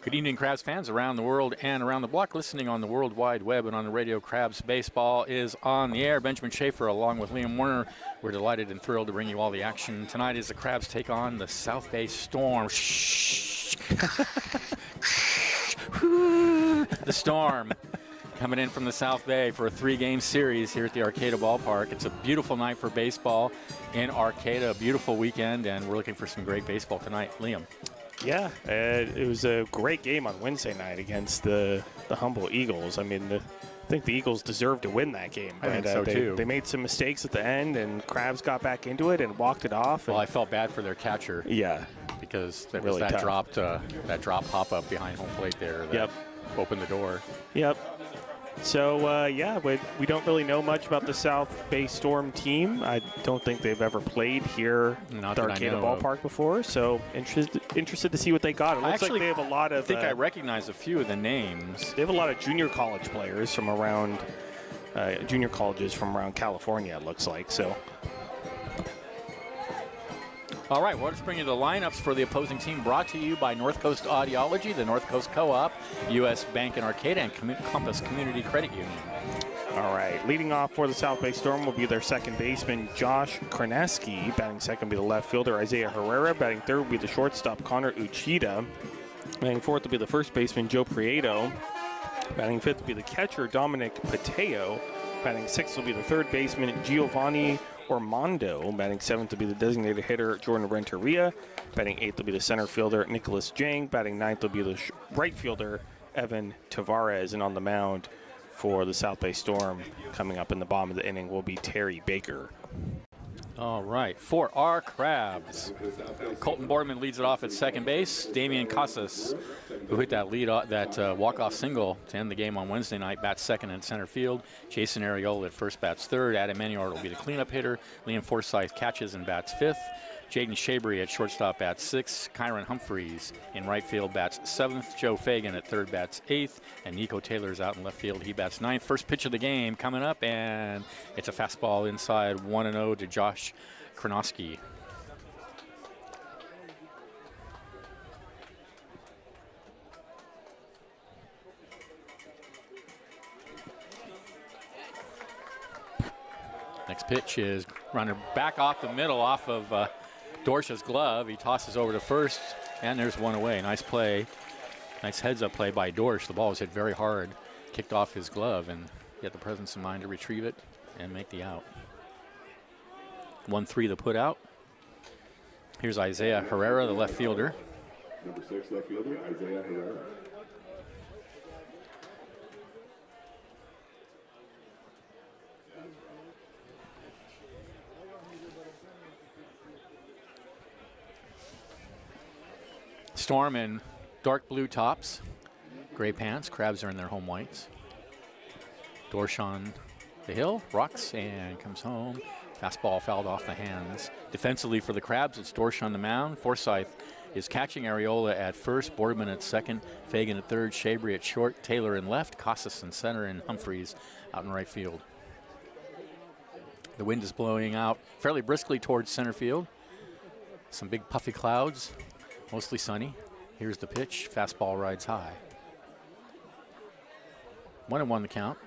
Good evening, Crabs fans around the world and around the block, listening on the World Wide Web and on the radio. Crabs baseball is on the air. Benjamin Schaefer along with Liam Warner. We're delighted and thrilled to bring you all the action. Tonight as the Crabs take on the South Bay Storm. The Storm coming in from the South Bay for a 3-game series here at the Arcata Ballpark. It's a beautiful night for baseball in Arcata, a beautiful weekend, and we're looking for some great baseball tonight. Liam. Yeah, it was a great game on Wednesday night against the Humboldt Eagles. I mean, I think the Eagles deserved to win that game. I think so, too. They made some mistakes at the end, and Crabs got back into it and walked it off. Well, I felt bad for their catcher. Yeah. Because there really was that tough. drop pop-up behind home plate there that opened the door. Yep. So, we don't really know much about the South Bay Storm team. I don't think they've ever played here at the Arcata Ballpark before, so interested to see what they got. It looks like they have a lot of... I think I recognize a few of the names. They have a lot of junior college players from around, junior colleges from around California, it looks like, so... All right, well, let's bring you the lineups for the opposing team, brought to you by North Coast Audiology, the North Coast Co-op, U.S. Bank in Arcata, and Compass Community Credit Union. All right, leading off for the South Bay Storm will be their second baseman, Josh Kraneski. Batting second will be the left fielder, Isaiah Herrera. Batting third will be the shortstop, Connor Uchida. Batting fourth will be the first baseman, Joe Prieto. Batting fifth will be the catcher, Dominic Pateo. Batting sixth will be the third baseman, Giovanni Ormondo. Batting seventh will be the designated hitter, Jordan Renteria. Batting eighth will be the center fielder, Nicholas Jang. Batting ninth will be the right fielder, Evan Tavares. And on the mound for the South Bay Storm, coming up in the bottom of the inning, will be Terry Baker. All right, for our Crabs, Colton Boardman leads it off at second base. Damian Casas, who hit that walk-off single to end the game on Wednesday night, bats second in center field. Jason Ariola at first bats third. Adam Manuart will be the cleanup hitter. Liam Forsyth catches and bats fifth. Jaden Shabry at shortstop bats sixth. Kyron Humphreys in right field bats seventh. Joe Fagan at third bats eighth. And Nico Taylor's out in left field. He bats ninth. First pitch of the game coming up, and it's a fastball inside 1-0 to Josh Kraneski. Next pitch is runner back off the middle off of Dorsch's glove. He tosses over to first, and there's one away. Nice play. Nice heads-up play by Dorsch. The ball was hit very hard, kicked off his glove, and he had the presence of mind to retrieve it and make the out. 1-3 the put out. Here's Isaiah Herrera, the left fielder. Number 6 left fielder, Isaiah Herrera. Storm in dark blue tops, gray pants. Crabs are in their home whites. Dorsch on the hill, rocks, and comes home. Fastball fouled off the hands. Defensively for the Crabs, it's Dorsch on the mound. Forsyth is catching. Ariola at first, Boardman at second, Fagan at third, Shabry at short, Taylor in left, Casas in center, and Humphreys out in right field. The wind is blowing out fairly briskly towards center field. Some big puffy clouds, mostly sunny. Here's the pitch. Fastball rides high. 1-1 the count.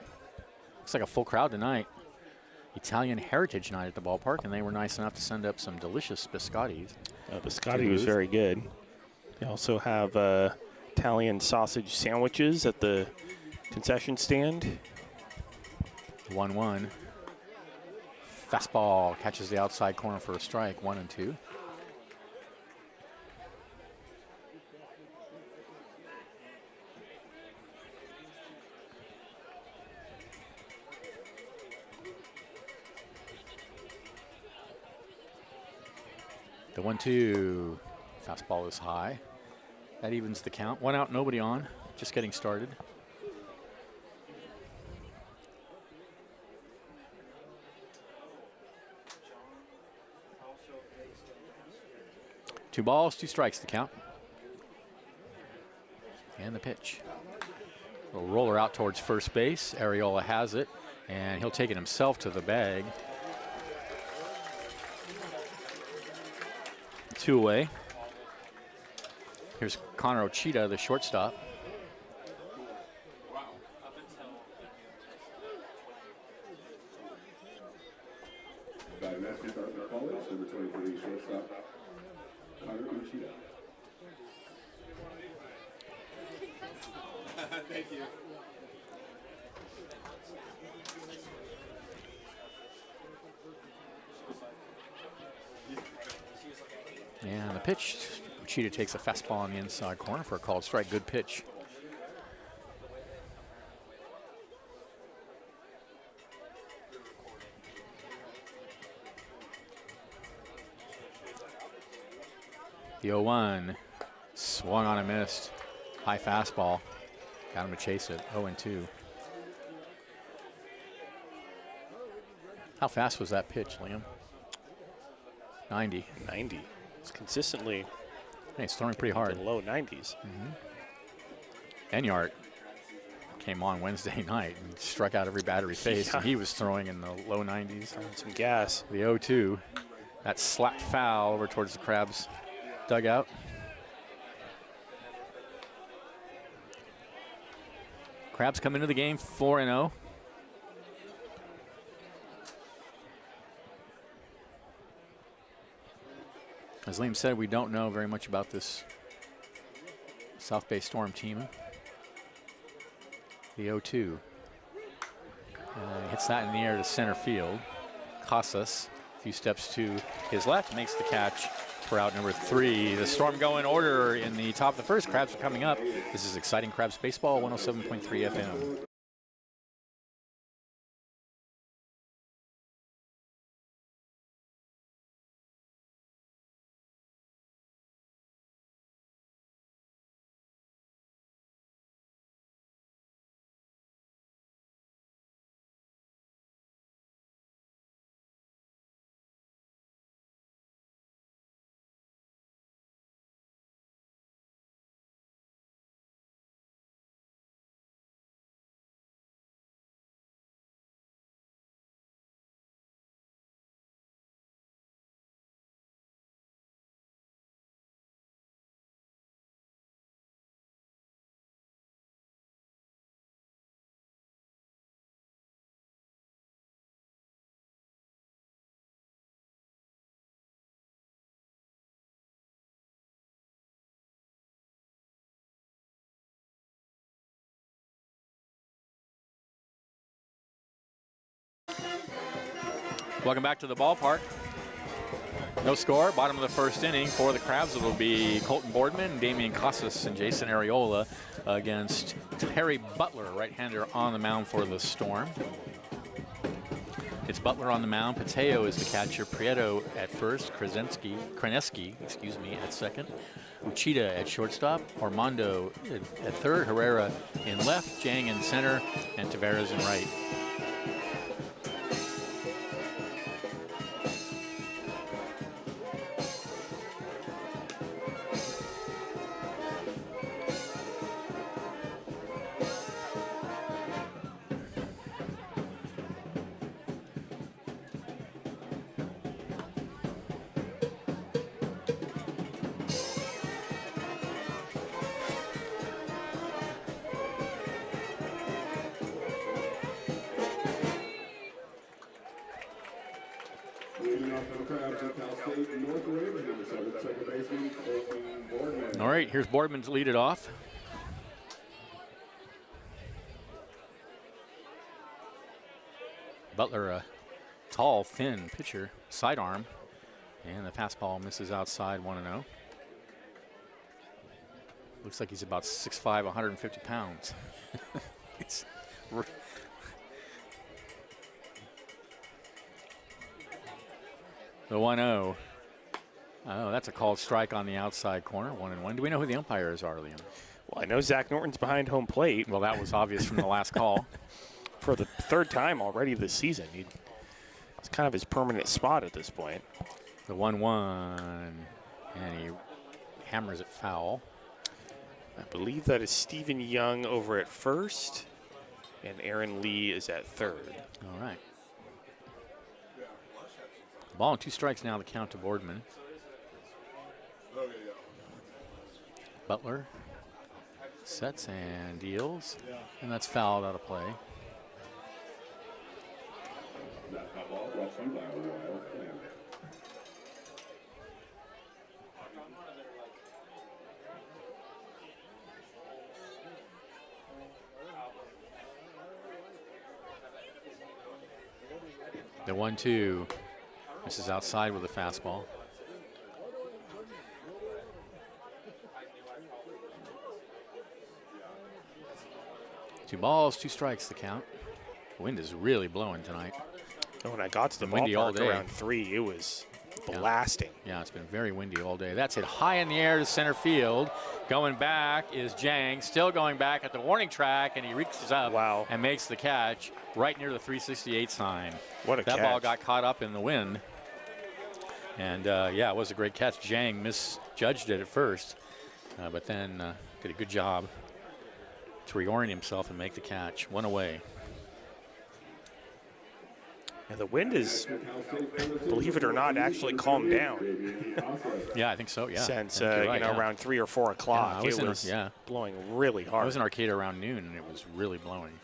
Looks like a full crowd tonight. Italian Heritage Night at the ballpark, and they were nice enough to send up some delicious biscottis. Biscotti was very good. They also have Italian sausage sandwiches at the concession stand. 1-1. Fastball catches the outside corner for a strike. 1-2. The 1-2. Fastball is high. That evens the count. 1 out, nobody on. Just getting started. Two balls, 2 strikes to count. And the pitch. A roller out towards first base. Ariola has it, and he'll take it himself to the bag. 2 away. Here's Connor Uchida, the shortstop. Batting left start for College, number 23, shortstop, Connor Uchida. Thank you. Yeah, the pitch, Uchida takes a fastball on the inside corner for a called strike. Good pitch. The 0-1, swung on and missed. High fastball, got him to chase it, 0-2. How fast was that pitch, Liam? 90. 90. It's consistently Hey, it's throwing pretty hard. in the low 90s. Enyart came on Wednesday night and struck out every batter he faced, Yeah. and he was throwing in the low 90s. Some gas. The 0-2, that slapped foul over towards the Crabs dugout. Crabs come into the game 4-0. As Liam said, we don't know very much about this South Bay Storm team. The 0-2. Hits that in the air to center field. Casas, a few steps to his left, makes the catch for out number 3. The Storm go in order in the top of the first. Crabs are coming up. This is exciting Crabs baseball, 107.3 FM. Welcome back to the ballpark. No score, bottom of the first inning. For the Crabs, it will be Colton Boardman, Damian Casas, and Jason Areola against Terry Butler, right-hander on the mound for the Storm. It's Butler on the mound. Pateo is the catcher. Prieto at first. Kreneski, at second. Uchida at shortstop. Armando at third. Herrera in left. Jang in center. And Tavares in right. All right, here's Boardman to lead it off. Butler, a tall, thin pitcher, sidearm, and the fastball misses outside 1-0. Looks like he's about 6'5", 150 pounds. The 1-0. Oh, that's a called strike on the outside corner, 1-1. Do we know who the umpires are, Liam? Well, I know Zach Norton's behind home plate. Well, that was obvious from the last call. For the third time already this season. It's kind of his permanent spot at this point. The 1-1, and he hammers it foul. I believe that is Stephen Young over at first, and Aaron Lee is at third. All right. Ball and 2 strikes now, the count to Boardman. Butler sets and deals, and that's fouled out of play. That foul ball brought from Wild Land. The 1-2. This is outside with a fastball. Two balls, 2 strikes, the count. The wind is really blowing tonight. When I got to the Windy all ballpark day. around 3, it was blasting. Yeah, it's been very windy all day. That's hit high in the air to center field. Going back is Jang, still going back at the warning track, and he reaches up Wow. and makes the catch right near the 368 sign. What a That catch. ball got caught up in the wind. And, yeah, it was a great catch. Jang misjudged it at first, but then did a good job to reorient himself and make the catch. One away. And the wind is, believe it or not, actually calmed down Yeah, I think so, yeah. since I think you're right, yeah. around 3 or 4 o'clock. I was it in- was yeah. blowing really I hard. was in Arcata around noon, and it was really blowing.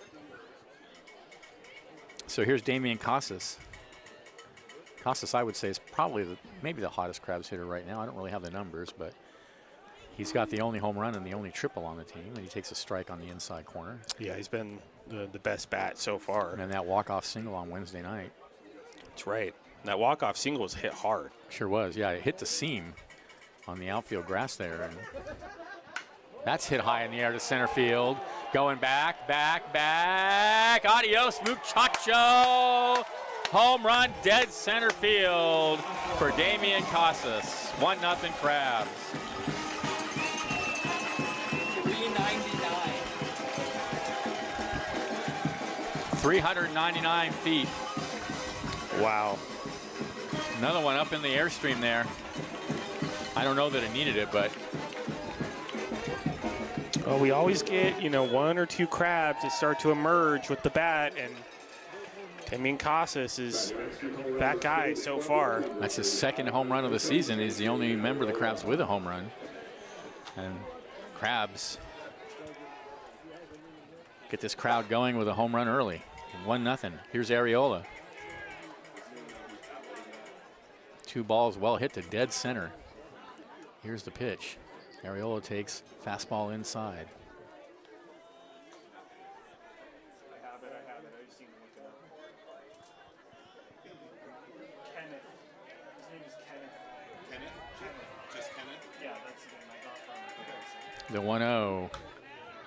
So here's Damian Casas. Casas, I would say, is probably maybe the hottest Crabs hitter right now. I don't really have the numbers, but he's got the only home run and the only triple on the team, and he takes a strike on the inside corner. Yeah, he's been the best bat so far. And then that walk-off single on Wednesday night. That's right. That walk-off single was hit hard. Sure was, yeah. It hit the seam on the outfield grass there. And that's hit high in the air to center field. Going back, back, back. Adios, muchacho. Home run, dead center field for Damian Casas. 1-0 Crabs. 399. 399 feet. Wow. Another one up in the airstream there. I don't know that it needed it, but Well, we always get, 1 or 2 Crabs that start to emerge with the bat, and Damian Casas is that guy so far. that's his second home run of the season. He's the only member of the Crabs with a home run. And Crabs get this crowd going with a home run early. 1-0. Here's Arriola. 2 balls well hit to dead center. Here's the pitch. Arriola takes fastball inside. The 1-0.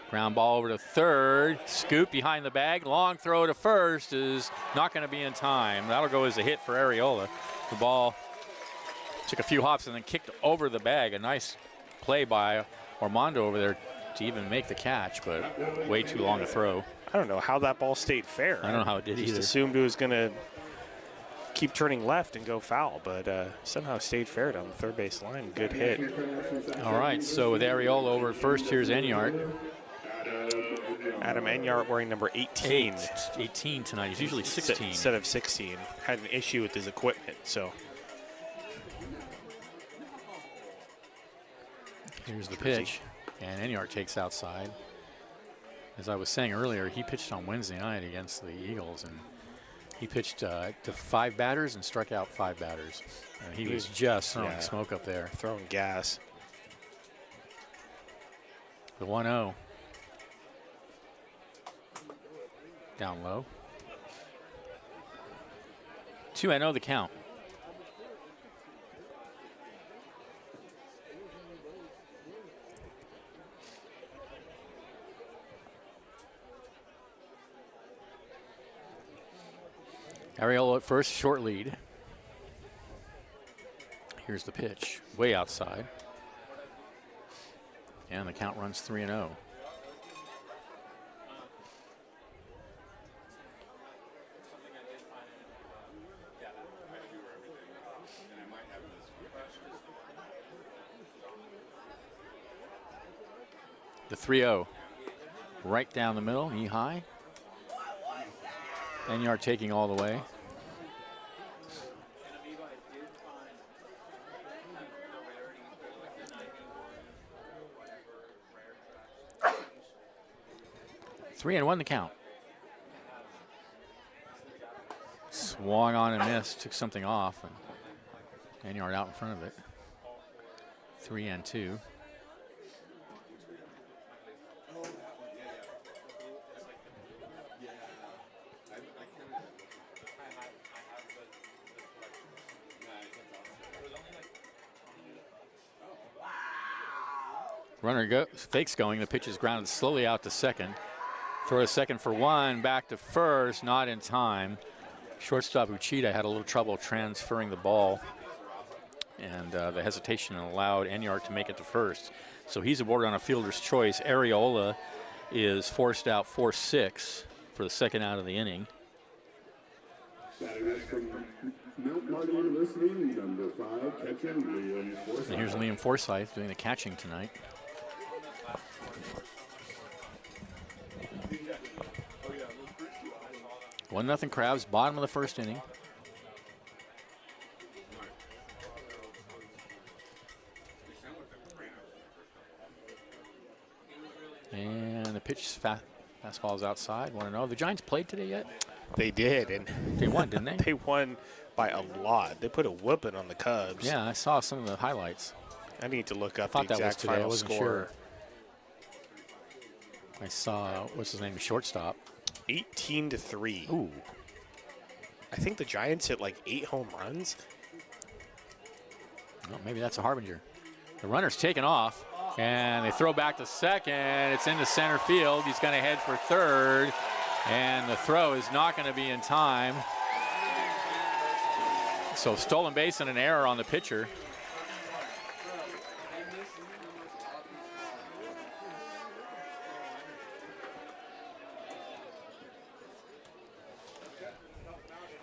Ground ball over to third. Scoop behind the bag. Long throw to first is not going to be in time. That'll go as a hit for Arriola. The ball took a few hops and then kicked over the bag. A nice play by Armando over there to even make the catch, but way too long a throw. I don't know how that ball stayed fair. I don't know how it did Just either. assumed it was going to keep turning left and go foul, but somehow stayed fair down the third base line. Good hit. All right, so with Arriola over at first, here's Enyart. Adam Enyart wearing number 18. 18 tonight. He's usually 16. Instead of 16. Had an issue with his equipment, so. Here's the pitch, and Enyart takes outside. As I was saying earlier, he pitched on Wednesday night against the Eagles, and he pitched to 5 batters and struck out 5 batters. He was just throwing smoke up there. Throwing gas. The 1-0. Down low. 2-0 the count. Arriola at first, short lead. Here's the pitch, way outside. And the count runs 3-0. The 3-0, right down the middle, knee high. Enyart taking all the way. 3-1 the count. Swung on and missed, took something off, and Enyart out in front of it. 3-2. Runner fakes going. The pitch is grounded slowly out to second. Throw to second for one. Back to first. Not in time. Shortstop Uchida had a little trouble transferring the ball, and the hesitation allowed Enyart to make it to first. So he's aboard on a fielder's choice. Arreola is forced out 4-6 for the second out of the inning. Mount Marty University, number 5, catcher Liam Forsyth. And here's Liam Forsyth doing the catching tonight. One nothing Crabs, bottom of the first inning. And the pitch fastball is outside. Want to know, the Giants played today yet? They did, and They won, didn't they? they won by a lot. They put a whooping on the Cubs. Yeah, I saw some of the highlights. I need to look up Thought the that was exact today. I final wasn't score. sure. I saw, what's his name, shortstop. 18-3. Ooh. I think the Giants hit like 8 home runs. Well, maybe that's a harbinger. The runner's taken off, and they throw back to second. It's into center field. He's going to head for third, and the throw is not going to be in time. So stolen base and an error on the pitcher.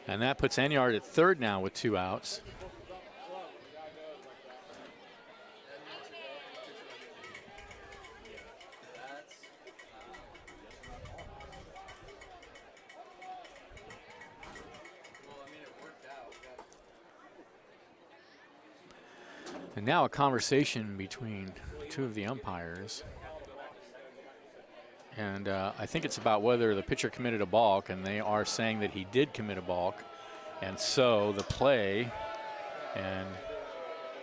And that puts Enyart at third now with 2 outs. And now a conversation between 2 of the umpires. And I think it's about whether the pitcher committed a balk, and they are saying that he did commit a balk. And so the play, and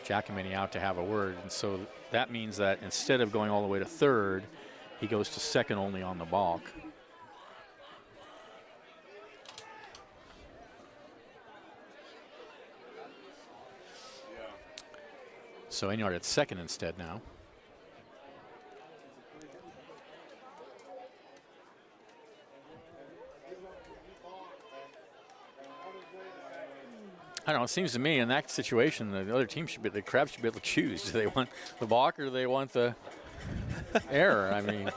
Giacometti out to have a word. And so that means that instead of going all the way to third, he goes to second only on the balk. So Enyart at second instead now. I don't know, it seems to me in that situation, the other team should be, the Crabs should be able to choose. Do they want the balk or do they want the error? I mean.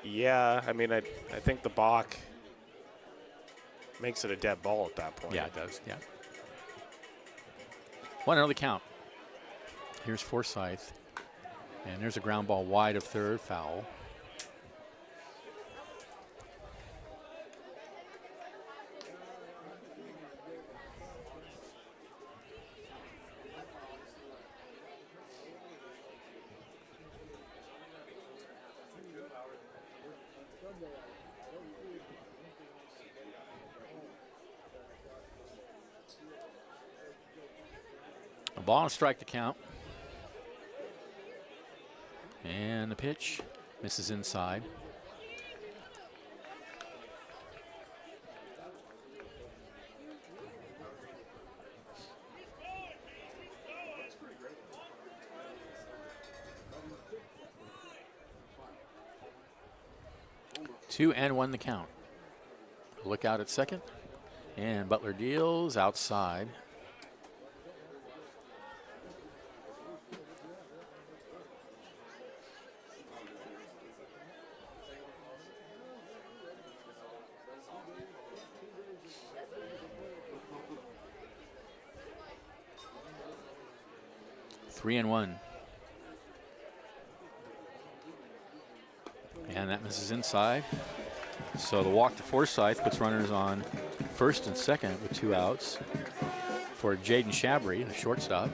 Yeah, I mean, I think the balk makes it a dead ball at that point. Yeah, it does, yeah. 1-0 the count. Here's Forsyth. And there's a ground ball wide of third, foul. A ball and strike to count. And the pitch misses inside. Two and one the count. Look out at second. And Butler deals outside. Three and one. And that misses inside. So the walk to Forsyth puts runners on first and second with 2 outs for Jaden Shabry, the shortstop.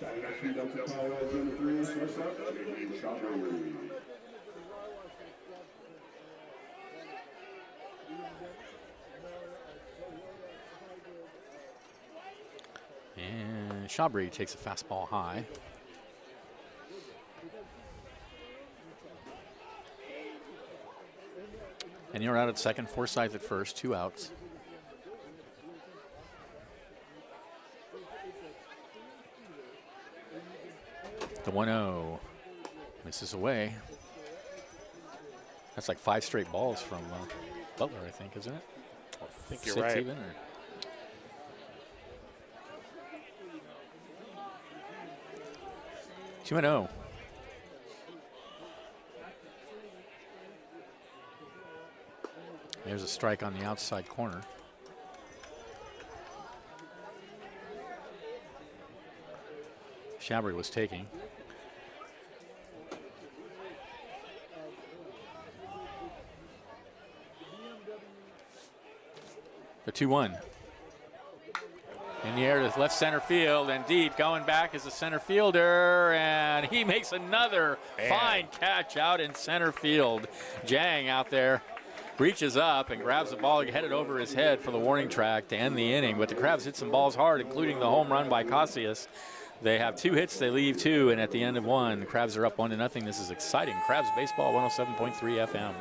Batting next for Delta College, number 3, shortstop, Damien Chabry. And Chabry takes a fastball high. And you're out at second, Forsyth at first, 2 outs. The 1-0 misses away. That's like 5 straight balls from Butler, I think, isn't it? I think you're 6 right. even, or? Two and 0. There's a strike on the outside corner. Chabry was taking. The 2-1. In the air to left center field, and deep going back is the center fielder, and he makes another fine catch out in center field. Jang out there reaches up and grabs the ball, headed over his head for the warning track to end the inning. But the Crabs hit some balls hard, including the home run by Casillas. They have 2 hits, they leave 2, and at the end of 1, the Crabs are up 1-0. This is exciting. Crabs baseball, 107.3 FM.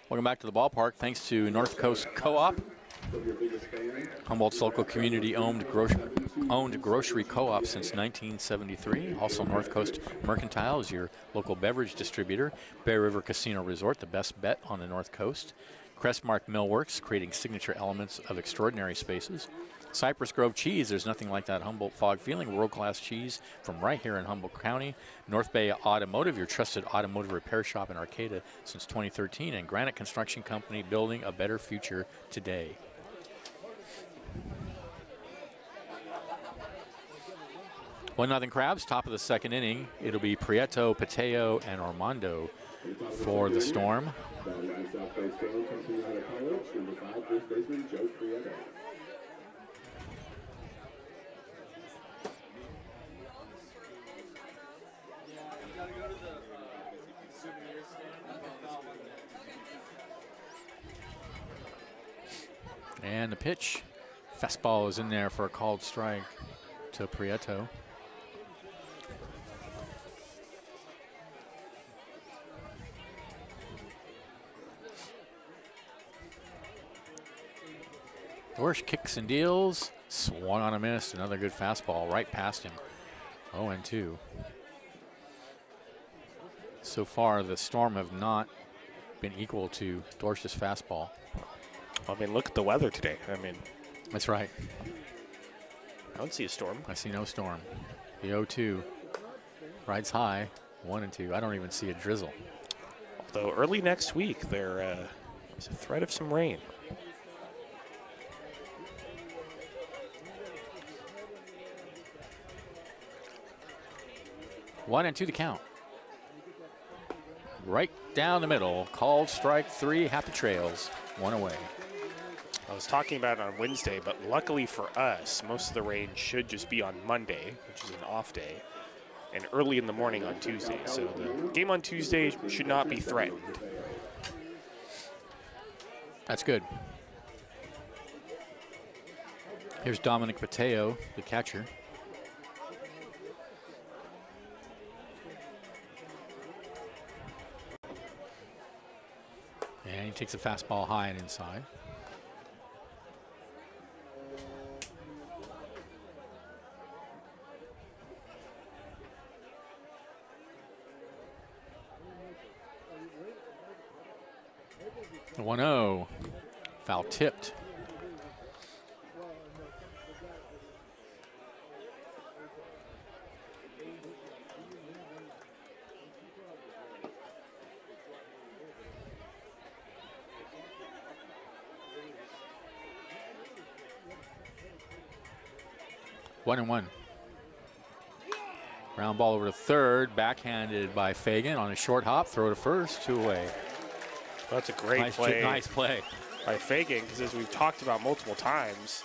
Welcome back to the ballpark. Thanks to North Coast Co-op, Humboldt's local community-owned grocery co-op since 1973. Also, North Coast Mercantile is your local beverage distributor. Bear River Casino Resort, the best bet on the North Coast. Crestmark Millworks, creating signature elements of extraordinary spaces. Cypress Grove Cheese, there's nothing like that Humboldt fog feeling. World-class cheese from right here in Humboldt County. North Bay Automotive, your trusted automotive repair shop in Arcata since 2013. And Granite Construction Company, building a better future today. One nothing Crabs, top of the second inning. It'll be Prieto, Pateo, and Armando for the Storm. And the pitch, fastball is in there for a called strike to Prieto. Dorsch kicks and deals, swung on a miss, another good fastball right past him. 0-2. So far, the Storm have not been equal to Dorsch's fastball. I mean, look at the weather today. I mean, that's right. I don't see a storm. I see no storm. The 0-2 rides high, 1-2. I don't even see a drizzle. Although early next week, there's a threat of some rain. One and 2 to count. Right down the middle. Called strike 3. Happy Trails. 1 away. I was talking about it on Wednesday, but luckily for us, most of the rain should just be on Monday, which is an off day, and early in the morning on Tuesday. So the game on Tuesday should not be threatened. That's good. Here's Dominic Mateo, the catcher. And he takes a fastball high and inside. The 1-0, foul tipped. One and one. Ground ball over to third, backhanded by Fagan on a short hop, throw to first, 2 away. That's a great play. Nice play by Fagan, because as we've talked about multiple times,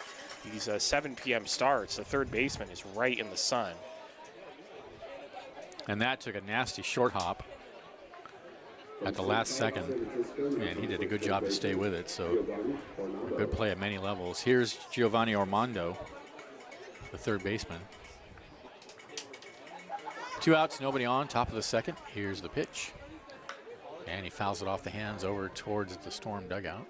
these 7 p.m. starts, the third baseman is right in the sun. And that took a nasty short hop at the last second. And he did a good job to stay with it, so a good play at many levels. Here's Giovanni Armando, the third baseman. 2 outs, nobody on, top of the second. Here's the pitch. And he fouls it off the hands over towards the Storm dugout.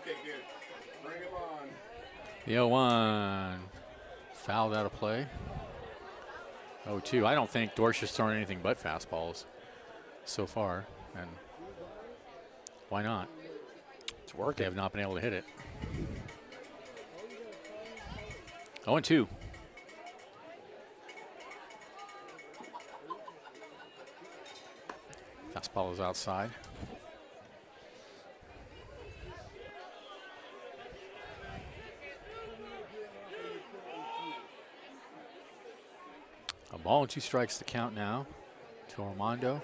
Okay, good. Bring him on. The 0-1 fouled out of play. 0-2. I don't think Dorsch has thrown anything but fastballs so far, and why not? It's working. They have not been able to hit it. 0-2. Fastball is outside. A ball and 2 strikes to count now to Armando.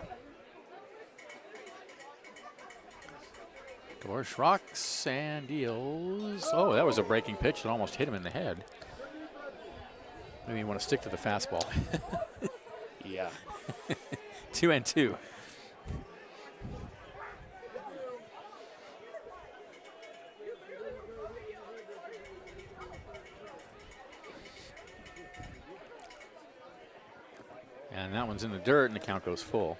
Dorsch rocks and deals. Oh, that was a breaking pitch that almost hit him in the head. Maybe you want to stick to the fastball. Yeah. 2-2. And that one's in the dirt, and the count goes full.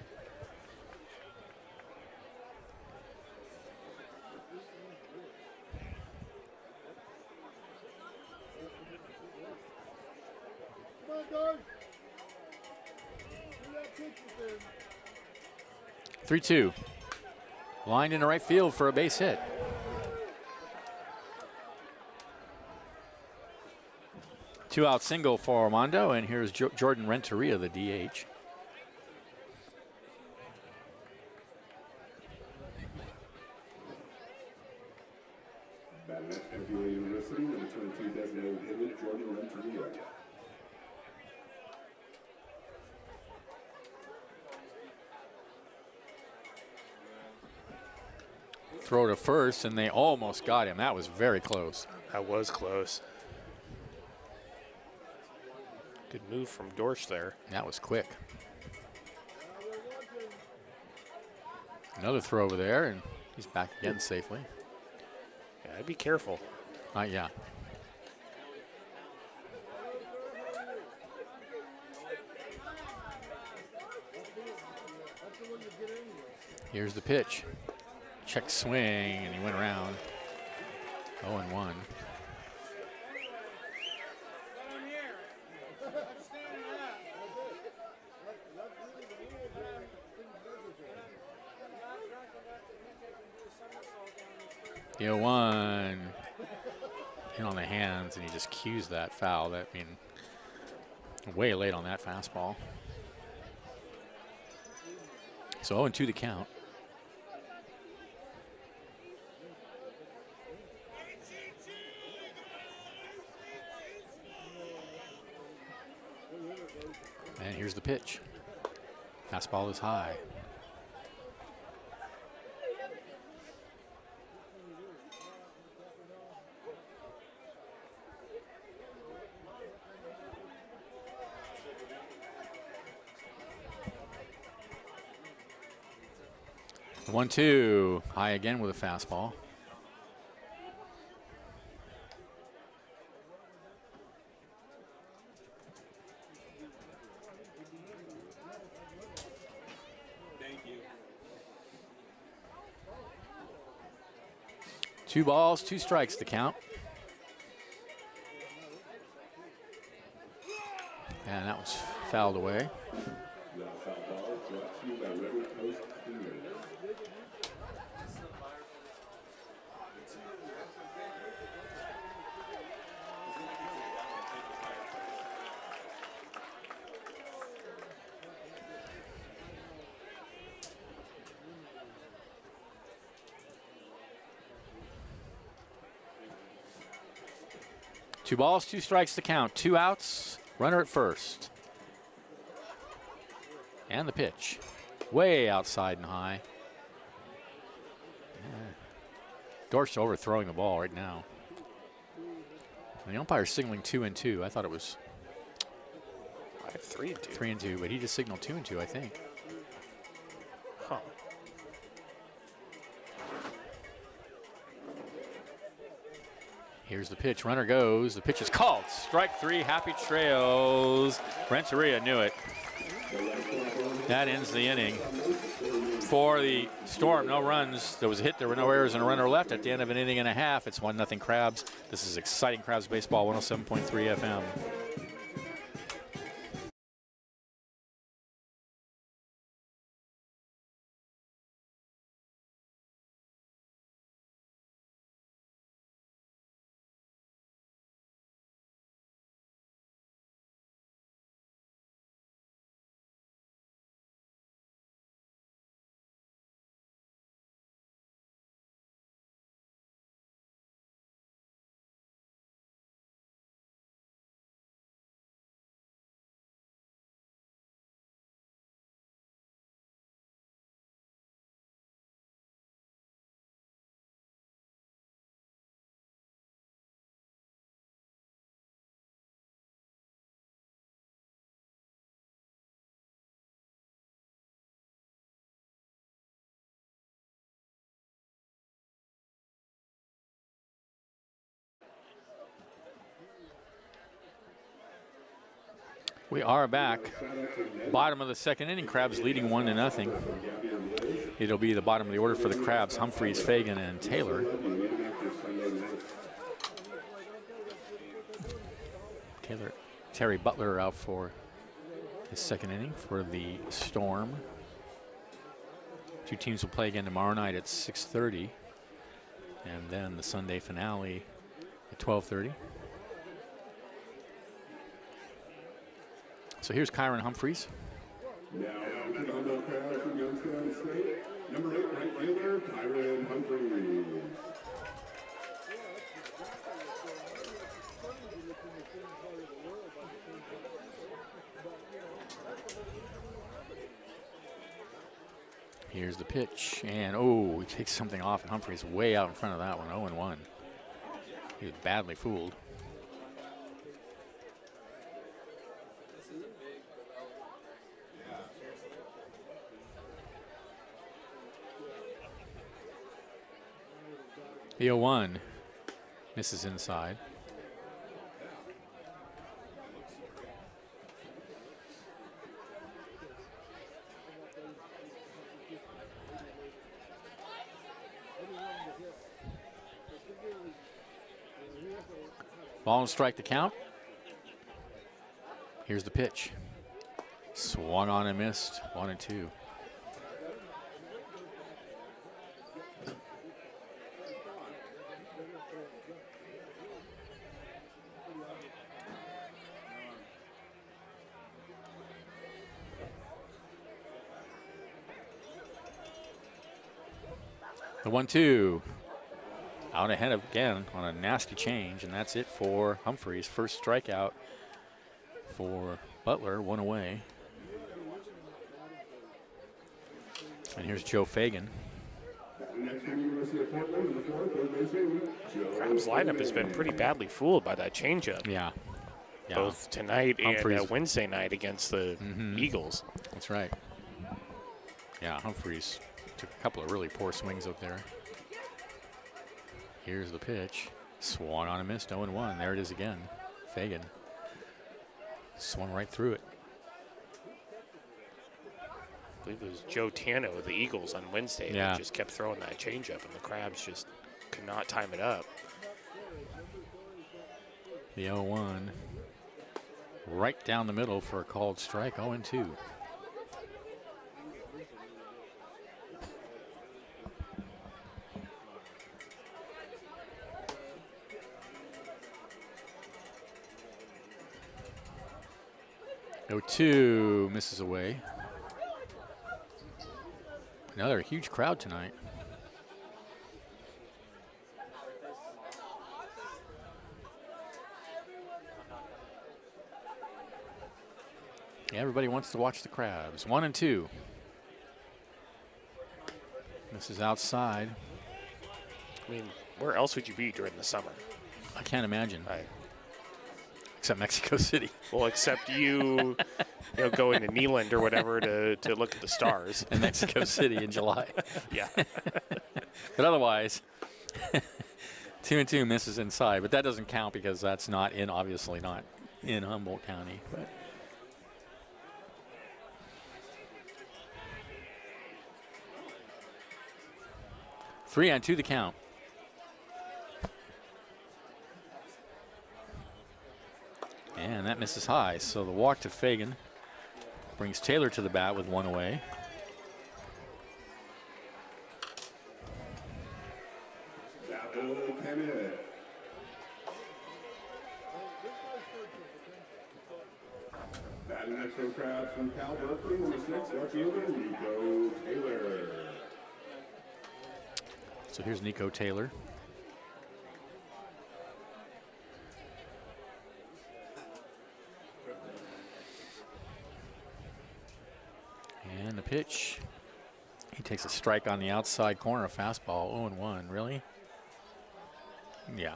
Three-two. Lined into right field for a base hit. Two-out single for Armando, and here's Jordan Renteria, the DH. Batting at FBA University, number 22 designated hitter, Jordan Renteria. Throw to first, and they almost got him. That was very close. That was close. Good move from Dorsch there. That was quick. Another throw over there, and he's back again safely. Yeah, I'd be careful. Yeah. Here's the pitch. Check swing, and he went around. 0-1. The 0-1 in on the hands, and he just cues that foul. That way late on that fastball. So 0-2 the count. And here's the pitch. Fastball is high. 1-2. High again with a fastball. Two balls, 2 strikes to count. And that was fouled away. Now foul ball brought to you by River Coast Cleaners. Two balls, 2 strikes to count. 2 outs, runner at first. And the pitch. Way outside and high. Dorsch overthrowing the ball right now. And the umpire's signaling 2-2. I thought it was 3-2. 3-2, but he just signaled 2-2, I think. Huh. Here's the pitch. Runner goes. The pitch is called. Strike 3. Happy trails. Renteria knew it. That ends the inning. For the Storm, no runs. There was a hit. There were no errors and a runner left at the end of an inning and a half. It's 1-0 Crabs. This is exciting Crabs baseball. 107.3 FM. We are back. Bottom of the second inning, Crabs leading 1-0. It'll be the bottom of the order for the Crabs, Humphreys, Fagan, and Taylor. Terry Butler out for his second inning for the Storm. Two teams will play again tomorrow night at 6:30, and then the Sunday finale at 12:30. So here's Kyron Humphreys. Now, for the Humboldt Crabs from Youngstown State, number 8 right fielder, Kyron Humphreys. Here's the pitch, and oh, he takes something off, and Humphreys way out in front of that one, 0-1. He was badly fooled. The 0-1 misses inside. Ball and strike to count. Here's the pitch. Swung on and missed. 1-2. The 1-2. Out ahead again on a nasty change, and that's it for Humphreys. First strikeout for Butler, one away. And here's Joe Fagan. Crabs lineup has been pretty badly fooled by that changeup. Yeah. Both tonight Humphreys. and Wednesday night against the Eagles. That's right. Yeah, Humphreys Took a couple of really poor swings up there. Here's the pitch. Swung on a miss, 0-1. There it is again. Fagan swung right through it. I believe it was Joe Tano of the Eagles on Wednesday Yeah. that just kept throwing that changeup, and the Crabs just could not time it up. The 0-1. Right down the middle for a called strike, 0-2. No 2 misses away. Another huge crowd tonight. Yeah, everybody wants to watch the Crabs. 1-2. This is outside. I mean, where else would you be during the summer? I can't imagine. Right. Except Mexico City. Well, except you know, going to Neyland or whatever to look at the stars. In Mexico City in July. Yeah. But otherwise, 2-2 misses inside. But that doesn't count because that's not in, obviously not in Humboldt County. But three and 2 the count. And that misses high. So the walk to Fagan brings Taylor to the bat with one away. Battle Kenneth. Batting next for Crabs from Cal Berkeley, number 6, left fielder Nico Taylor. So here's Nico Taylor. And the pitch. He takes a strike on the outside corner, a fastball, 0-1. Really? Yeah.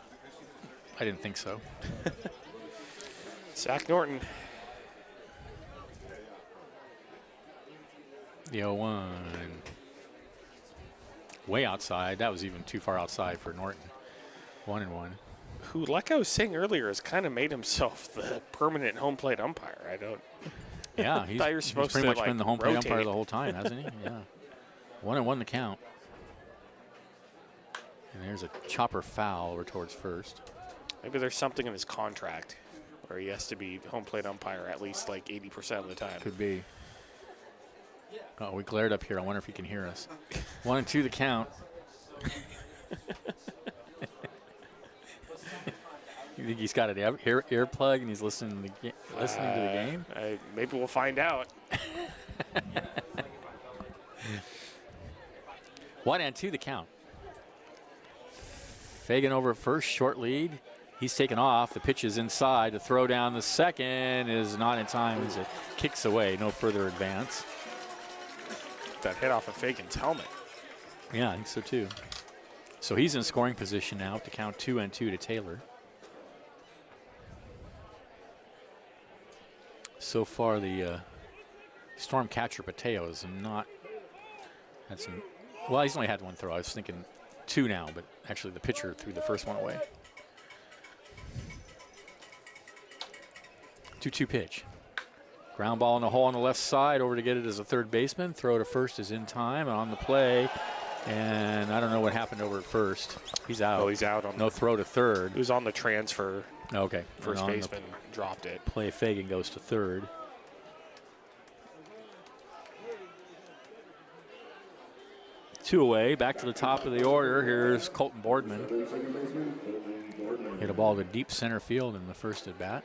I didn't think so. Zach Norton. The 0-1. Way outside. That was even too far outside for Norton. 1-1. Who, like I was saying earlier, has kind of made himself the permanent home plate umpire. I don't. Yeah, he's, thought you were he's supposed pretty to, much like, been the home plate umpire rotate. the whole time, hasn't he? Yeah. 1-1 the count. And there's a chopper foul over towards first. Maybe there's something in his contract where he has to be home plate umpire at least like 80% of the time. Could be. Oh, we glared up here. I wonder if he can hear us. 1-2 the count. You think he's got an earplug and he's listening to the game? Maybe we'll find out. 1-2 the count. Fagan over first, short lead. He's taken off. The pitch is inside. The throw down the second is not in time as it kicks away. No further advance. That hit off of Fagan's helmet. Yeah, I think so too. So he's in scoring position now to count 2-2 to Taylor. So far, the storm catcher Pateo has not had some. Well, he's only had one throw. I was thinking 2 now, but actually the pitcher threw the first one away. 2-2 pitch. Ground ball in the hole on the left side. Over to get it as a third baseman. Throw to first is in time and on the play. And I don't know what happened over at first. He's out. Oh, he's out on no throw to third. He was on the transfer. Okay. First And on the baseman dropped it. play, Fagan goes to third. Two away, back to the top of the order. Here's Colton Boardman. Second baseman Colton Boardman. Hit a ball to deep center field in the first at bat.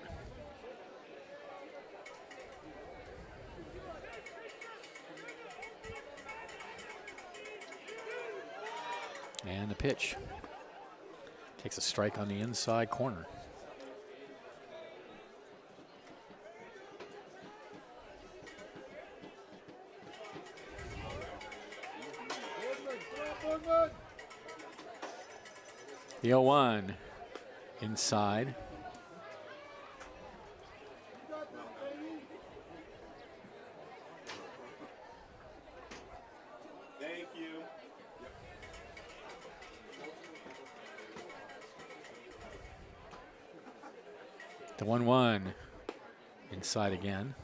And the pitch. Takes a strike on the inside corner. The 0-1 inside. Thank you. The 1-1 inside again.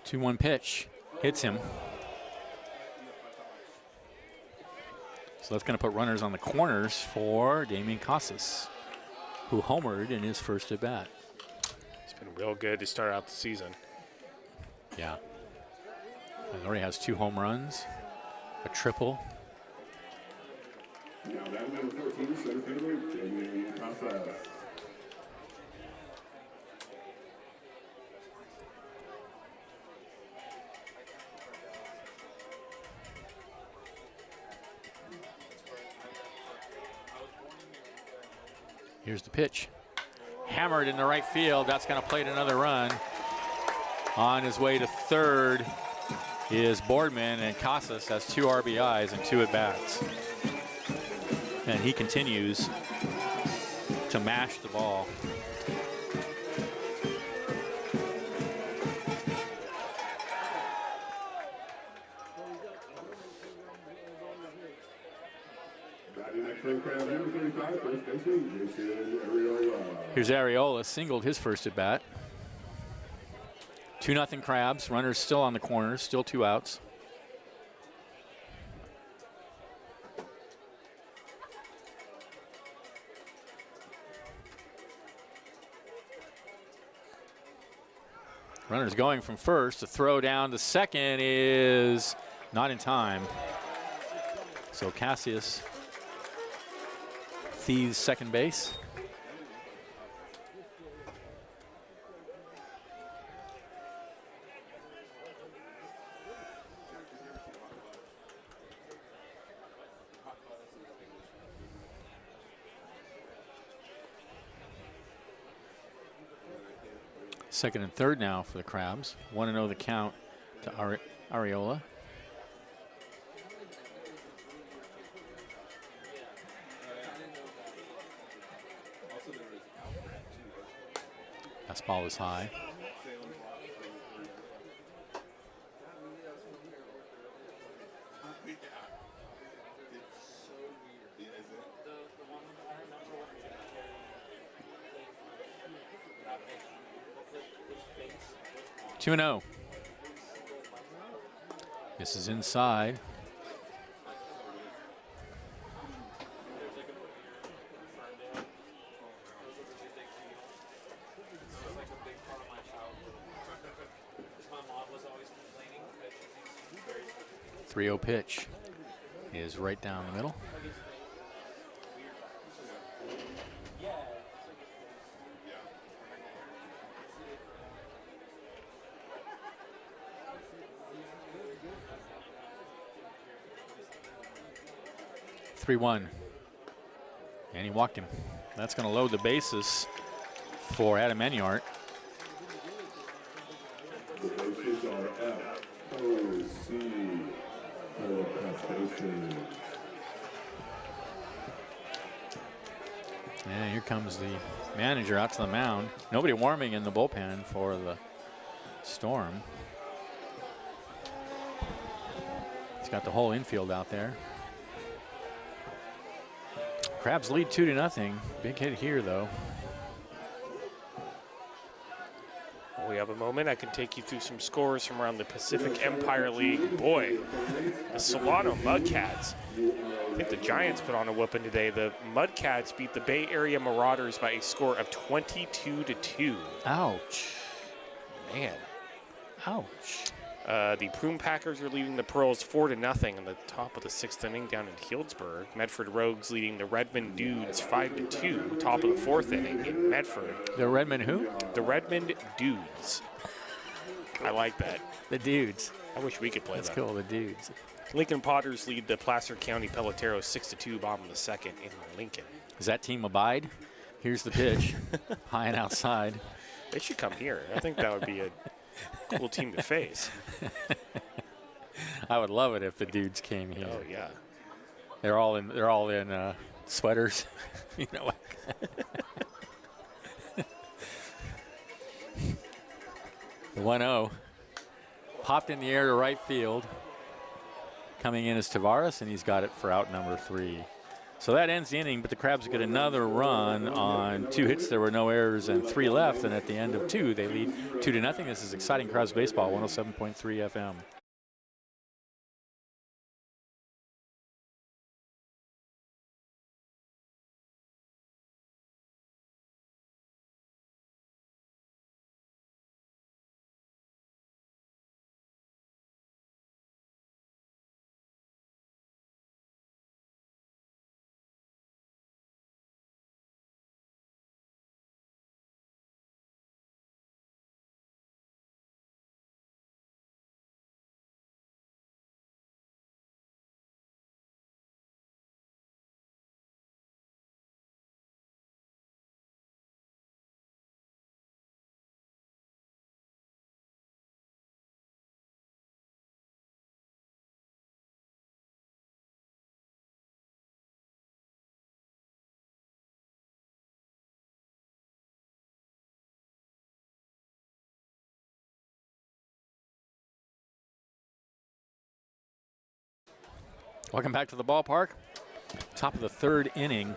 Two 2-1 pitch hits him. So that's going to put runners on the corners for Damian Casas, who homered in his first at bat. It's been real good to start out the season. Yeah. He already has 2 home runs, a triple. Now that number 14, center fielder, Damian Casas. Here's the pitch. Hammered in the right field. That's going to plate another run. On his way to third is Boardman, and Casas has 2 RBIs and 2 at-bats. And he continues to mash the ball. Here's Areola, singled his first at bat. 2-0 Crabs. Runners still on the corners, still 2 outs. Runners going from first. The throw down to second is not in time. So Cassius thieves second base. Second and third now for the Crabs. 1-0 the count to Areola. Fastball is high. Two and 0. This is inside. The 3-0 pitch is right down the middle. (3-1), and he walked him. That's going to load the bases for Adam Enyart. The bases are F, O, C, for frustration. And here comes the manager out to the mound. Nobody warming in the bullpen for the Storm. He's got the whole infield out there. Crabs lead 2-0. Big hit here, though. We have a moment. I can take you through some scores from around the Pacific Empire League. Boy, the Solano Mudcats. I think the Giants put on a whooping today. The Mudcats beat the Bay Area Marauders by a score of 22-2. Ouch. Man. Ouch. The Prune Packers are leading the Pearls 4-0 in the top of the 6th inning down in Healdsburg. Medford Rogues leading the Redmond Dudes 5-2, top of the 4th inning in Medford. The Redmond who? The Redmond Dudes. I like that. The Dudes. I wish we could play That's that. cool, the Dudes. Lincoln Potters lead the Placer County Peleteros 6-2, bottom of the 2nd in Lincoln. Does that team abide? Here's the pitch. High and outside. They should come here. I think that would be a cool team to face. I would love it if the Dudes came here. Oh yeah. They're all in sweaters. You know. 1-0. Popped in the air to right field. Coming in is Tavares, and he's got it for out number 3. So that ends the inning, but the Crabs get another run on 2 hits. There were no errors and 3 left, and at the end of 2, they lead 2-0. This is exciting Crabs baseball, 107.3 FM. Welcome back to the ballpark. Top of the 3rd inning.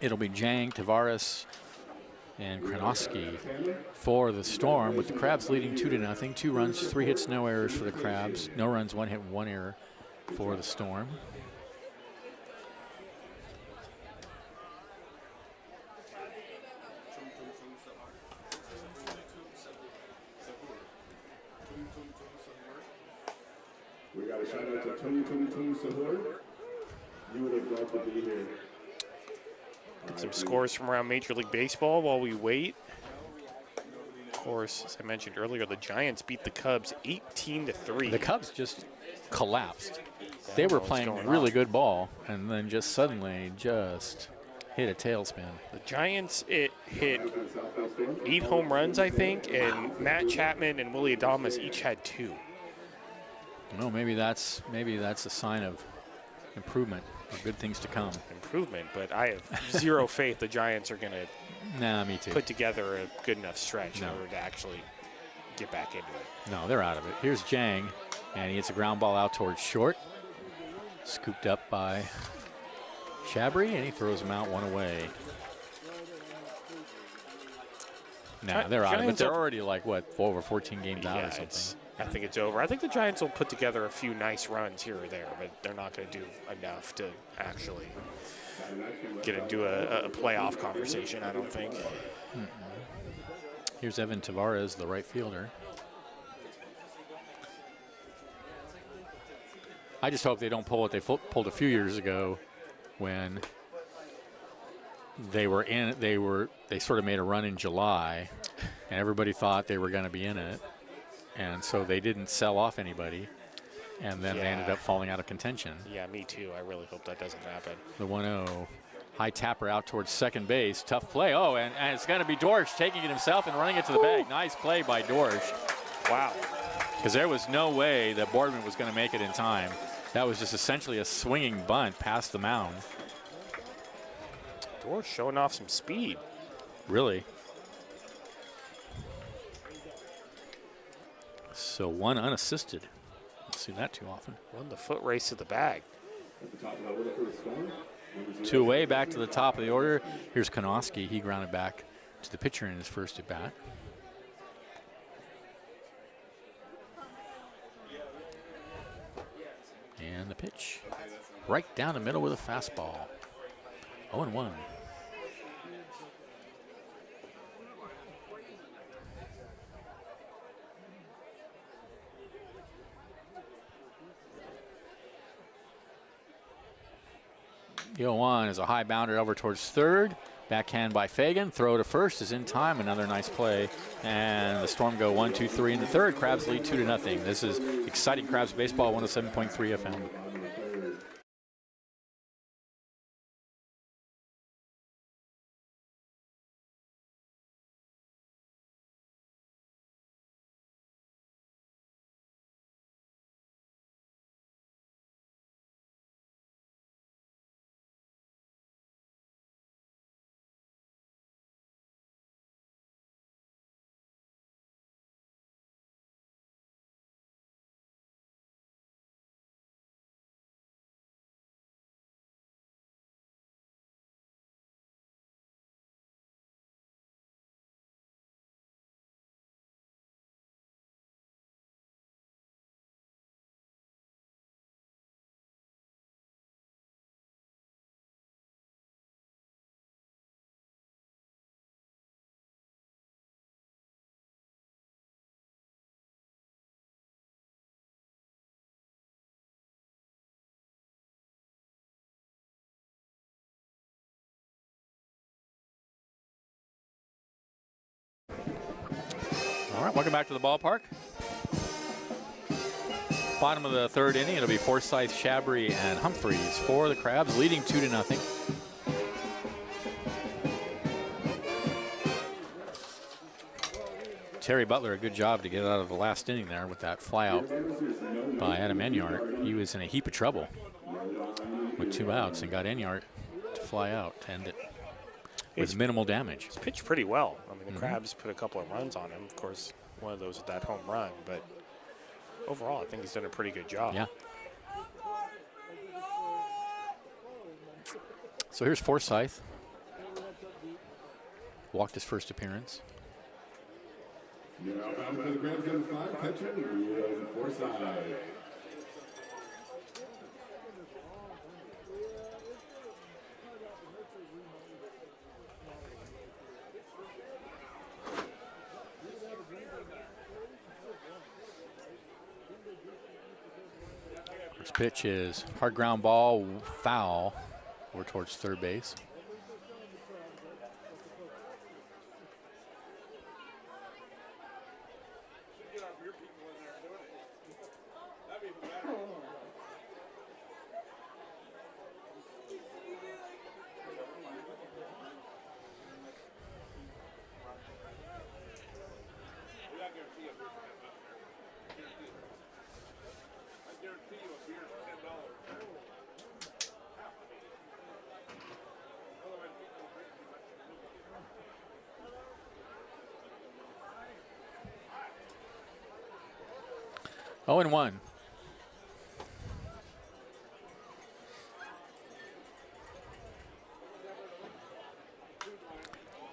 It'll be Jang, Tavares, and Kranoski for the Storm, with the Crabs leading 2-0. 2 runs, 3 hits, no errors for the Crabs. No runs, 1 hit, 1 error for the Storm. We got a shout out to Tony Sahur. You would have loved to be here. Get some scores from around Major League Baseball while we wait. Of course, as I mentioned earlier, the Giants beat the Cubs 18-3. The Cubs just collapsed. They were playing really good ball, and then just suddenly just hit a tailspin. The Giants hit 8 home runs, I think, and Matt Chapman and Willie Adames each had 2. Well, maybe that's a sign of improvement or good things to come. Improvement, but I have zero faith the Giants are going to Me too. put together a good enough stretch in order to actually get back into it. No, they're out of it. Here's Jang, and he hits a ground ball out towards short. Scooped up by Shabry, and he throws him out 1 away. Nah, they're out of it. They're already like, what, over 14 games out or something. I think it's over. I think the Giants will put together a few nice runs here or there, but they're not going to do enough to actually get into a playoff conversation, I don't think. Here's Evan Tavares, the right fielder. I just hope they don't pull what they pulled a few years ago when they sort of made a run in July, and everybody thought they were going to be in it. And so they didn't sell off anybody, and then they ended up falling out of contention. Yeah, me too. I really hope that doesn't happen. The 1-0. High tapper out towards second base. Tough play. Oh, and it's going to be Dorsch taking it himself and running it to the bag. Nice play by Dorsch. Wow. Because there was no way that Boardman was going to make it in time. That was just essentially a swinging bunt past the mound. Dorsch showing off some speed. Really. So 1 unassisted. Don't see that too often. Won the foot race to the bag. 2 away, back to the top of the order. Here's Konoski. He grounded back to the pitcher in his first at bat. And the pitch. Right down the middle with a fastball. 0-1. Yoan is a high bounder over towards third. Backhand by Fagan. Throw to first is in time. Another nice play. And the Storm go 1-2-3 in the third. Crabs lead 2-0. This is exciting Crabs baseball, 107.3 FM. right, welcome back to the ballpark. Bottom of the third inning, it'll be Forsyth, Shabry, and Humphreys for the Crabs, leading 2-0. Terry Butler, a good job to get out of the last inning there with that flyout by Adam Enyart. He was in a heap of trouble with 2 outs and got Enyart to fly out to end it with minimal damage. He's pitched pretty well. I mean, the Crabs put a couple of runs on him. Of course, one of those with that home run, but overall, I think he's done a pretty good job. Yeah. So here's Forsyth. Walked his first appearance. Now bound for the Crabs on 5, catcher, Leo Forsyth. First pitch is hard ground ball, foul, over towards third base. Oh, and 1.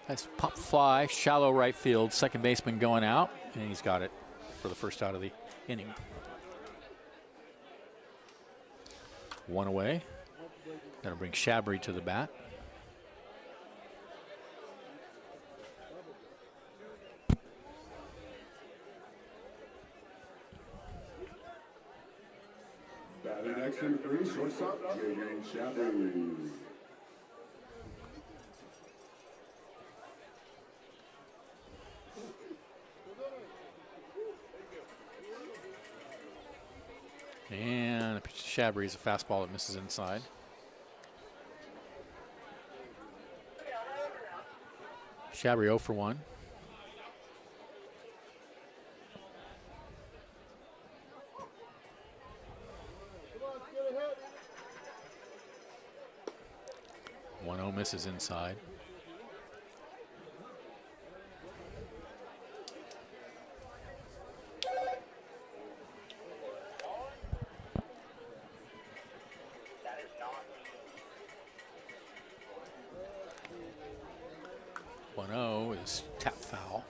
That's pop fly, shallow right field. Second baseman going out, and he's got it for the first out of the inning. 1 away. That'll bring Shabry to the bat. Batting next in 3, shortstop, J.J. Shabry. And a pitch to Shabry is a fastball that misses inside. Shabry 0 for 1. Misses inside. Is tap foul.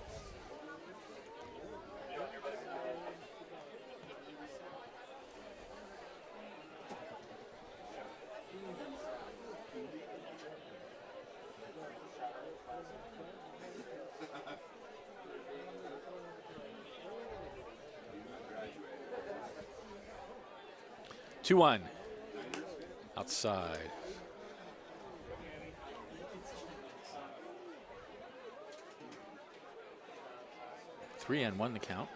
Two one. Outside. Three and 1 the count.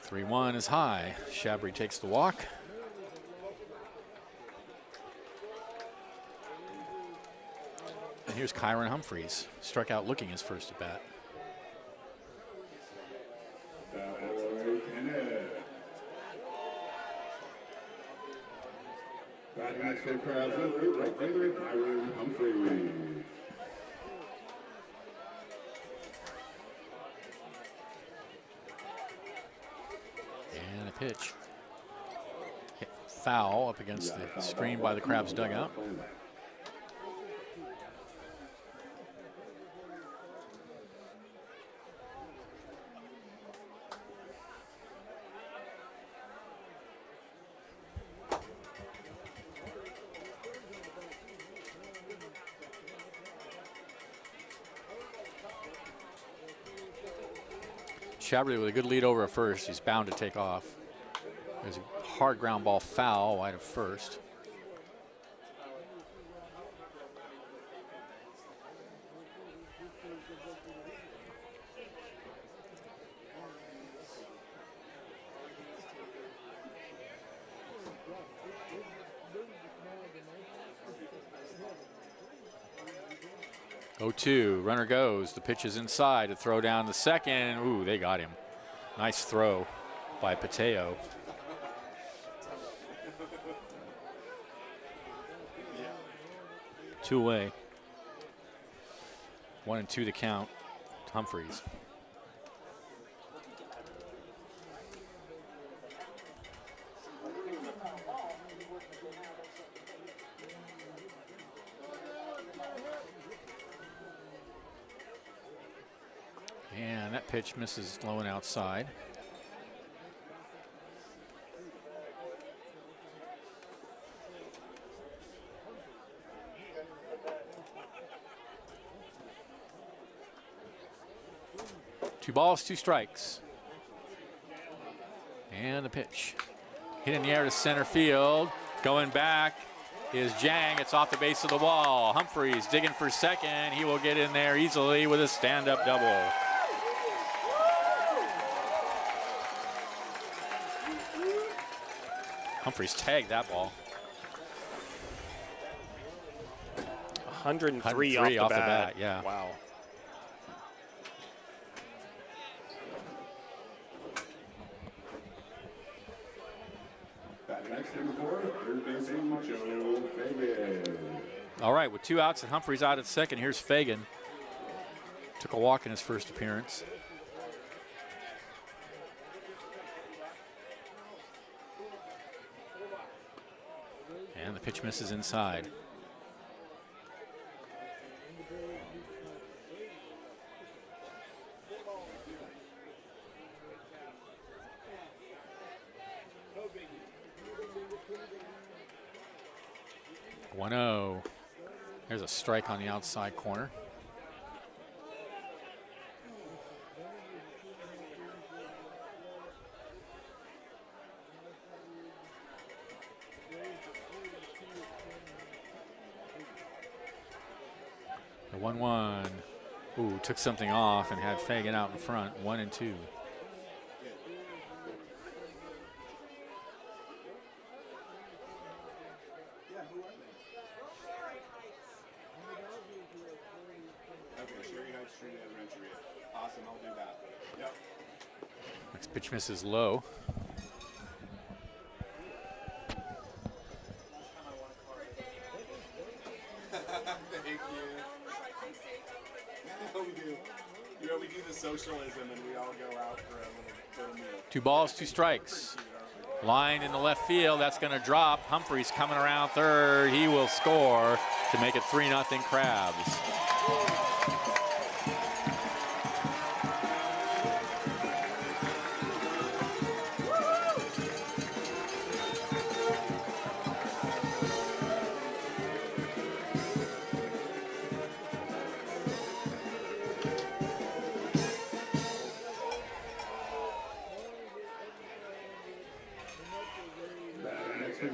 Three one is high. Shabry takes the walk. And here's Kyron Humphreys. Struck out looking his first at bat. Batting next for the Crabs, right fielder, Kyron Humphreys. And a pitch. Hit foul up against the screen by the Crabs dugout. Shabry with a good lead over at first. He's bound to take off. There's a hard ground ball foul wide of first. 0-2. Runner goes. The pitch is inside to throw down the second. Ooh, they got him. Nice throw by Pateo. Two away. 1-2 the count. Humphreys. And that pitch misses low and outside. Two balls, two strikes. And the pitch. Hit in the air to center field. Going back is Jang. It's off the base of the wall. Humphreys digging for second. He will get in there easily with a stand-up double. Humphreys tagged that ball. 103 off the bat. Yeah. Wow. Next, number 4, third baseman Joe Fagan. All right, with 2 outs and Humphreys out at second, here's Fagan. Took a walk in his first appearance. And the pitch misses inside. There's a strike on the outside corner. The 1-1. Ooh, took something off and had Fagan out in front. 1-2. Awesome, I'll do that. Yep. Next pitch misses low. Thank you. We do. You know, we do the socialism and we all go out for a little meal. 2 balls, 2 strikes. Line in the left field, that's going to drop. Humphreys coming around third. He will score to make it 3-0 Crabs.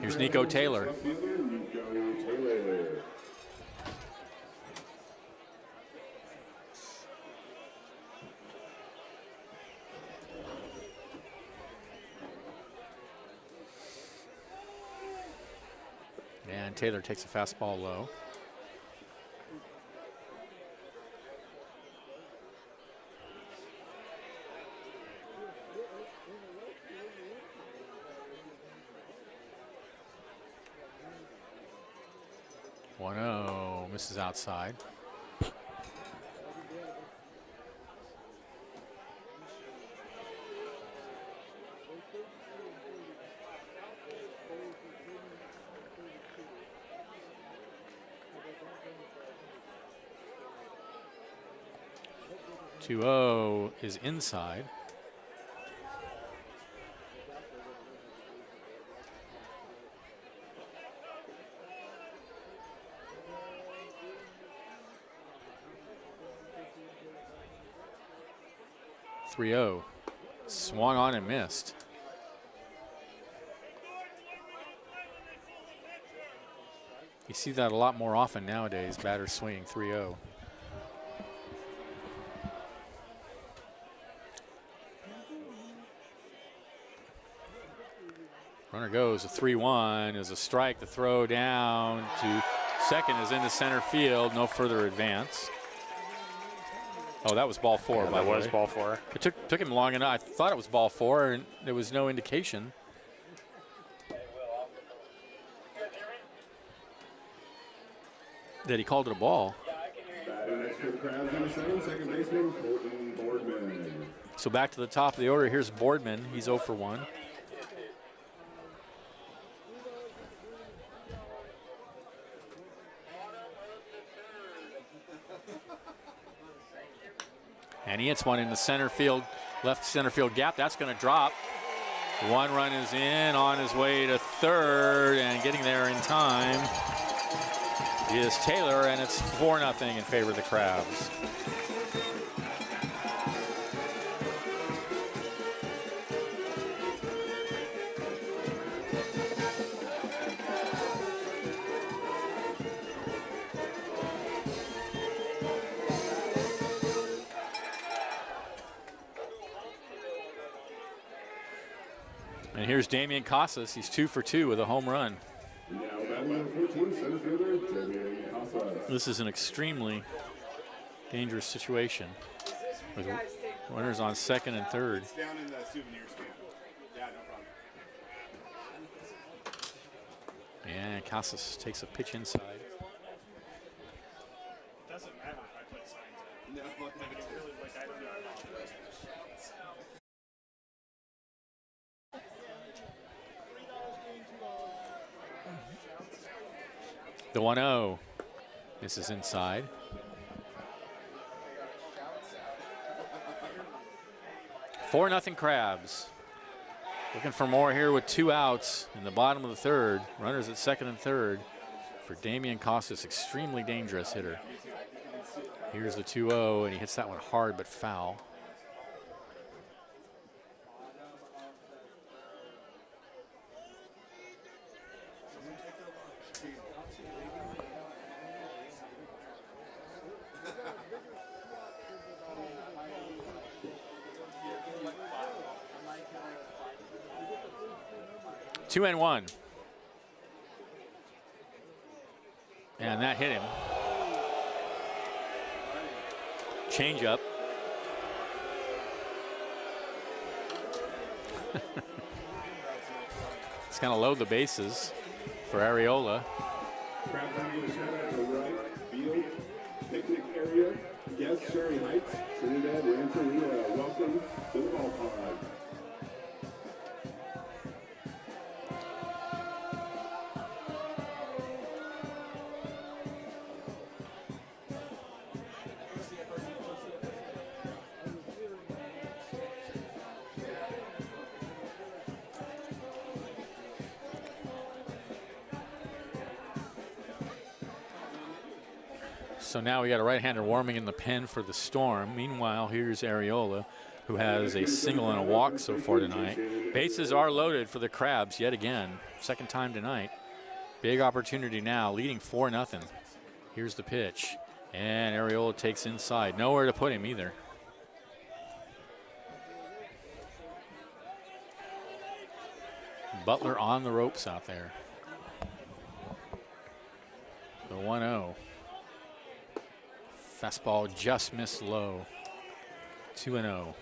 Here's Nico Taylor. And Taylor takes a fastball low. Misses outside. Two 0 is inside. Swung on and missed. You see that a lot more often nowadays, batters swinging 3-0. Runner goes, a 3-1 is a strike. The throw down to second is into center field. No further advance. Oh, that was ball 4, Yeah, by that the was way. ball 4. It took him long enough. I thought it was ball 4, and there was no indication that he called it a ball. Batting next for the Crabs, number 7, second baseman Colton Boardman. So back to the top of the order. Here's Boardman. He's 0 for 1. And he hits one in the center field, left center field gap. That's going to drop. One run is in, on his way to third, and getting there in time is Taylor, and it's 4-0 in favor of the Crabs. And here's Damian Casas. He's 2 for 2 with a home run. Now batting number 14, center fielder Damian Casas. This is an extremely dangerous situation with runners on second and third. It's down in the souvenir stand. Yeah, no problem. And Casas takes a pitch inside. Doesn't matter if I put signs up. No. It's really like I don't know. The 1-0. This is inside. Four nothing Crabs. Looking for more here with 2 outs in the bottom of the third. Runners at second and third for Damian Casas, extremely dangerous hitter. Here's the 2-0, and he hits that one hard but foul. Two and one. And that hit him. Change up. It's going to load the bases for Areola. Crabs are going to shout out to right field, picnic area, guest Sherry Heights, Trinidad Rancheria. Welcome to the ballpark. So now we got a right-hander warming in the pen for the Storm. Meanwhile, here's Areola, who has a single and a walk so far tonight. Bases are loaded for the Crabs yet again. Second time tonight. Big opportunity now, leading 4-0. Here's the pitch. And Areola takes inside. Nowhere to put him either. Butler on the ropes out there. The 1-0. Fastball just missed low. 2-0.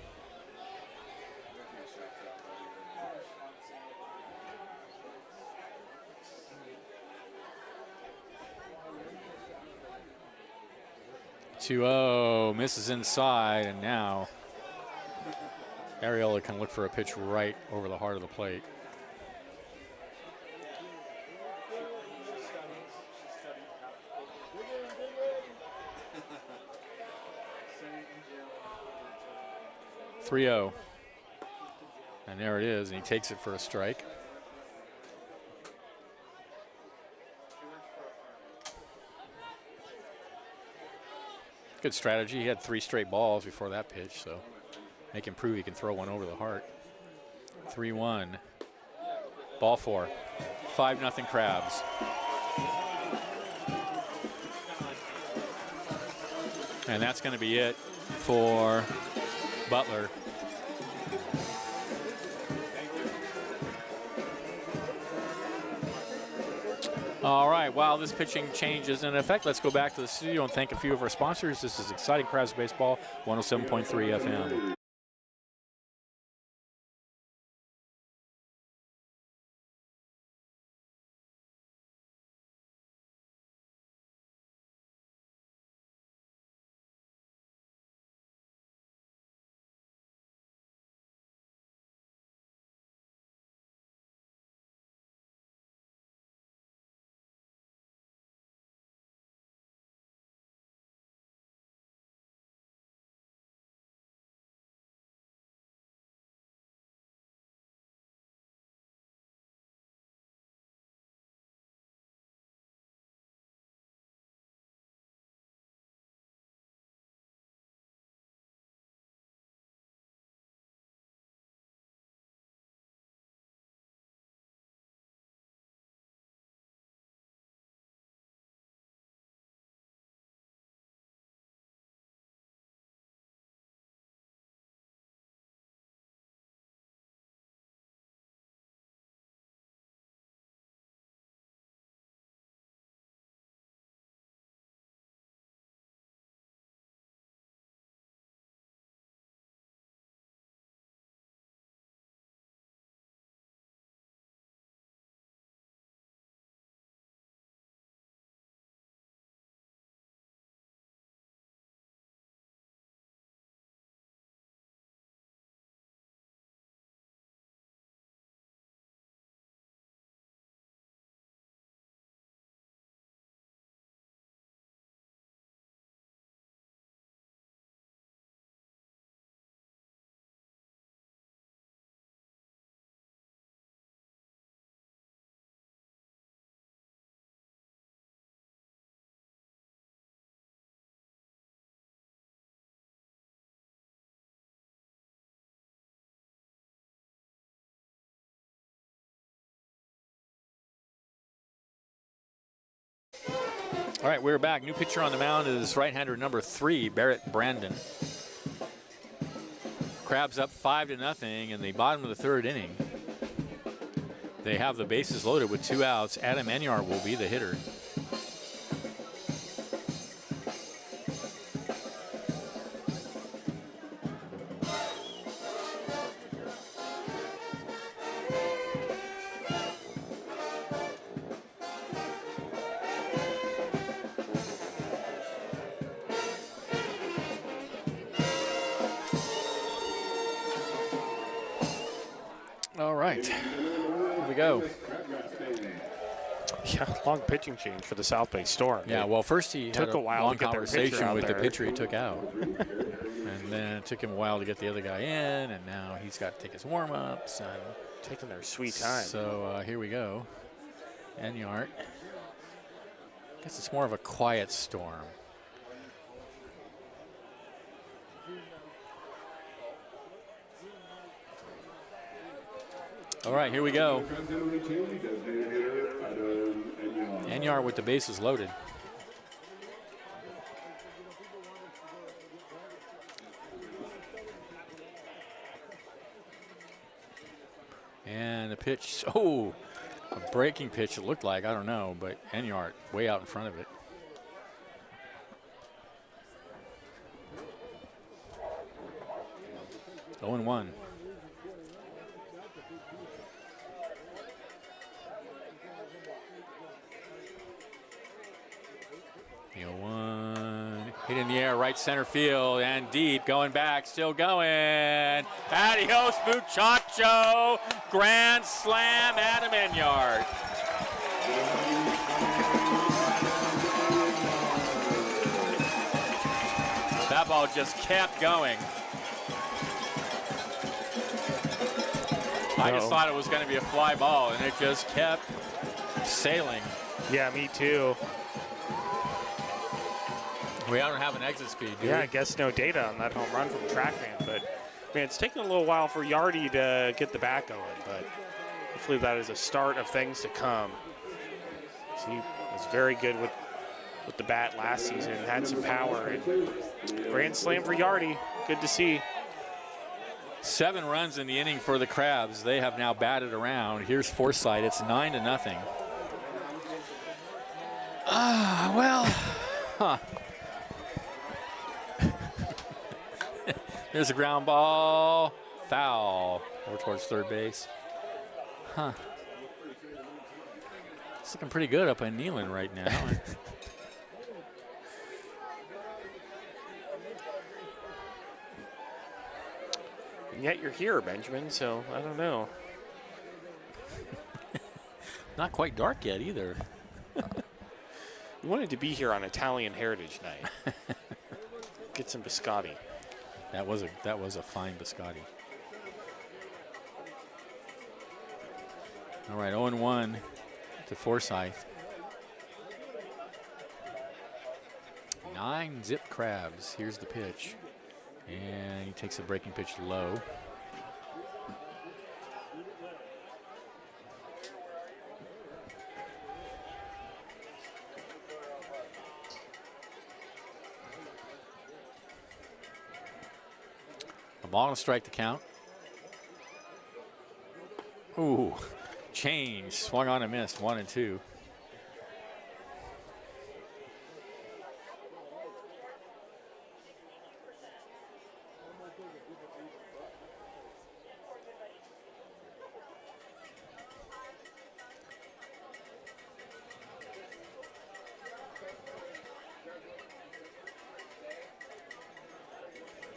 Misses inside, and now Areola can look for a pitch right over the heart of the plate. .30, and there it is, and he takes it for a strike. Good strategy. He had 3 straight balls before that pitch, so make him prove he can throw one over the heart. 3-1. Ball 4. 5-0 Crabs. And that's going to be it for Butler. All right, while this pitching change is in effect, let's go back to the studio and thank a few of our sponsors. This is Exciting Crabs Baseball, 107.3 FM. All right, we're back. New pitcher on the mound is right-hander number 3, Barrett Brandon. Crabs up 5-0 in the bottom of the 3rd inning. They have the bases loaded with 2 outs. Adam Enyart will be the hitter. All right, here we go. Yeah, long pitching change for the South Bay Storm. Yeah, well, first he took had a while long to get their pitcher conversation out with the there. pitcher he took out. And then it took him a while to get the other guy in, and now he's got to take his warm-ups. And taking their sweet time. So here we go. Enyart. I guess it's more of a quiet storm. All right, here we go. Enyart with the bases loaded. And a pitch, oh, a breaking pitch it looked like, I don't know, but Enyart way out in front of it. Oh, 0-1. Hit in the air, right center field, and deep, going back, still going. Adios, muchacho. Grand slam, Adam Enyart. That ball just kept going. I just thought it was going to be a fly ball, and it just kept sailing. Yeah, me too. We don't have an exit speed, do we? Yeah, I guess no data on that home run from TrackMan, but man, it's taken a little while for Yardy to get the bat going, but hopefully that is a start of things to come. So he was very good with the bat last season, had some power, and grand slam for Yardy. Good to see. 7 runs in the inning for the Crabs. They have now batted around. Here's Forsythe. It's 9-0. Well, huh. There's a ground ball. Foul. Over towards third base. Huh. It's looking pretty good up in Neyland right now. And yet you're here, Benjamin, so I don't know. Not quite dark yet either. You wanted to be here on Italian Heritage Night. Get some biscotti. That was a fine biscotti. All right, 0-1 to Forsyth. 9 zip crabs. Here's the pitch. And he takes a breaking pitch low. A ball and a strike to count. Ooh, change. Swung on and missed. 1-2.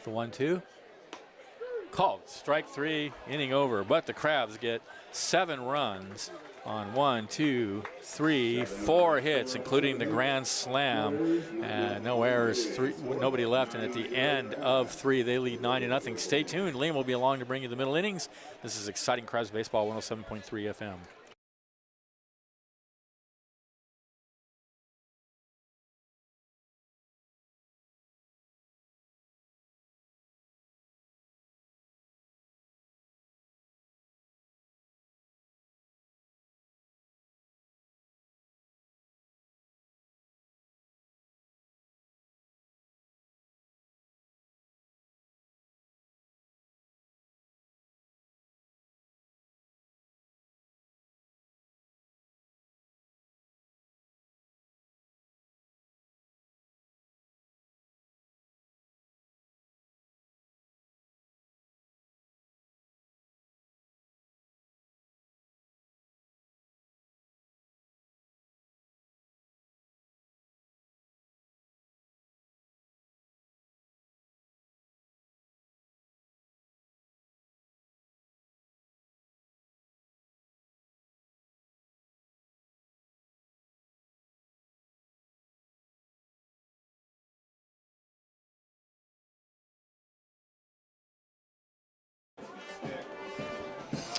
The 1-2. Called. Strike 3, inning over. But the Crabs get 7 runs on 1, 2, 3, 4 hits, including the grand slam. And no errors, nobody left. And at the end of 3, they lead 9-0. Stay tuned. Liam will be along to bring you the middle innings. This is exciting Crabs baseball, 107.3 FM.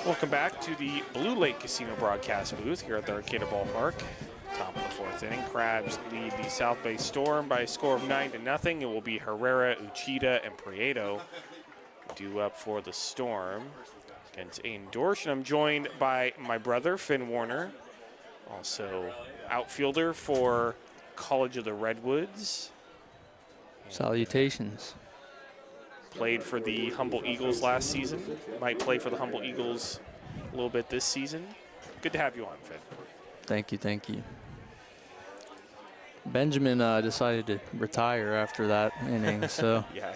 Welcome back to the Blue Lake Casino broadcast booth here at the Arcata Ballpark. Top of the 4th inning. Crabs lead the South Bay Storm by a score of 9-0. It will be Herrera, Uchida, and Prieto due up for the Storm against Aiden Dorsch. And I'm joined by my brother, Finn Warner, also outfielder for College of the Redwoods. Salutations. Played for the Humboldt Eagles last season. Might play for the Humboldt Eagles a little bit this season. Good to have you on, Finn. Thank you, thank you. Benjamin decided to retire after that inning, so. Yeah,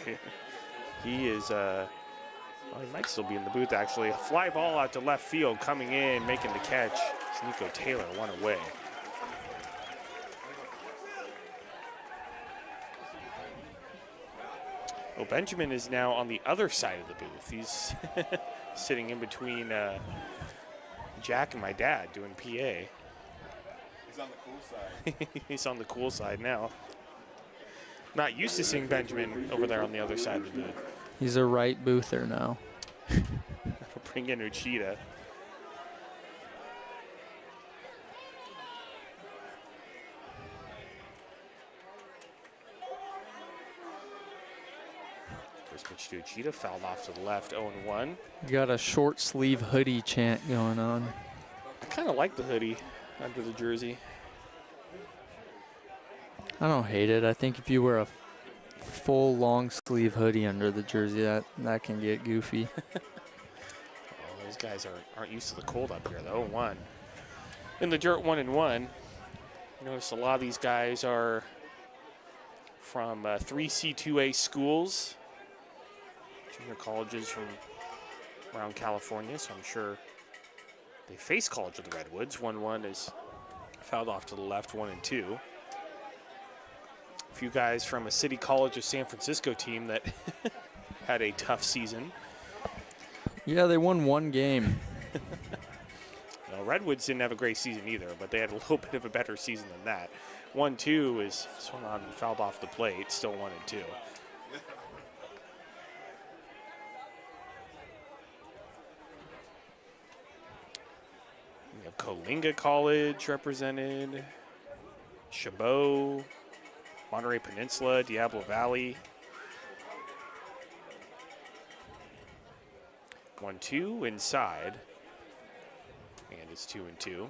he is, well, he might still be in the booth, actually. A fly ball out to left field, coming in, making the catch. It's Nico Taylor, one away. Well, Benjamin is now on the other side of the booth. He's sitting in between Jack and my dad doing PA. He's on the cool side. He's on the cool side now. Not used to seeing Benjamin over there on the other side of the booth. He's a right boother now. Bring in Uchida. First pitch to Uchida, fouled off to the left, 0-1. Got a short sleeve hoodie chant going on. I kind of like the hoodie under the jersey. I don't hate it. I think if you wear a full long sleeve hoodie under the jersey, that can get goofy. Oh, those guys aren't used to the cold up here, though. 0-1. In the dirt, 1-1. Notice a lot of these guys are from 3C2A schools, junior colleges from around California, so I'm sure they face College of the Redwoods. 1-1 is fouled off to the left, 1 and 2. A few guys from a City College of San Francisco team that had a tough season. Yeah, they won one game. No, Redwoods didn't have a great season either, but they had a little bit of a better season than that. 1-2 is swung on and fouled off the plate, still 1 and 2. We have Coalinga College represented, Chabot, Monterey Peninsula, Diablo Valley. 1-2 inside, and it's 2 and 2.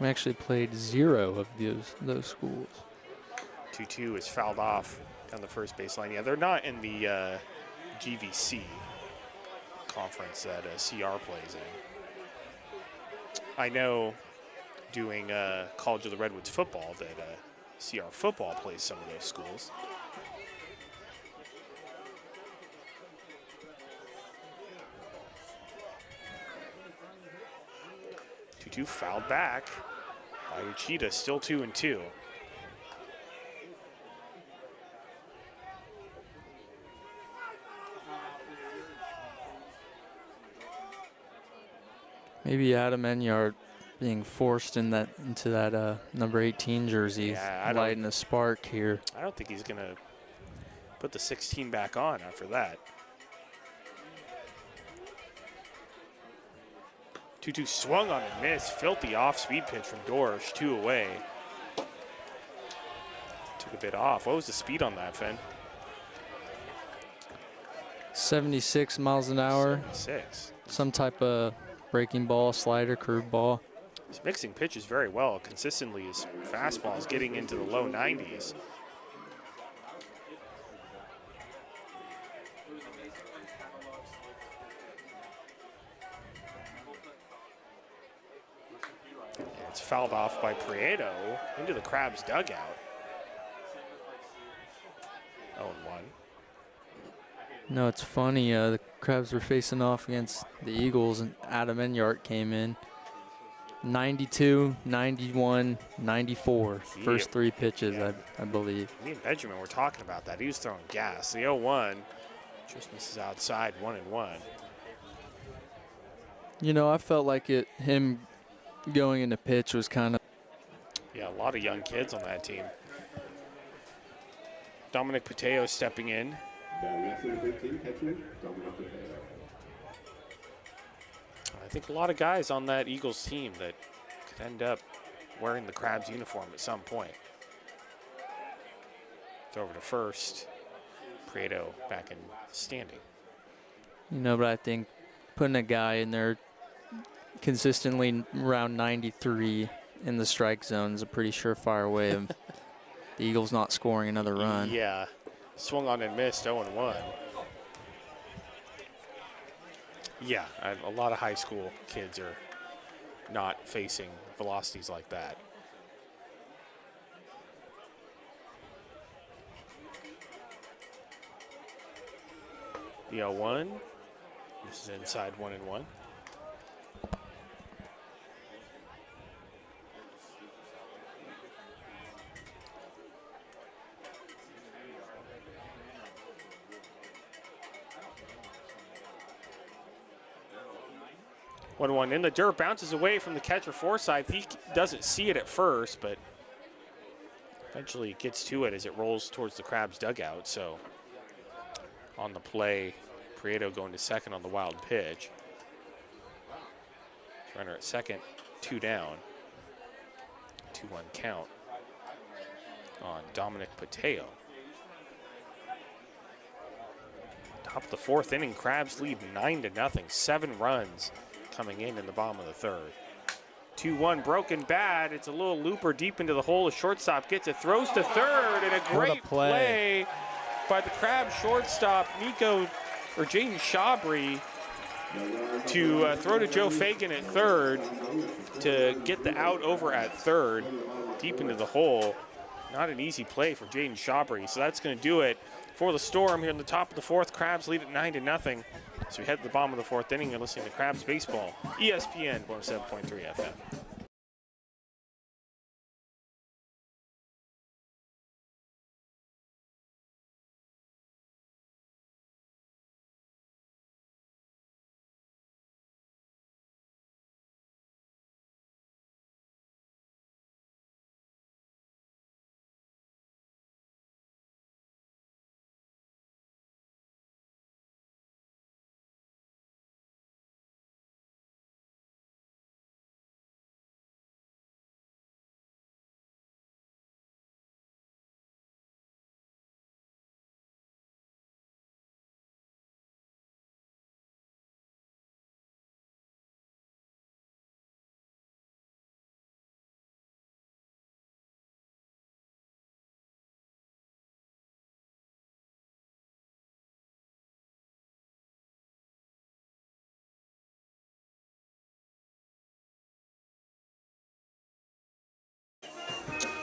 We actually played 0 of those schools. 2-2 is fouled off on the first baseline. Yeah, they're not in the GVC conference that CR plays in. I know doing College of the Redwoods football that CR football plays some of those schools. Two fouled back by Uchida, still 2 and 2. Maybe Adam Enyart being forced into that number 18 jersey, lighting a spark here. I don't think he's going to put the 16 back on after that. 2-2 swung on and missed. Filthy off-speed pitch from Dorsch, 2 away. Took a bit off. What was the speed on that, Finn? 76 miles an hour. 76. Some type of breaking ball, slider, curve ball. He's mixing pitches very well. Consistently, his fastball is getting into the low 90s. And it's fouled off by Prieto into the Crabs dugout. 0-1. No, it's funny. The Crabs were facing off against the Eagles, and Adam Enyart came in. 92, 91, 94. First 3 pitches, I believe. Me and Benjamin were talking about that. He was throwing gas. The 0-1 just misses outside, 1-1. You know, I felt like him going into pitch was kind of. Yeah, a lot of young kids on that team. Dominic Pateo stepping in. I think a lot of guys on that Eagles team that could end up wearing the Crabs uniform at some point. Throw over to first. Prieto back in standing. You know, but I think putting a guy in there consistently around 93 in the strike zone is a pretty surefire way of the Eagles not scoring another run. Yeah. Swung on and missed, 0-1. Yeah, a lot of high school kids are not facing velocities like that. The 0-1. This is inside 1-1. One in the dirt, bounces away from the catcher Forsyth. He doesn't see it at first, but eventually gets to it as it rolls towards the Crabs dugout. So on the play, Prieto going to second on the wild pitch. Runner at second, 2 down. 2-1 count on Dominic Pateo. Top of the 4th inning, Crabs lead 9-0, 7 runs coming in the bottom of the 3rd. 2-1 broken bad. It's a little looper deep into the hole. The shortstop gets it, throws to third, and a great play by the Crabs shortstop, Jaden Shabry, to throw to Joe Fagan at third to get the out over at third, deep into the hole. Not an easy play for Jaden Shabry. So that's going to do it for the Storm here in the top of the fourth. Crabs lead at 9-0. So we head to the bottom of the fourth inning. You're listening to Crabs Baseball, ESPN 107.3 FM.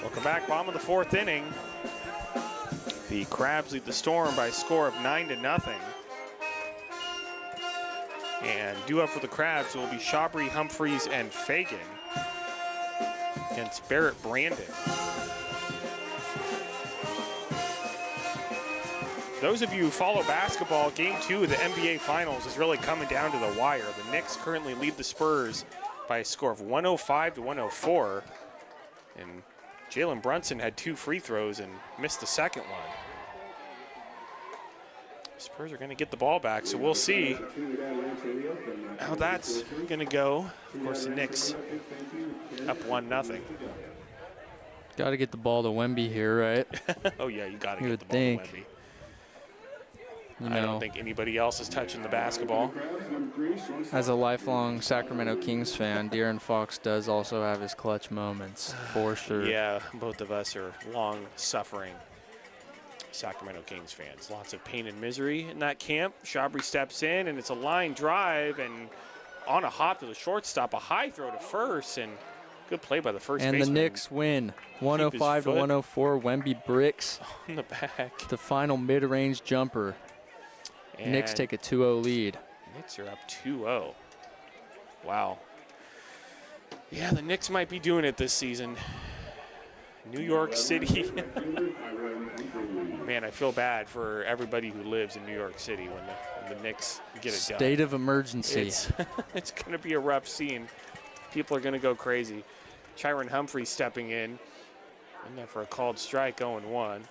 Welcome back, bottom of the fourth inning. The Crabs lead the Storm by a score of 9-0. And due up for the Crabs will be Shabry, Humphreys, and Fagan against Barrett Brandon. Those of you who follow basketball, Game 2 of the NBA Finals is really coming down to the wire. The Knicks currently lead the Spurs by a score of 105-104. And Jalen Brunson had 2 free throws and missed the second one. Spurs are going to get the ball back, so we'll see how that's going to go. Of course, the Knicks up 1-0. Got to get the ball to Wemby here, right? Oh, yeah, you got to You get the would ball think. to Wemby. You I don't know, think anybody else is touching the basketball. as a lifelong Sacramento Kings fan, De'Aaron Fox does also have his clutch moments, for sure. Yeah, both of us are long-suffering Sacramento Kings fans. Lots of pain and misery in that camp. Shabry steps in, and it's a line drive, and on a hop to the shortstop, a high throw to first, and good play by the first And baseman. the Knicks win, 105-104. Wemby bricks On the back. the final mid-range jumper. Knicks And take a 2-0 lead. Knicks are up 2-0. Wow. Yeah, the Knicks might be doing it this season. New York City. Man, I feel bad for everybody who lives in New York City when the Knicks get it done. State of emergency. It's going to be a rough scene. People are going to go crazy. Chiron Humphrey stepping in there for a called strike, 0-1.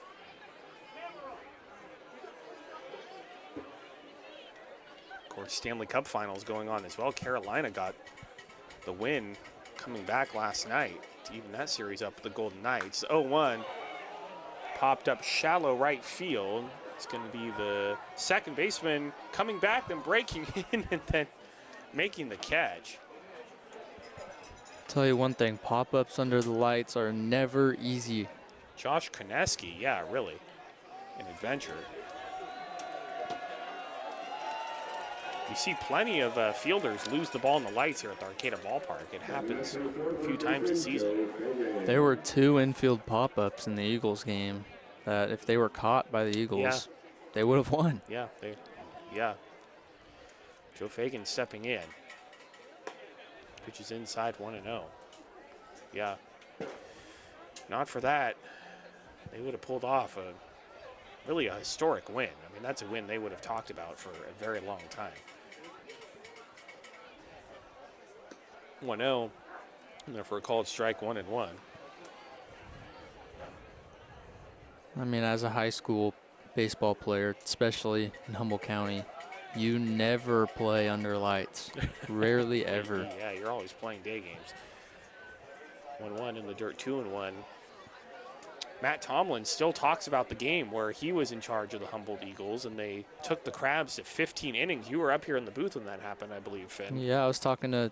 Of course, Stanley Cup Finals going on as well. Carolina got the win coming back last night to even that series up with the Golden Knights. 0-1 popped up shallow right field. It's going to be the second baseman coming back, then breaking in, and then making the catch. Tell you one thing, pop-ups under the lights are never easy. Josh Koneski, yeah, really, an adventure. You see plenty of fielders lose the ball in the lights here at the Arcata Ballpark. It happens a few times this season. There were 2 infield pop-ups in the Eagles game that if they were caught by the Eagles, they would have won. Yeah, Joe Fagan stepping in. Pitches inside 1-0. Yeah. Not for that, they would have pulled off really a historic win. I mean, that's a win they would have talked about for a very long time. 1-0, and there for a called strike, 1-1. I mean, as a high school baseball player, especially in Humboldt County, you never play under lights. Rarely ever. Yeah, you're always playing day games. 1-1 in the dirt, 2-1. Matt Tomlin still talks about the game where he was in charge of the Humboldt Eagles, and they took the Crabs to 15 innings. You were up here in the booth when that happened, I believe, Finn. Yeah, I was talking to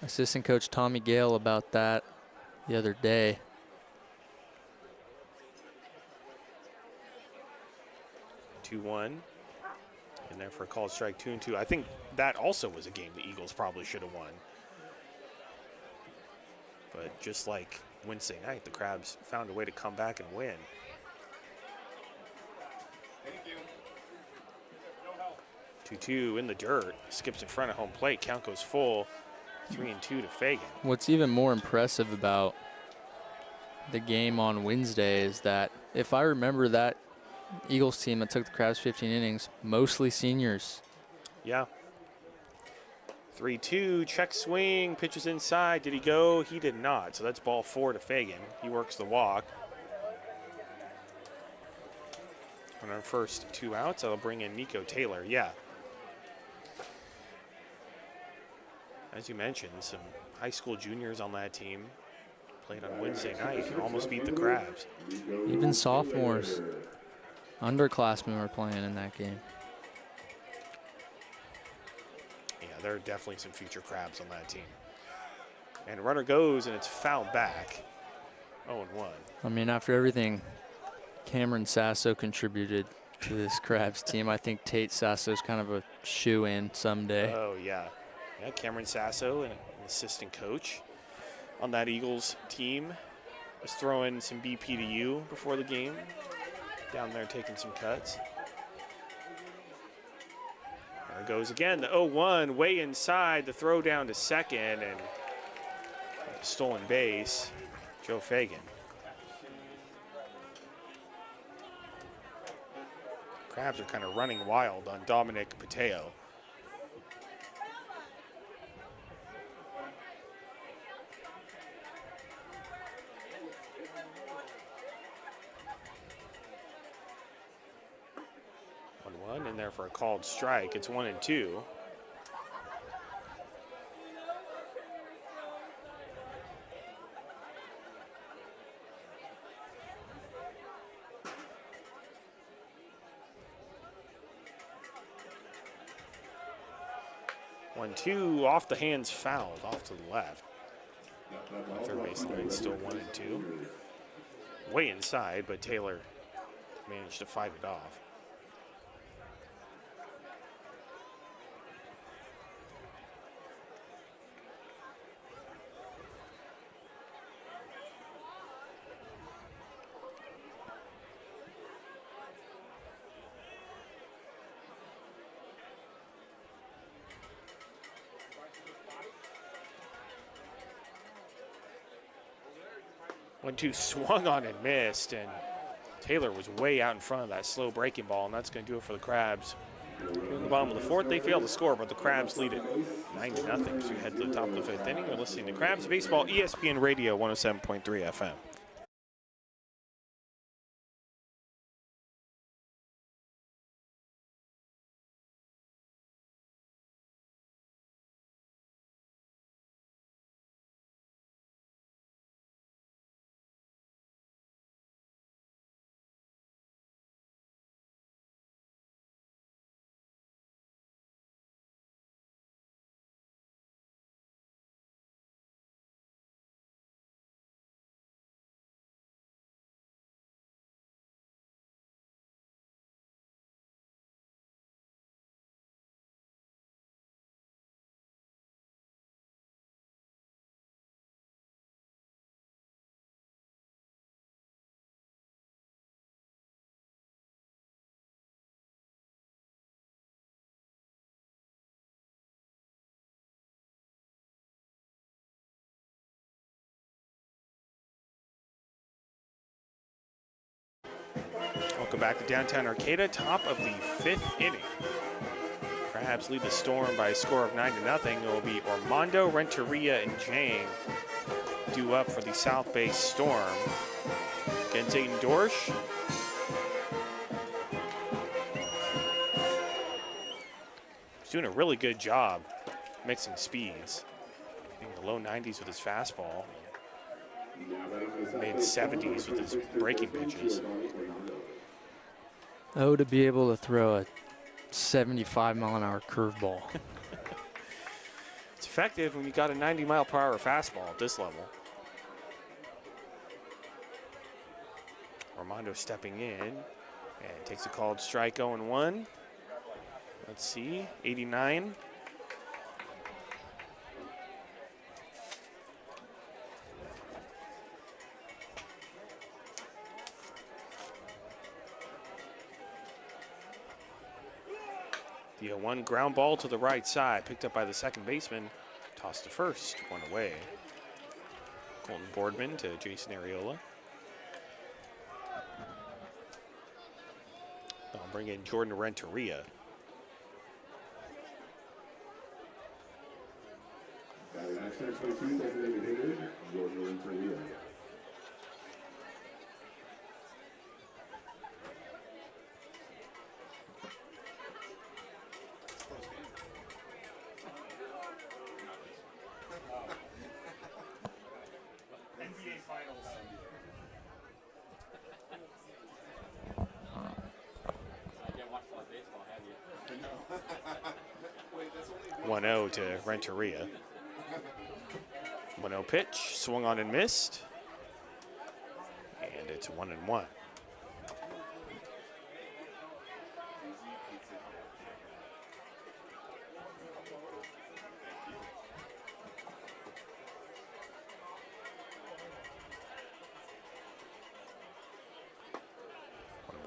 assistant coach Tommy Gale about that the other day. 2-1. And there for a called strike, 2-2. I think that also was a game the Eagles probably should have won. But just like Wednesday night, the Crabs found a way to come back and win. 2-2 in the dirt. Skips in front of home plate. Count goes full. 3-2 to Fagan. What's even more impressive about the game on Wednesday is that if I remember that Eagles team that took the Crabs 15 innings, mostly seniors. Yeah. 3-2, check swing, pitches inside. Did he go? He did not. So that's ball 4 to Fagan. He works the walk. On our first 2 outs, I'll bring in Nico Taylor. Yeah. As you mentioned, some high school juniors on that team played on Wednesday night and almost beat the Crabs. Even sophomores, underclassmen were playing in that game. Yeah, there are definitely some future Crabs on that team. And runner goes, and it's fouled back. 0-1. I mean, after everything Cameron Sasso contributed to this Crabs team, I think Tate Sasso's kind of a shoe-in someday. Oh, yeah. Yeah, Cameron Sasso, an assistant coach on that Eagles team, was throwing some BP to you before the game. Down there taking some cuts. There it goes again, the 0-1, way inside, the throw down to second, and stolen base, Joe Fagan. Crabs are kind of running wild on Dominic Pateo. In there for a called strike. It's 1-2. Off the hands, fouled off to the left. Third base line still 1-2. Way inside, but Taylor managed to fight it off. One-two swung on and missed, and Taylor was way out in front of that slow breaking ball, and that's going to do it for the Crabs. In the bottom of the fourth, they failed to score, but the Crabs lead it 9-0 as we head to the top of the fifth inning. You're listening to Crabs Baseball, ESPN Radio 107.3 FM. Welcome back to downtown Arcata, top of the fifth inning. Crabs lead the Storm by a score of 9-0. It will be Armando, Renteria, and Jang due up for the South Bay Storm. Again, Zayden Dorsch. He's doing a really good job mixing speeds. In the low 90s with his fastball. Mid 70s with his breaking pitches. Oh, to be able to throw a 75-mile-an-hour curveball. It's effective when you got a 90-mile-per-hour fastball at this level. Armando stepping in, And takes a called strike 0-1. Let's see, 89. The 1 ground ball to the right side, picked up by the second baseman, tossed to first, 1 away. Colton Boardman to Jason Areola. I'll bring in Jordan Renteria. Batting action at 22, designated hitter, Jordan Renteria. NBA Finals. 1-0 to Renteria. 1-0 pitch, swung on and missed. And it's 1-1.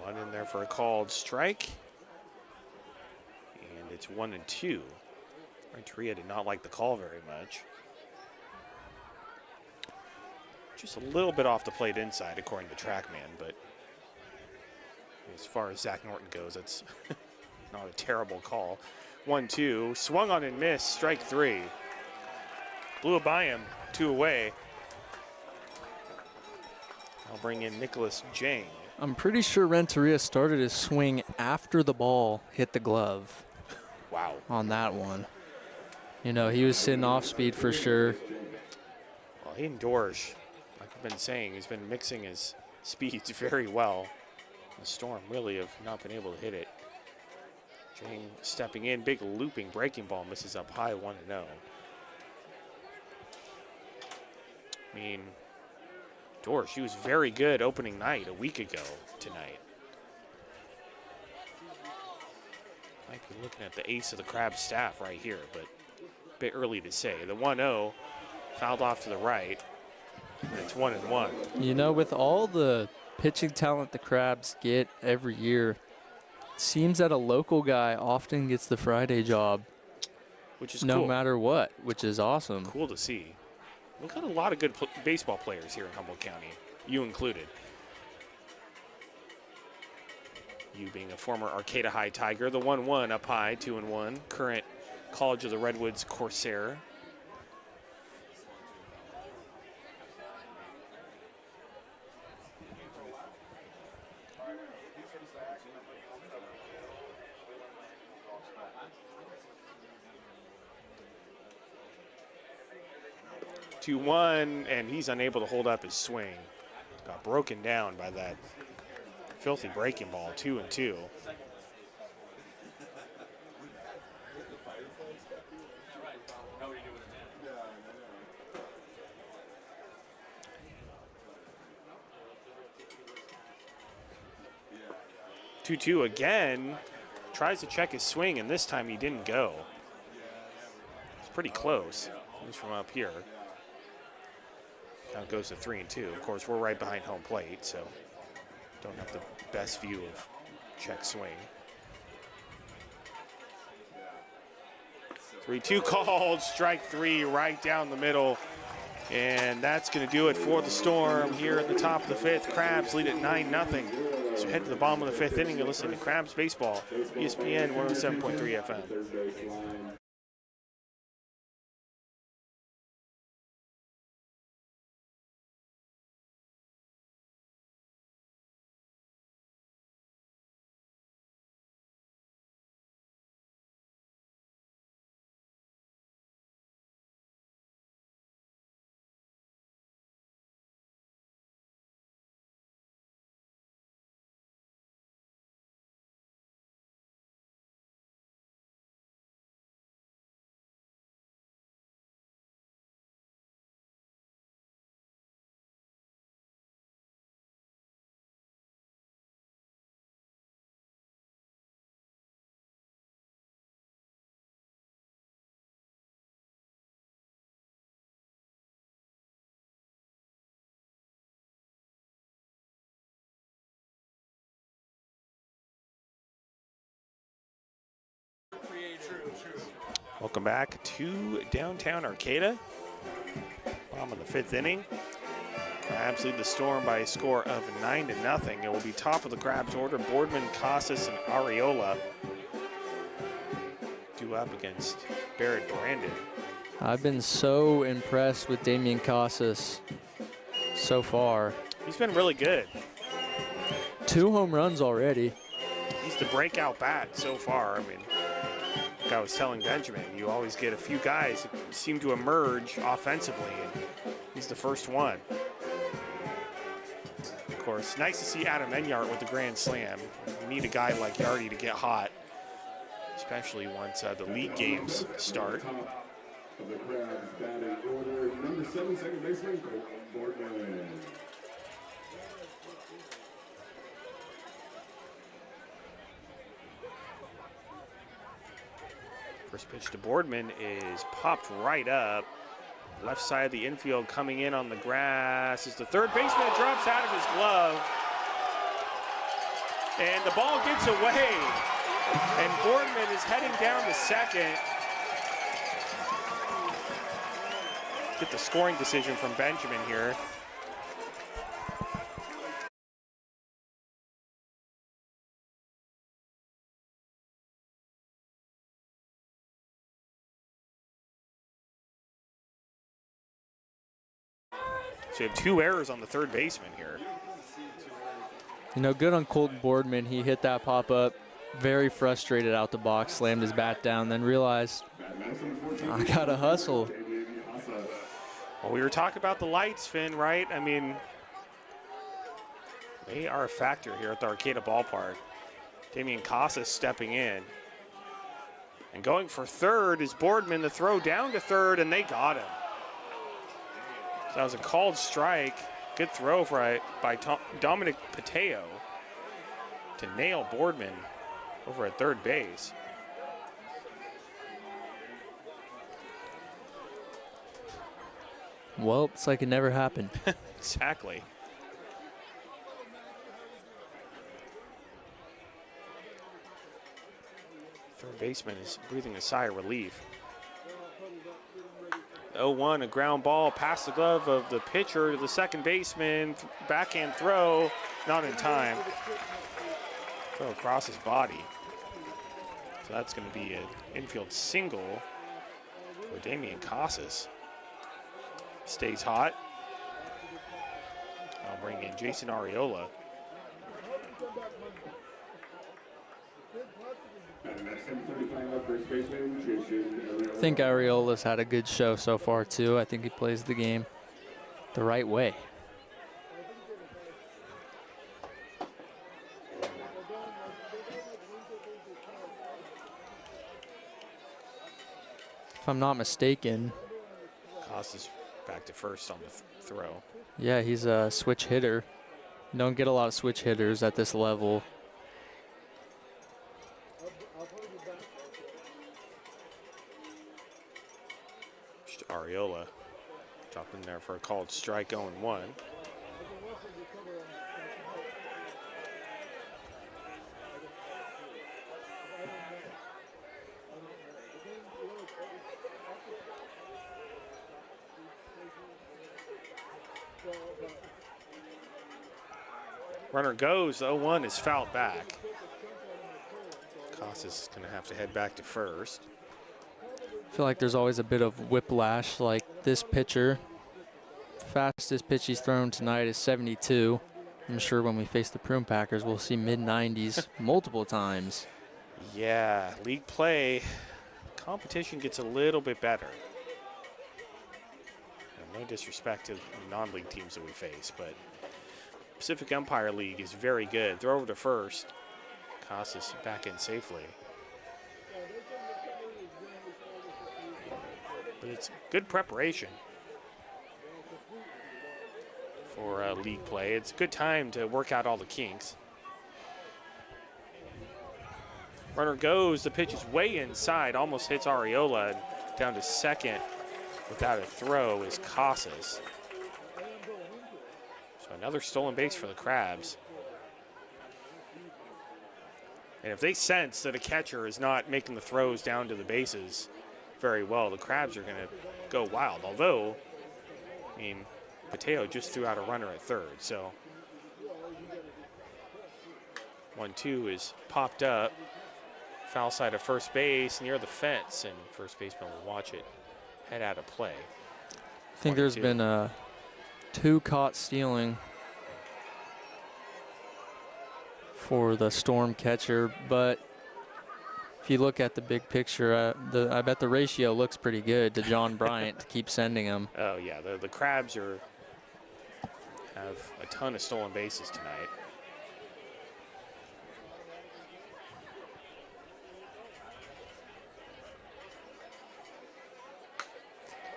One in there for a called strike. And it's 1-2. Renteria did not like the call very much. Just a little bit off the plate inside, according to TrackMan, but as far as Zach Norton goes, it's not a terrible call. 1-2, swung on and missed, strike 3. Blew it by him, 2 away. I'll bring in Nicholas Jang. I'm pretty sure Renteria started his swing after the ball hit the glove. Wow. On that one. You know, he was sitting off speed for sure. Well, Hayden Dorsch, like I've been saying, he's been mixing his speeds very well. The Storm really have not been able to hit it. Jang stepping in, big looping breaking ball, misses up high, 1-0. I mean, Dorsch, he was very good opening night a week ago tonight. Might be looking at the ace of the Crabs staff right here, but a bit early to say. The 1-0 fouled off to the right, and it's 1-1. You know, with all the pitching talent the Crabs get every year, it seems that a local guy often gets the Friday job. Which is no cool. matter what, which is awesome. Cool to see. We've got a lot of good baseball players here in Humboldt County, you included. You being a former Arcata High Tiger, the 1-1 up high, 2-1, current College of the Redwoods Corsair. Two one, and he's unable to hold up his swing. Got broken down by that filthy breaking ball, 2-2. Two again, tries to check his swing, and this time he didn't go. It's pretty close, at least from up here. Count goes to 3-2. Of course, we're right behind home plate, so don't have the best view of check swing. 3-2 called, strike 3 right down the middle. And that's going to do it for the Storm here at the top of the 5th. Crabs lead at 9-0. So head to the bottom of the 5th inning. You're listening to Crabs Baseball, ESPN 107.3 FM. Welcome back to downtown Arcata. Bottom of the 5th inning. Crabs lead the Storm by a score of 9-0. It will be top of the Crabs order. Boardman, Casas, and Ariola due up against Barrett Brandon. I've been so impressed with Damian Casas so far. He's been really good. 2 home runs already. He's the breakout bat so far. I mean, like I was telling Benjamin, you always get a few guys that seem to emerge offensively, and he's the first one. Of course, nice to see Adam Enyart with the grand slam. You need a guy like Yardy to get hot, especially once the league games start. Of the Crabs batting order, number 7, second baseman, Colton Boardman. First pitch to Boardman is popped right up. Left side of the infield coming in on the grass is the third baseman that drops out of his glove. And the ball gets away. And Boardman is heading down to second. Get the scoring decision from Benjamin here. So you have 2 errors on the third baseman here. You know, good on Colton Boardman. He hit that pop-up, very frustrated out the box, slammed his bat down, then realized, I gotta hustle. Well, we were talking about the lights, Finn, right? I mean, they are a factor here at the Arcata Ballpark. Damian Casas stepping in. And going for third is Boardman. The throw down to third, and they got him. So that was a called strike. Good throw by Dominic Pateo to nail Boardman over at third base. Well, it's like it never happened. Exactly. Third baseman is breathing a sigh of relief. 0-1, a ground ball past the glove of the pitcher to the second baseman. Backhand throw, not in time. Throw across his body. So that's going to be an infield single for Damian Casas. Stays hot. I'll bring in Jason Ariola. I think Ariola's had a good show so far, too. I think he plays the game the right way. If I'm not mistaken. Casas back to first on the throw. Yeah, he's a switch hitter. You don't get a lot of switch hitters at this level. Ariola dropped in there for a called strike, 0-1. Runner goes, 0-1 is fouled back. Casas is going to have to head back to first. I feel like there's always a bit of whiplash. Like this pitcher, fastest pitch he's thrown tonight is 72. I'm sure when we face the Prune Packers, we'll see mid-90s multiple times. Yeah, league play, competition gets a little bit better. And no disrespect to the non-league teams that we face, but Pacific Empire League is very good. Throw over to first. Casas back in safely. But it's good preparation for league play. It's a good time to work out all the kinks. Runner goes, the pitch is way inside, almost hits Ariola. Down to second without a throw is Casas. So another stolen base for the Crabs. And if they sense that a catcher is not making the throws down to the bases very well, the Crabs are going to go wild. Although, I mean, Mateo just threw out a runner at third, so 1-2 is popped up. Foul side of first base near the fence, and first baseman will watch it head out of play. I think there's been 2 caught stealing for the Storm catcher, but if you look at the big picture, I bet the ratio looks pretty good to John Bryant to keep sending him. Oh yeah, the Crabs have a ton of stolen bases tonight.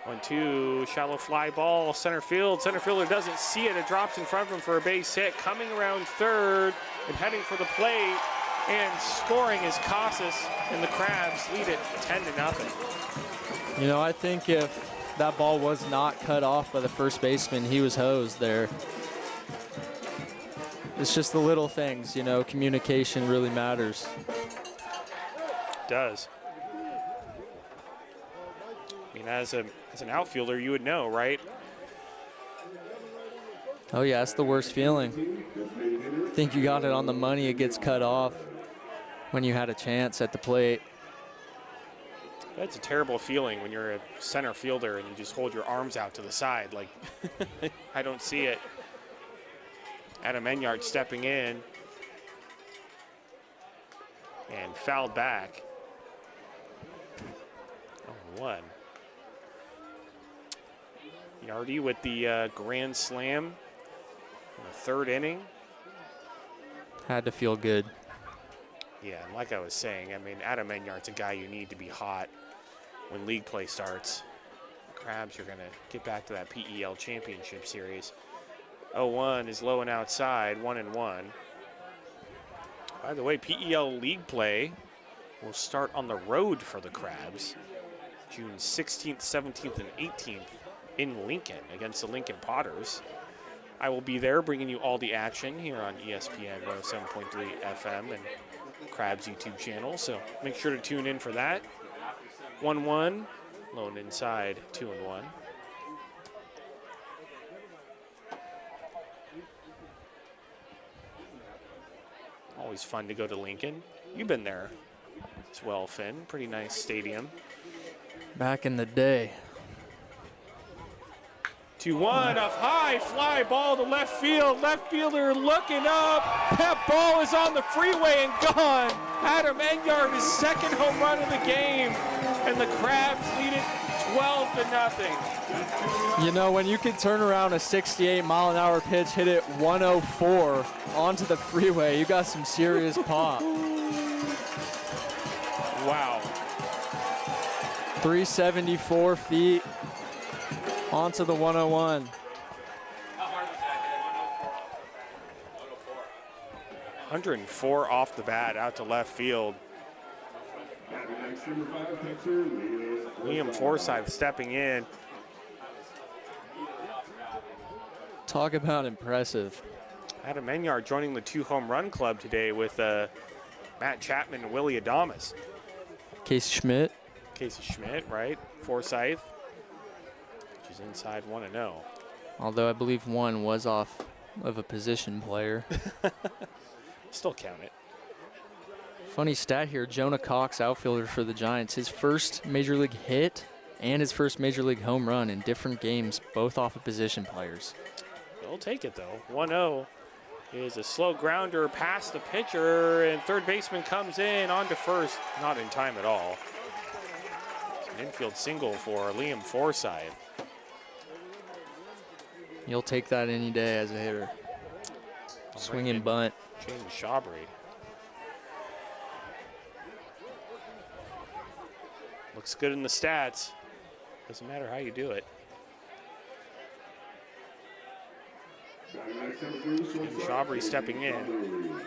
1-2, shallow fly ball, center field. Center fielder doesn't see it. It drops in front of him for a base hit. Coming around third and heading for the plate and scoring is Casas, and the Crabs lead it 10-0. You know, I think if that ball was not cut off by the first baseman, he was hosed there. It's just the little things, you know, communication really matters. It does. I mean, as an outfielder, you would know, right? Oh yeah, it's the worst feeling. Think you got it on the money, it gets cut off when you had a chance at the plate. That's a terrible feeling when you're a center fielder and you just hold your arms out to the side like, I don't see it. Adam Enyart stepping in and fouled back. 0-1. Yardy with the grand slam in the third inning. Had to feel good. Yeah, and like I was saying, I mean, Adam Enyart's a guy you need to be hot when league play starts. The Crabs are going to get back to that PEL championship series. 0-1 is low and outside, 1-1. By the way, PEL league play will start on the road for the Crabs June 16th, 17th, and 18th in Lincoln against the Lincoln Potters. I will be there bringing you all the action here on ESPN 107.3 FM and Crabs YouTube channel, so make sure to tune in for that. 1-1, low and inside, 2-1. Always fun to go to Lincoln. You've been there as well, Finn. Pretty nice stadium. Back in the day. 2-1, a high fly ball to left field. Left fielder looking up. That ball is on the freeway and gone. Adam Enyart, his second home run of the game, and the Crabs lead it 12-0. You know, when you can turn around a 68-mile-an-hour pitch, hit it 104 onto the freeway, you got some serious pop. Wow. 374 feet onto the 101. 104 off the bat out to left field. Liam Forsythe stepping in. Talk about impressive. Adam Enyart joining the 2 home run club today with Matt Chapman and Willie Adames. Casey Schmidt. Casey Schmidt, right? Forsythe, which is inside 1-0. Although I believe one was off of a position player. Still count it. Funny stat here, Jonah Cox, outfielder for the Giants, his first major league hit and his first major league home run in different games, both off of position players. They'll take it though. 1-0 is a slow grounder past the pitcher, and third baseman comes in onto first, not in time at all. It's an infield single for Liam Forsythe. You'll take that any day as a hitter. Swinging bunt. James Shabry. Looks good in the stats. Doesn't matter how you do it. James Shabry stepping in.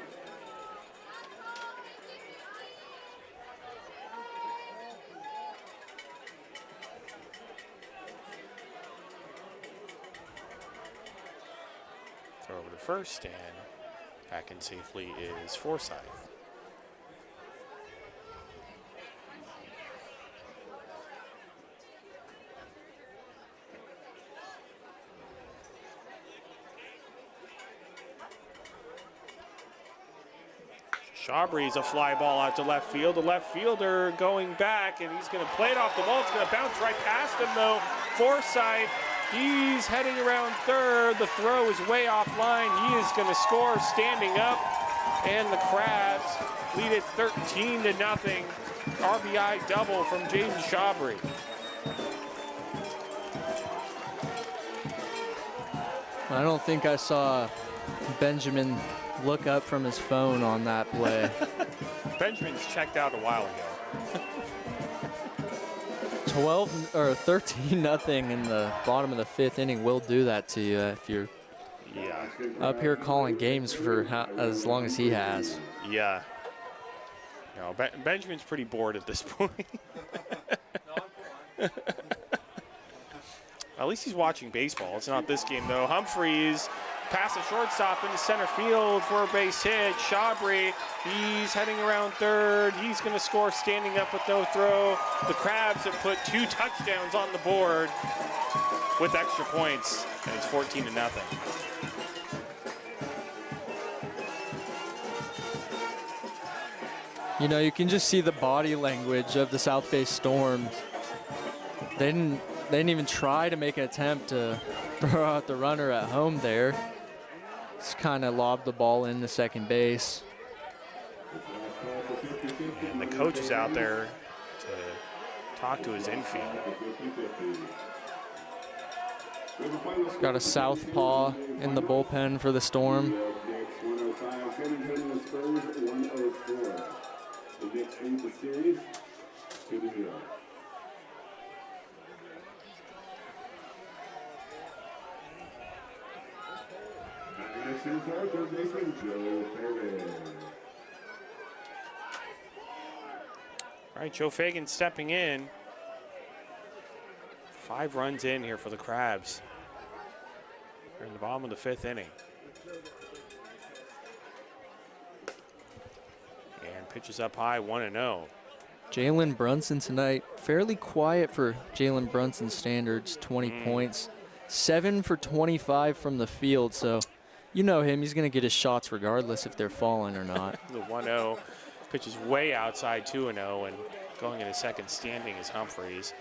Throw over to first, and back in safely is Forsythe. Chabry's a fly ball out to left field. The left fielder going back, and he's going to play it off the wall. It's going to bounce right past him, though. Forsythe, he's heading around third. The throw is way offline. He is going to score standing up, and the Crabs lead it 13-0. RBI double from Jaden Chabry. I don't think I saw Benjamin look up from his phone on that play. Benjamin's checked out a while ago. 13-0 in the bottom of the 5th inning will do that to you if you're up here calling games for as long as he has. Yeah. No, Benjamin's pretty bored at this point. At least he's watching baseball. It's not this game, though. Humphreys past the shortstop into center field for a base hit. Chabry, he's heading around third. He's going to score standing up with no throw. The Crabs have put 2 touchdowns on the board with extra points, and it's 14-0. You know, you can just see the body language of the South Bay Storm. They didn't even try to make an attempt to throw out the runner at home there. Just kind of lobbed the ball into second base. And the coach is out there to talk to his infield. Got a southpaw in the bullpen for the Storm. The Knicks lead the series 2-0. Next is our third baseman, Joe Fagan. All right, Joe Fagan stepping in. 5 runs in here for the Crabs. We're in the bottom of the 5th inning. And pitches up high, 1-0. Jalen Brunson tonight, fairly quiet for Jalen Brunson standards, 20 points. 7 for 25 from the field, so you know him. He's going to get his shots regardless if they're falling or not. The 1-0 pitch is way outside 2-0, and going in his second standing is Humphreys.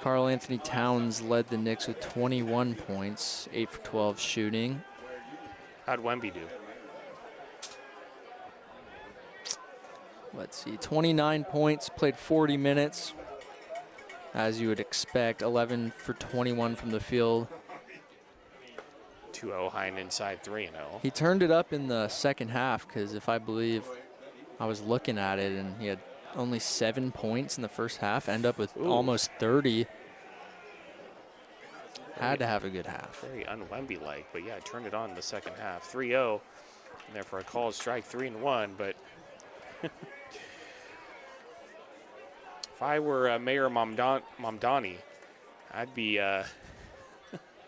Karl Anthony Towns led the Knicks with 21 points, 8 for 12 shooting. How'd Wemby do? Let's see, 29 points, played 40 minutes. As you would expect, 11 for 21 from the field. 2-0 high and inside 3-0. He turned it up in the second half because if I believe I was looking at it and he had only 7 points in the first half, end up with almost 30. Had to have a good half. Very un-Wemby-like, but yeah, turned it on in the second half. 3-0, and therefore a called strike, 3-1, but if I were Mayor Mamdani, I'd be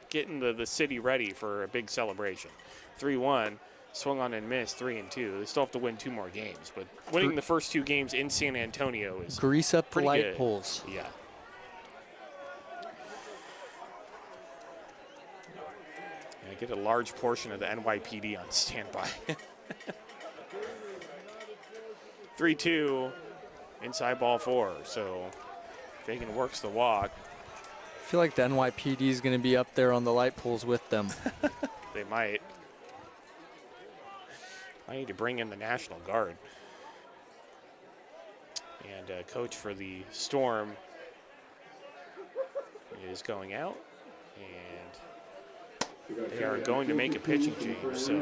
getting the city ready for a big celebration. 3-1, swung on and missed, 3-2. They still have to win 2 more games, but winning the first 2 games in San Antonio is grease up the pretty light good. poles. Yeah. And I get a large portion of the NYPD on standby. 3-2, inside ball 4. So Fagan works the walk. I feel like the NYPD is going to be up there on the light poles with them. They might. I need to bring in the National Guard. And coach for the Storm is going out. And they are going to make a pitching change. So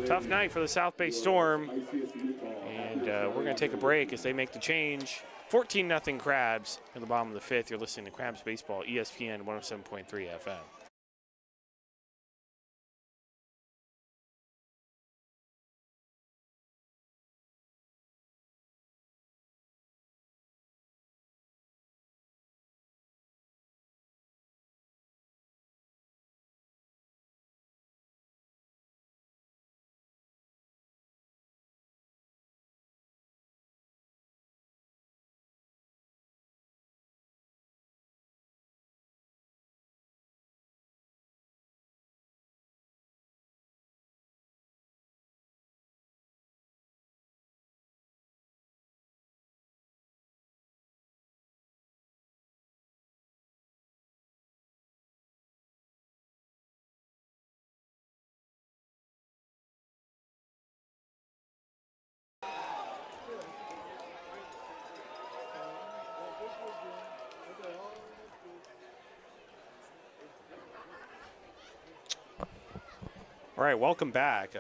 tough night for the South Bay Storm. And we're going to take a break as they make the change. 14-0 Crabs in the bottom of the 5th. You're listening to Crabs Baseball, ESPN 107.3 FM. All right, welcome back.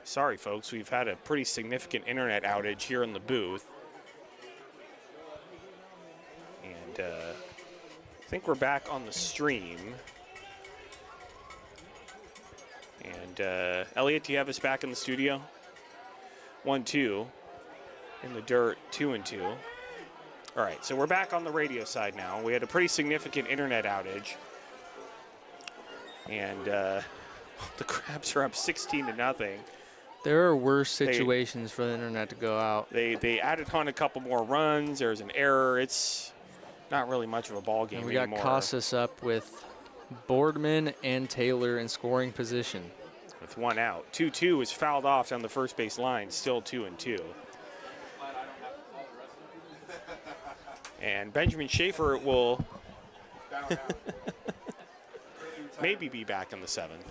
Sorry, folks, we've had a pretty significant internet outage here in the booth. And I think we're back on the stream. And Elliot, do you have us back in the studio? 1-2. In the dirt, 2-2. All right, so we're back on the radio side now. We had a pretty significant internet outage. And the Crabs are up 16-0. There are worse situations for the internet to go out. They added on a couple more runs. There's an error. It's not really much of a ball game And we anymore. got Casas up with Boardman and Taylor in scoring position. With one out. 2-2 is fouled off down the first base line, still 2-2. And Benjamin Schaefer will maybe be back in the 7th.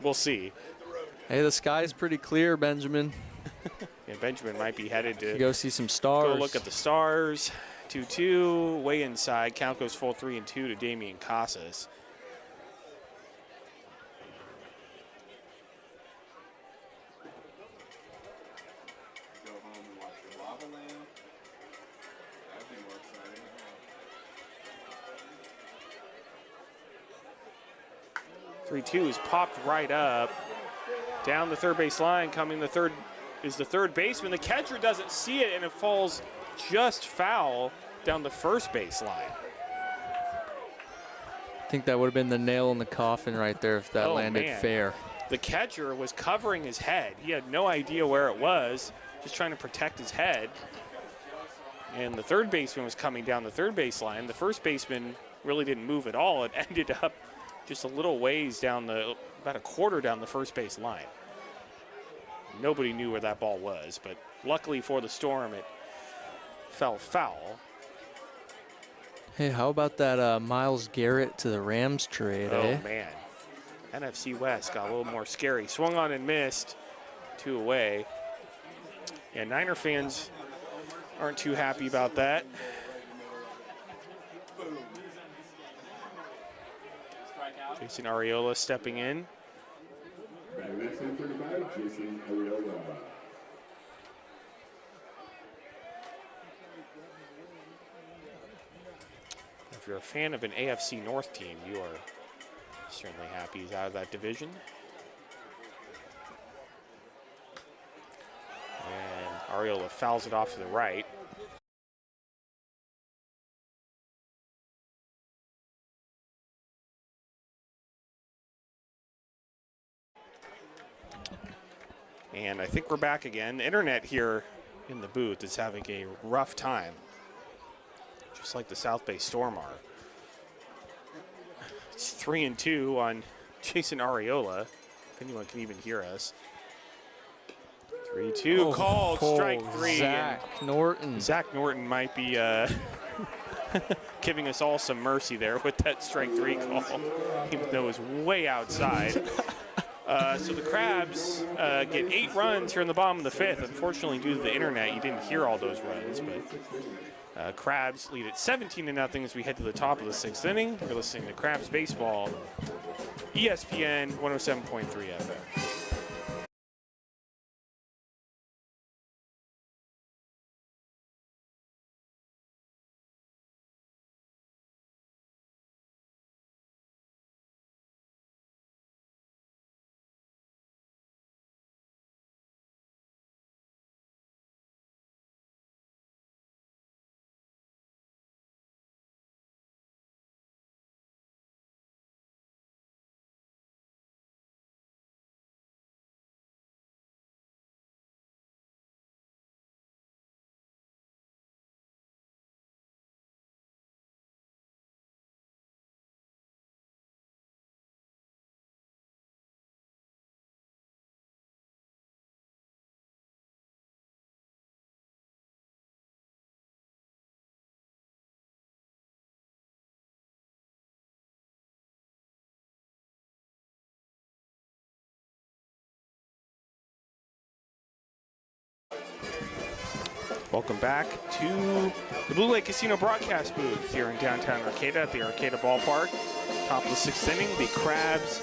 We'll see. Hey, the sky's pretty clear, Benjamin. And Benjamin might be headed to Go see some stars. go look at the stars. 2-2, way inside. Count goes full 3-2 to Damian Casas. Go home and watch the lava lamp. That'd be more exciting. 3-2 is popped right up. Down the third base line, coming the third is the third baseman. The catcher doesn't see it, and it falls just foul down the first base line. I think that would have been the nail in the coffin right there if that landed man. fair. The catcher was covering his head. He had no idea where it was, just trying to protect his head. And the third baseman was coming down the third base line. The first baseman really didn't move at all. It ended up just a little ways down about a quarter down the first base line. Nobody knew where that ball was, but luckily for the Storm, it fell foul. Hey, how about that Myles Garrett to the Rams trade, eh? Oh, man. NFC West got a little more scary. Swung on and missed. 2 away. And Niner fans aren't too happy about that. Jason Arriola stepping in. Batting at 10:35, Jason Arriola. If you're a fan of an AFC North team, you are certainly happy he's out of that division. And Arriola fouls it off to the right. And I think we're back again. The internet here in the booth is having a rough time, just like the South Bay Storm are. It's 3-2 on Jason Arriola, if anyone can even hear us. 3-2 called, strike 3. Zach Norton. And Zach Norton might be giving us all some mercy there with that strike 3 call, even though it was way outside. So the Crabs get 8 runs here in the bottom of the 5th. Unfortunately, due to the internet, you didn't hear all those runs, but Crabs lead at 17-0 as we head to the top of the 6th inning. You're listening to Crabs Baseball, ESPN 107.3 FM. Welcome back to the Blue Lake Casino broadcast booth here in downtown Arcata at the Arcata Ballpark. Top of the 6th inning, the Crabs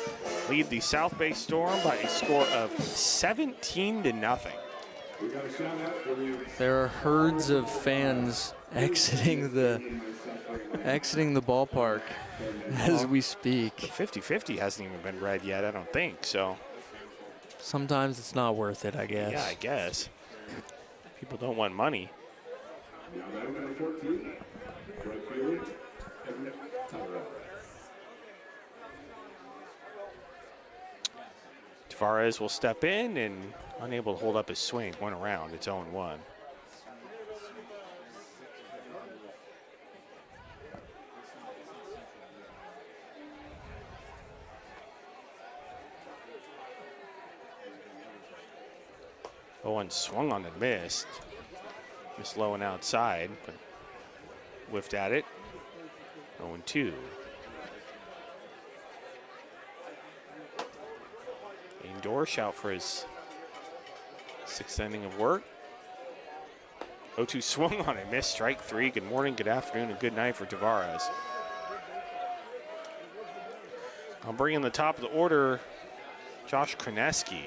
lead the South Bay Storm by a score of 17-0. We got a shout out for the There are herds of fans exiting the ballpark as we speak. 50-50 hasn't even been read yet, I don't think, so. Sometimes it's not worth it, I guess. Yeah, I guess. People don't want money. now batting number 14, right fielder, Kevin Tyrell. Tavares will step in and unable to hold up his swing. Went around. It's 0-1. Owen swung on and missed. Missed low and outside, but whiffed at it. 0-2. Dorsch out for his 6th inning of work. 0-2 swung on it, missed strike 3. Good morning, good afternoon, and good night for Tavares. I'll bring in the top of the order, Josh Kreneski.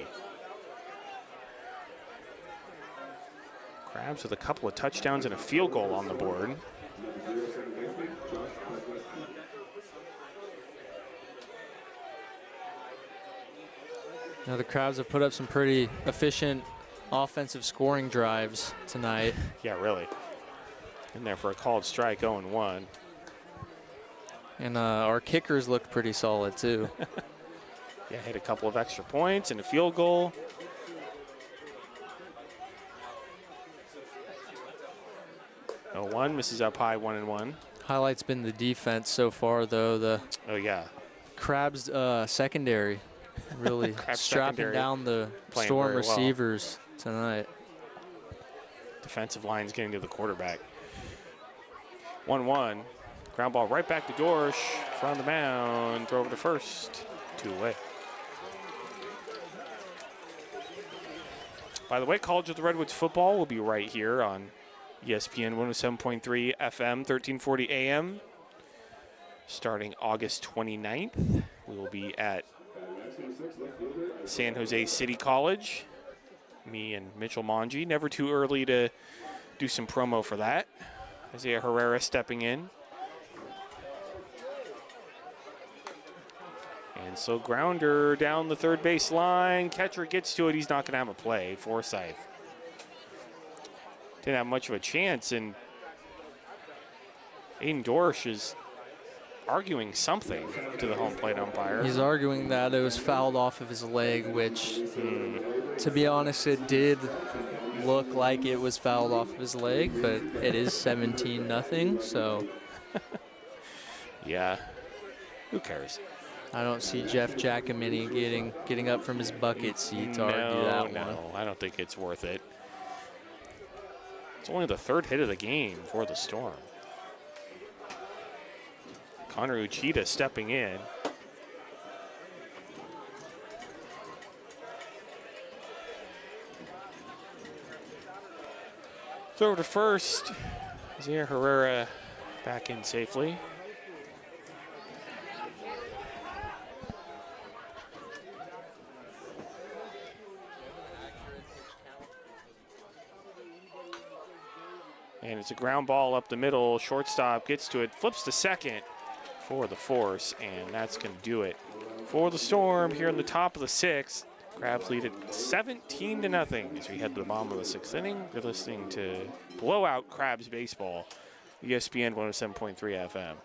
Crabs with a couple of touchdowns and a field goal on the board. Now the Crabs have put up some pretty efficient offensive scoring drives tonight. Yeah, really. In there for a called strike, 0-1. And our kickers looked pretty solid too. Yeah, hit a couple of extra points and a field goal. One misses up high, 1-1. Highlight's been the defense so far, though. The Oh yeah, Crabs secondary really Crabs strapping secondary down the playing Storm very well. receivers tonight. Defensive line's getting to the quarterback. 1-1. Ground ball right back to Dorsch. From the mound. Throw over to first. 2 away. By the way, College of the Redwoods football will be right here on ESPN 107.3 FM, 1340 AM. Starting August 29th, we will be at San Jose City College. Me and Mitchell Mongi. Never too early to do some promo for that. Isaiah Herrera stepping in. And so grounder down the third base line. Catcher gets to it. He's not going to have a play. Forsyth didn't have much of a chance, and Aiden Dorsch is arguing something to the home plate umpire. He's arguing that it was fouled off of his leg, which, to be honest, it did look like it was fouled off of his leg, but it is 17-0, so Yeah, who cares? I don't see Jeff Giacomini getting up from his bucket seat to argue that one. No, I don't think it's worth it. It's only the 3rd hit of the game for the Storm. Connor Uchida stepping in. Throw to first. Isaiah Herrera back in safely. And it's a ground ball up the middle. Shortstop gets to it, flips to second for the force, and that's going to do it for the Storm here in the top of the 6th. Crabs lead it 17-0 as we head to the bottom of the 6th inning. You're listening to Blowout Crabs Baseball, ESPN 107.3 FM.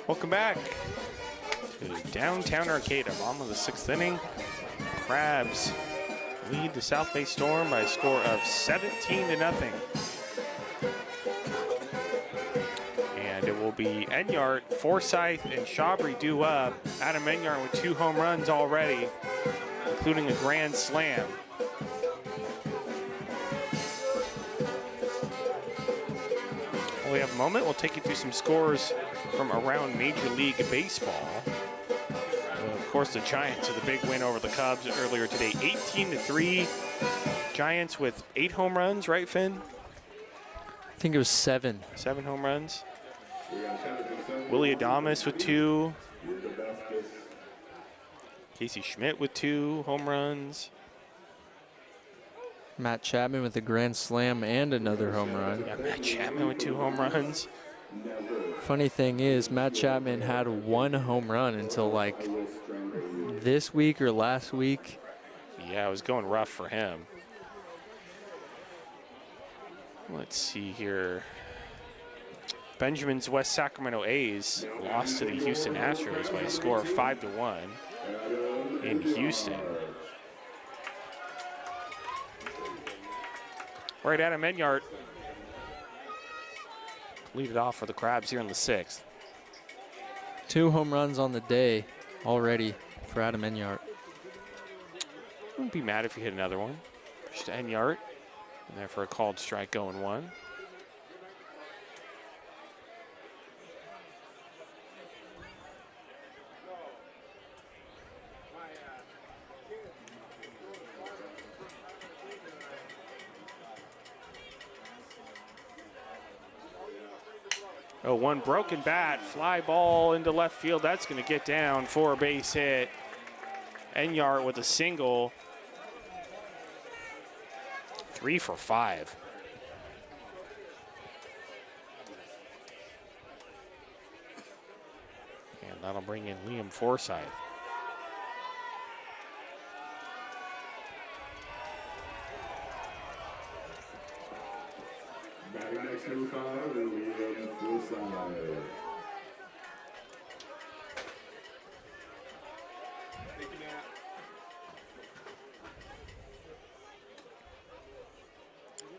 Welcome back to Downtown Arcata, bottom of the 6th inning. Crabs lead the South Bay Storm by a score of 17-0. And it will be Enyart, Forsyth, and Shabry due up. Adam Enyart with 2 home runs already, including a grand slam. While we have a moment, we'll take you through some scores from around Major League Baseball. Of course, the Giants with a big win over the Cubs earlier today, 18-3. Giants with 8 home runs, right, Finn? I think it was 7. 7 home runs. Willie Adames with 2. Casey Schmidt with 2 home runs. Matt Chapman with a grand slam and another home run. Yeah, Matt Chapman with 2 home runs. Funny thing is, Matt Chapman had 1 home run until like this week or last week. Yeah, it was going rough for him. Let's see here. Benjamin's West Sacramento A's lost to the Houston Astros by a score of 5-1 in Houston. Right, Adam Enyart lead it off for the Crabs here in the 6th. 2 home runs on the day already for Adam Enyart. Wouldn't be mad if he hit another one. Pitch to Enyart, and there for a called strike, 0-1. Oh, one broken bat, fly ball into left field. That's going to get down for a base hit. Enyart with a single. 3 for 5. And that'll bring in Liam Forsyth. Batting next, number 5, and Liam Forsyth.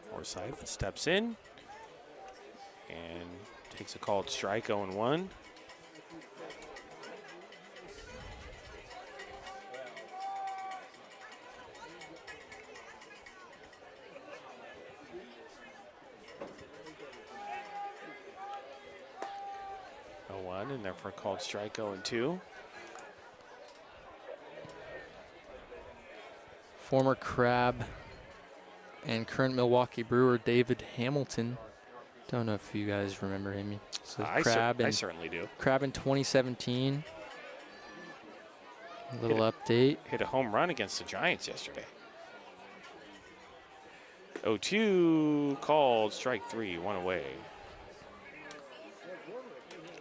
Forsyth steps in and takes a called strike, 0-1. And therefore called strike, 0-2. Former Crab and current Milwaukee Brewer David Hamilton. Don't know if you guys remember him. So I certainly do. Crab in 2017. A little update. Hit a home run against the Giants yesterday. 0-2, called strike 3, 1 away.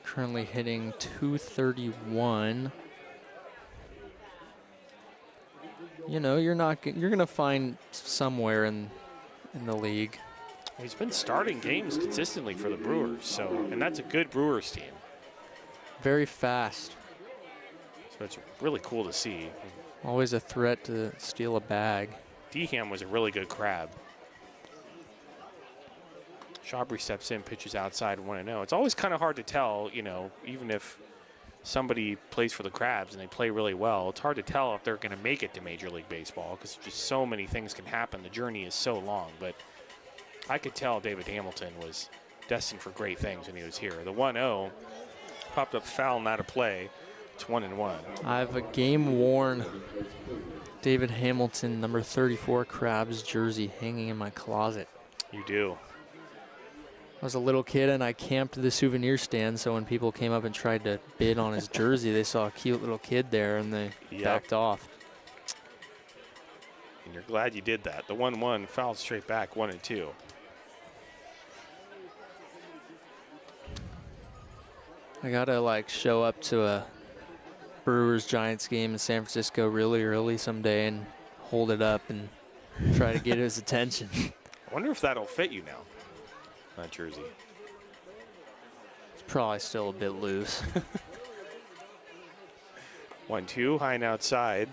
Currently hitting .231. You know, you're gonna find somewhere in the league. He's been starting games consistently for the Brewers, and that's a good Brewers team. Very fast. So it's really cool to see. Always a threat to steal a bag. Deham was a really good Crab. Shabry steps in, pitches outside, 1-0. It's always kind of hard to tell, you know, even if somebody plays for the Crabs and they play really well, it's hard to tell if they're going to make it to Major League Baseball because just so many things can happen. The journey is so long, but I could tell David Hamilton was destined for great things when he was here. The 1-0 popped up foul and out of play. It's 1-1. I have a game-worn David Hamilton number 34 Crabs jersey hanging in my closet. You do. I was a little kid and I camped the souvenir stand, so when people came up and tried to bid on his jersey, they saw a cute little kid there and they backed off. And you're glad you did that. The 1-1 fouled straight back, 1-2. I gotta like show up to a Brewers Giants game in San Francisco really early someday and hold it up and try to get his attention. I wonder if that'll fit you now, that jersey. It's Probably still a bit loose. 1-2, high and outside.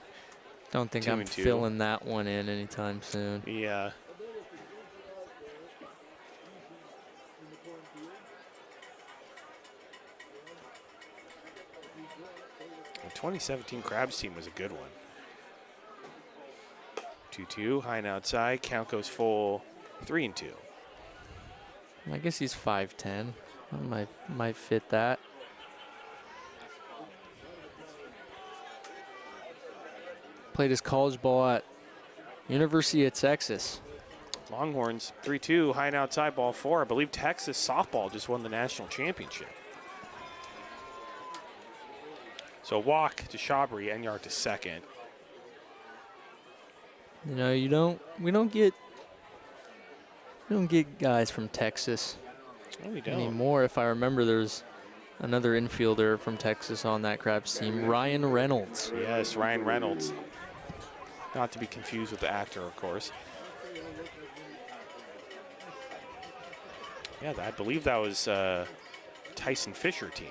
Don't think 2 I'm and 2. filling that one in anytime soon. Yeah. The 2017 Crabs team was a good one. 2-2, high and outside. Count goes full 3-2. I guess he's 5'10". I might fit that. Played his college ball at University of Texas. Longhorns 3-2, high and outside, ball 4. I believe Texas softball just won the national championship. So walk to Shabri, Enyart to second. You know, we don't get guys from Texas No, we don't. anymore. If I remember, there's another infielder from Texas on that Crabs team, Ryan Reynolds. Yes, Ryan Reynolds. Not to be confused with the actor, of course. Yeah, I believe that was Tyson Fisher team.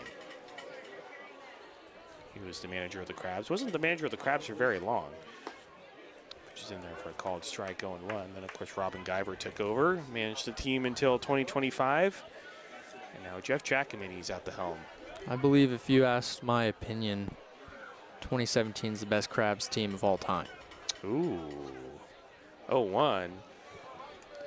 He was the manager of the Crabs. Wasn't the manager of the Crabs for very long. Which is in there for a called strike 0-1. Then, of course, Robin Guyver took over, managed the team until 2025. And now Jeff Giacomini's at the helm. I believe if you asked my opinion, 2017 is the best Crabs team of all time. Ooh. 0-1.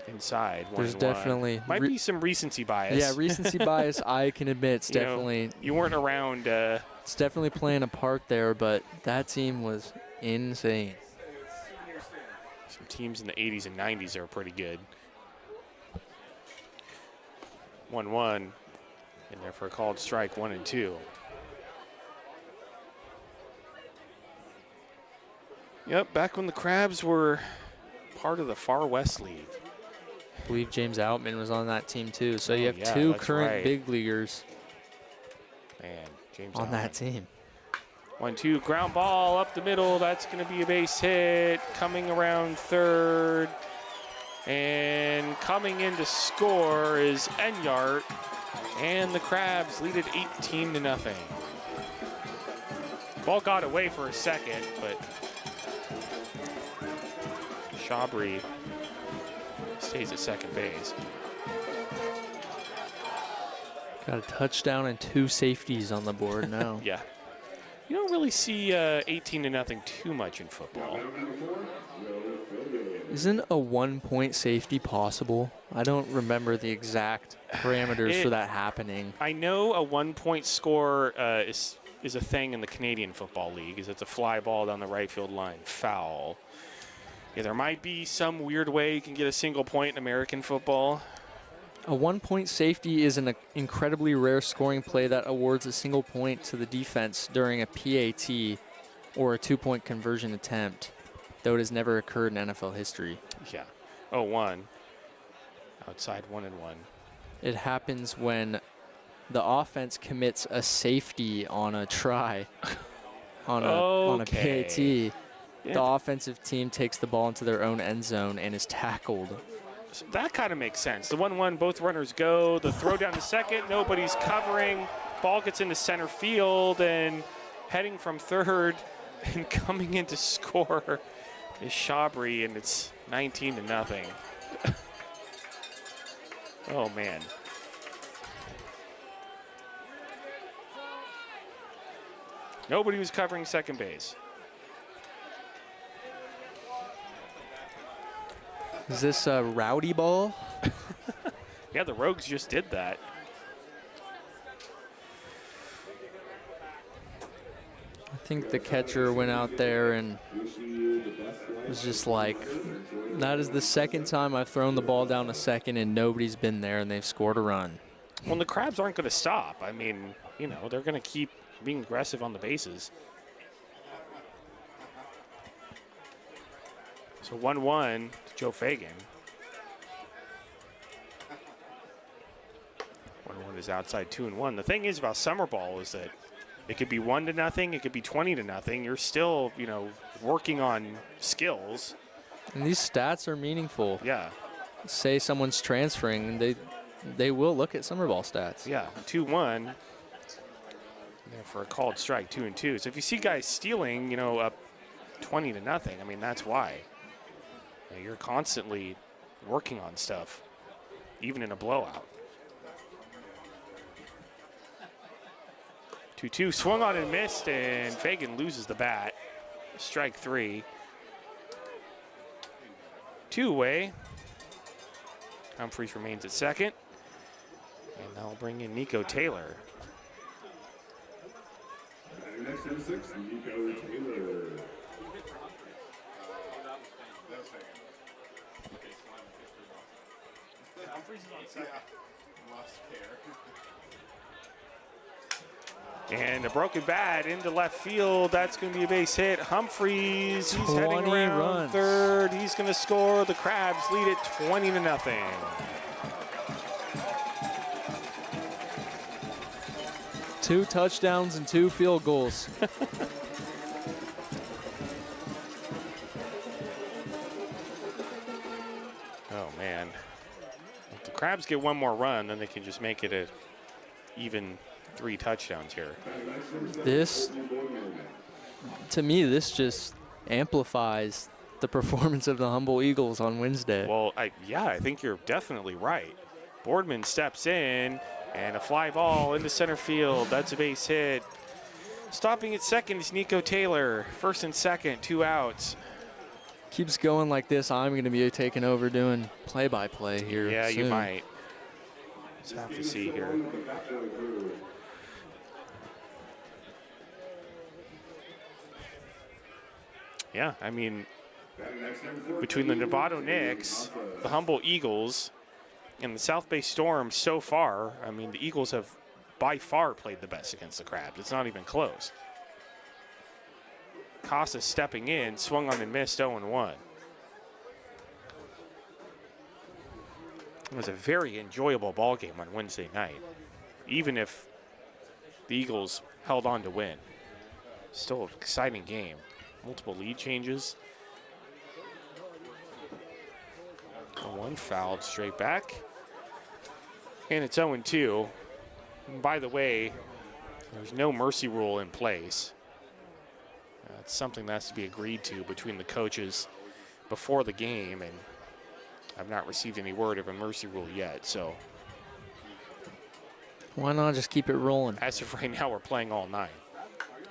Inside. There's 1-1. definitely Might be some recency bias. Yeah, recency bias. I can admit it's You know, definitely you weren't around. it's definitely playing a part there, but that team was insane. Some teams in the 80s and 90s are pretty good. 1-1. In there for a called strike, 1-2. Yep, back when the Crabs were part of the Far West League. I believe James Outman was on that team too. So you have yeah, two that's current right. big leaguers Man, James on Allen. that team. 1-2, ground ball up the middle. That's going to be a base hit. Coming around third. And coming in to score is Enyart. And the Crabs lead it 18-0. Ball got away for a second, but Shabri stays at second base. Got a touchdown and 2 safeties on the board now. Yeah. You don't really see 18-0 too much in football. Isn't a 1-point safety possible? I don't remember the exact parameters for that happening. I know a 1-point score is a thing in the Canadian Football League. Is it's a fly ball down the right field line, foul. Yeah, there might be some weird way you can get a single point in American football. A 1-point safety is an incredibly rare scoring play that awards a single point to the defense during a PAT or a 2-point conversion attempt, though it has never occurred in NFL history. Yeah. 0-1. Outside 1-1. It happens when the offense commits a safety on a try on a PAT. Yeah. The offensive team takes the ball into their own end zone and is tackled. So that kind of makes sense. The 1-1, both runners go. The throw down to second, nobody's covering. Ball gets into center field, and heading from third and coming in to score is Shabri, and it's 19-0. Oh, man. Nobody was covering second base. Is this a rowdy ball? Yeah, the Rogues just did that. I think the catcher went out there and was just like, that is the second time I've thrown the ball down a second and nobody's been there and they've scored a run. Well, the Crabs aren't going to stop. I mean, you know, they're going to keep being aggressive on the bases. So 1-1 to Joe Fagan. 1-1 is outside 2-1. The thing is about summer ball is that it could be 1-0, it could be 20-0. You're still, you know, working on skills. And these stats are meaningful. Yeah. Say someone's transferring and they will look at summer ball stats. Yeah, 2-1. There for a called strike, 2-2. So if you see guys stealing, you know, up 20-0, I mean, that's why. You know, you're constantly working on stuff, even in a blowout. 2-2, swung on and missed, and Fagan loses the bat. Strike 3. 2-away. Humphreys remains at second. And now we'll bring in Nico Taylor. Next number 6, Nico Taylor. And a broken bat into left field. That's going to be a base hit. Humphreys, he's heading 20 around runs. third. He's going to score. The Crabs lead it 20-0. Two touchdowns and 2 field goals. Oh, man. If the Crabs get one more run, then they can just make it a even 3 touchdowns here. This, to me, this just amplifies the performance of the Humboldt Eagles on Wednesday. Well, I think you're definitely right. Boardman steps in, and a fly ball into center field. That's a base hit. Stopping at second is Nico Taylor. First and second, 2 outs. Keeps going like this, I'm going to be taking over doing play-by-play here Yeah, soon. you might. Let's have to see here. Yeah, I mean, between the Novato Knicks, the Humboldt Eagles, and the South Bay Storm so far, I mean, the Eagles have by far played the best against the Crabs. It's not even close. Casas stepping in, swung on and missed, 0-1. It was a very enjoyable ball game on Wednesday night, even if the Eagles held on to win. Still an exciting game. Multiple lead changes. 1 fouled straight back. And it's 0-2. And by the way, there's no mercy rule in place. It's something that has to be agreed to between the coaches before the game, and I've not received any word of a mercy rule yet. So Why not just keep it rolling? as of right now, we're playing all 9.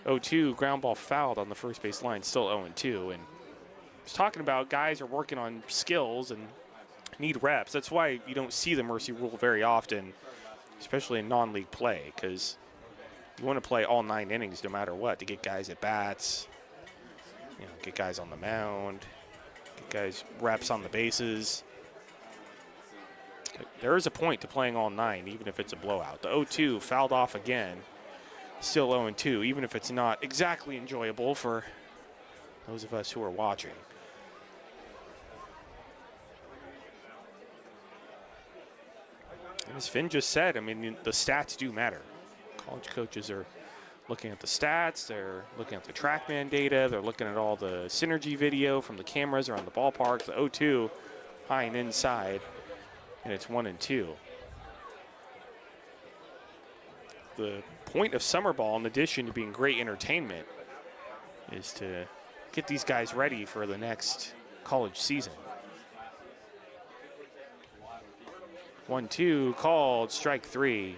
0-2, ground ball fouled on the first base line, still 0-2. And I was talking about guys are working on skills and need reps. That's why you don't see the mercy rule very often, especially in non-league play, because you want to play all 9 innings no matter what to get guys at bats, get guys on the mound, get guys reps on the bases. There is a point to playing all 9, even if it's a blowout. The 0-2 fouled off again, still 0-2, even if it's not exactly enjoyable for those of us who are watching. And as Finn just said, I mean, the stats do matter. College coaches are looking at the stats, they're looking at the TrackMan data, they're looking at all the synergy video from the cameras around the ballpark. The 0-2 high and inside, and it's 1-2. The point of summer ball, in addition to being great entertainment, is to get these guys ready for the next college season. 1-2 called, strike 3.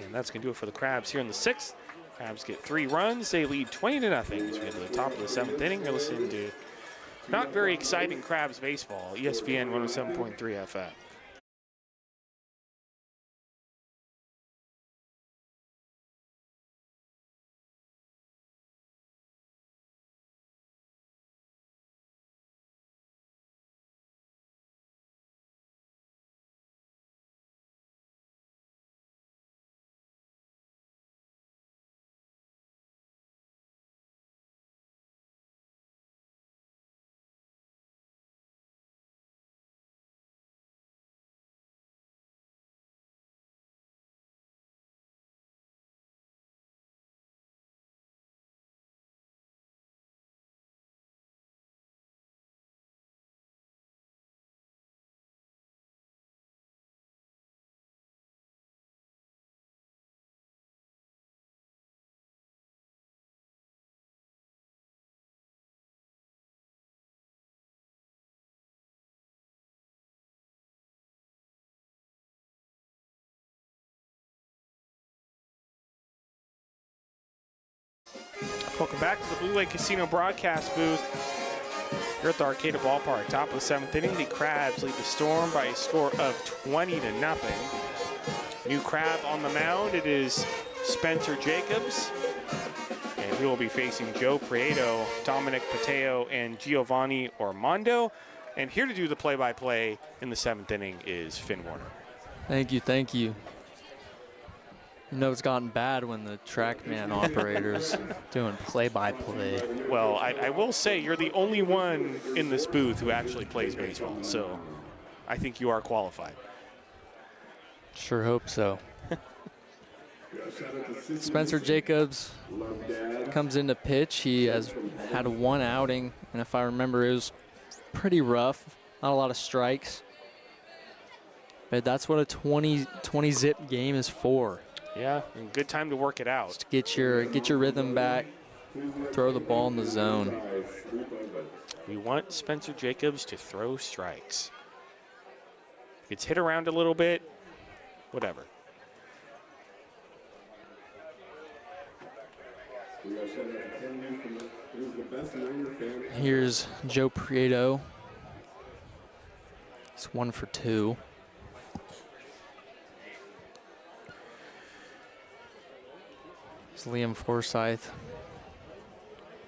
And that's going to do it for the Crabs here in the 6th. Crabs get 3 runs. They lead 20-0 as we get to the top of the 7th inning. You're listening to not very exciting Crabs baseball, ESPN 107.3 FM. Welcome back to the Blue Lake Casino broadcast booth. Here at the Arcata Ballpark, top of the 7th inning, the Crabs lead the Storm by a score of 20-0. New Crab on the mound, it is Spencer Jacobs. And he will be facing Joe Prieto, Dominic Pateo, and Giovanni Ormondo. And here to do the play-by-play in the 7th inning is Finn Warner. Thank you, thank you. You know it's gotten bad when the TrackMan operator's doing play-by-play. Well, I will say you're the only one in this booth who actually plays baseball, so I think you are qualified. Sure hope so. Spencer Jacobs comes into pitch. He has had one outing, and if I remember, it was pretty rough. Not a lot of strikes. But that's what a 20-zip game is for. Yeah, and good time to work it out. Just get your rhythm back, throw the ball in the zone. We want Spencer Jacobs to throw strikes. If it's hit around a little bit, whatever. Here's Joe Prieto. It's 1 for 2. Liam Forsyth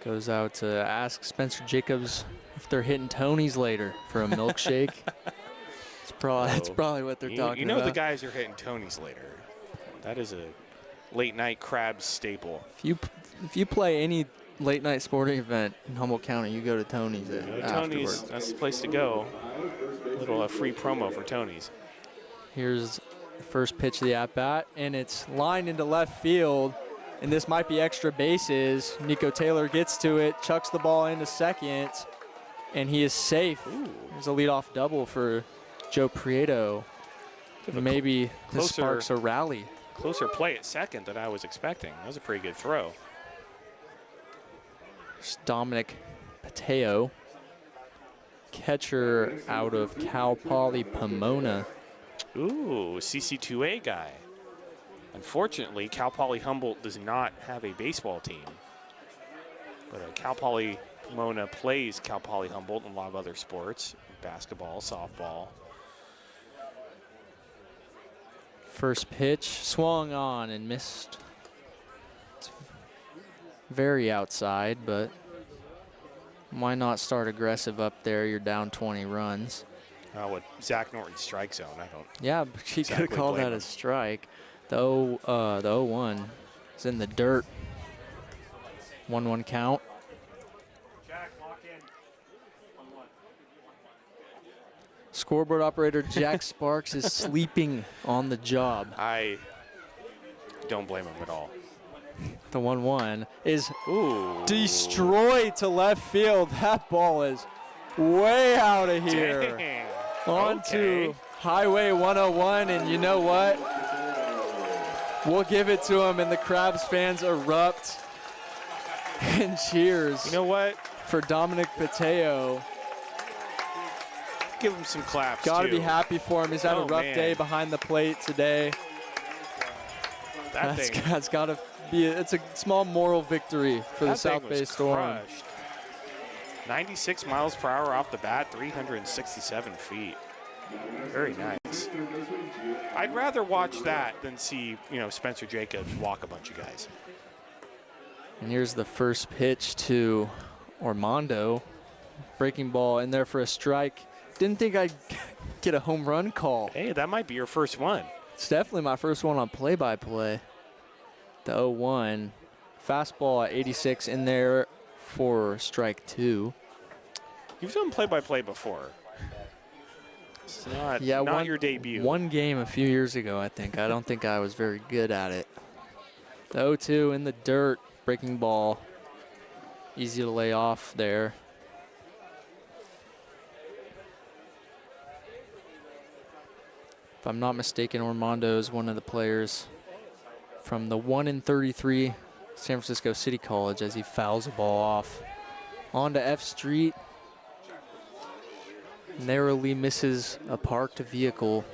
goes out to ask Spencer Jacobs if they're hitting Tony's later for a milkshake. That's probably what they're talking about. You know the guys are hitting Tony's later. That is a late night Crabs staple. If you play any late night sporting event in Humboldt County, you go to Tony's afterwards. Tony's, that's the place to go. A little free promo for Tony's. Here's the first pitch of the at-bat, and it's lined into left field. And this might be extra bases. Nico Taylor gets to it, chucks the ball into second, and he is safe. There's a leadoff double for Joe Prieto. Maybe this sparks a rally. Closer play at second than I was expecting. That was a pretty good throw. There's Dominic Pateo, catcher out of Cal Poly Pomona. Ooh, CC2A guy. Unfortunately, Cal Poly Humboldt does not have a baseball team. But Cal Poly Pomona plays Cal Poly Humboldt in a lot of other sports, basketball, softball. First pitch, swung on and missed. It's very outside, but why not start aggressive up there? You're down 20 runs. With Zach Norton's strike zone, I don't. Yeah, but he could have called that a strike. The 0-1 is in the dirt. 1-1 count. Jack, lock in. 1-1. Scoreboard operator Jack Sparks is sleeping on the job. I don't blame him at all. The 1-1 is destroyed to left field. That ball is way out of here. Dang. On to Highway 101, and you know what? We'll give it to him, and the Crabs fans erupt and cheers. You know what? For Dominic Pateo. Give him some claps. Got to too. be happy for him. He's had a rough day behind the plate today. That's got to be. It's a small moral victory for the South Bay Storm. Crushed. 96 miles per hour off the bat, 367 feet. Very nice. I'd rather watch that than see, Spencer Jacobs walk a bunch of guys. And here's the first pitch to Ormondo. Breaking ball in there for a strike. Didn't think I'd get a home run call. Hey, that might be your first one. It's definitely my first one on play-by-play. The 0-1. Fastball at 86 in there for strike 2. You've done play-by-play before. It's not your debut. One game a few years ago, I think. I don't think I was very good at it. The 0-2 in the dirt, breaking ball. Easy to lay off there. If I'm not mistaken, Ormondo is one of the players from the 1-33 San Francisco City College as he fouls a ball off onto F Street. Narrowly misses a parked vehicle.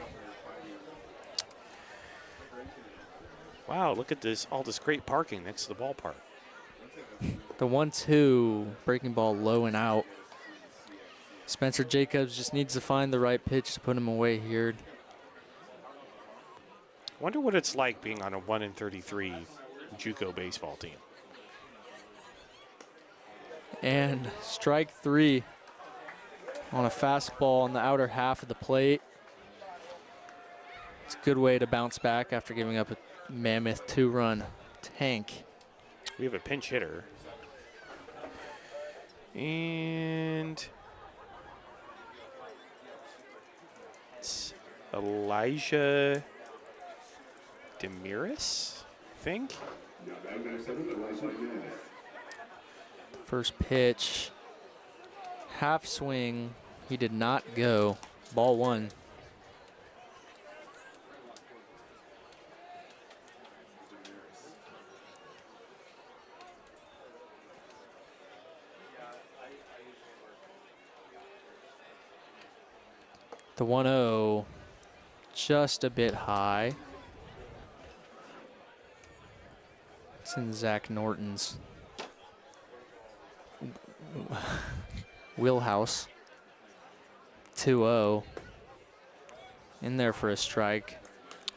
Wow, look at this, all this great parking next to the ballpark. The 1-2, breaking ball low and out. Spencer Jacobs just needs to find the right pitch to put him away here. Wonder what it's like being on a 1-33 JUCO baseball team. And strike 3 on a fastball on the outer half of the plate. It's a good way to bounce back after giving up a mammoth 2-run tank. We have a pinch hitter. And it's Elijah Demiris, I think. First pitch, half swing, he did not go. Ball 1. The 1-0, just a bit high. It's in Zach Norton's wheelhouse. 2-0. In there for a strike.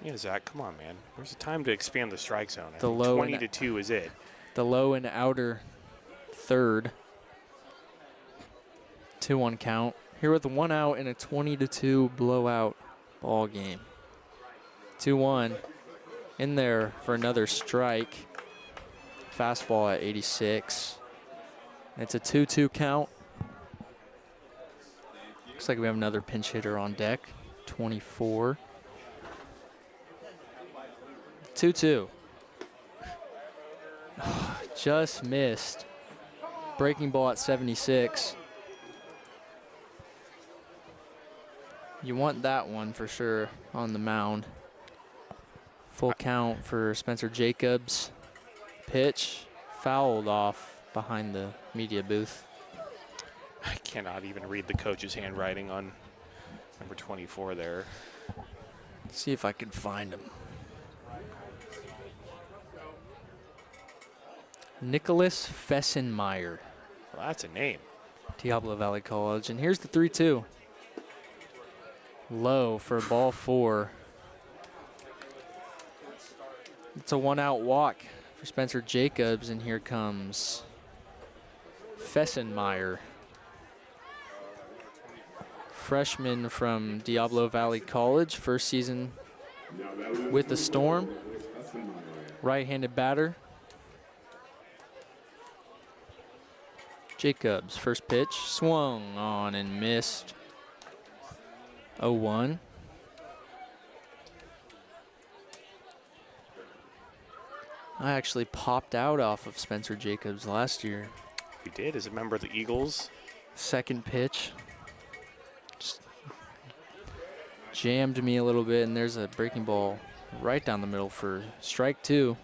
Yeah, Zach, come on, man. There's a time to expand the strike zone. The low 20-2 is it. The low and outer third. 2-1 count. Here with 1 out in a 20-2 blowout ball game. 2-1 in there for another strike. Fastball at 86. It's a 2-2 count. Looks like we have another pinch hitter on deck. 24. 2-2. Just missed. Breaking ball at 76. You want that one for sure on the mound. Full count for Spencer Jacobs. Pitch fouled off behind the media booth. I cannot even read the coach's handwriting on number 24 there. Let's see if I can find him. Nicholas Fessenmeyer, Well, that's a name. Diablo Valley College. And here's the 3-2. Low for ball 4. It's a 1-out walk for Spencer Jacobs, and here comes Fessenmeyer. Freshman from Diablo Valley College, first season with the Storm. Right-handed batter. Jacobs, first pitch, swung on and missed. 0-1. I actually popped out off of Spencer Jacobs last year. We did as a member of the Eagles. Second pitch. Just jammed me a little bit, and there's a breaking ball right down the middle for strike 2.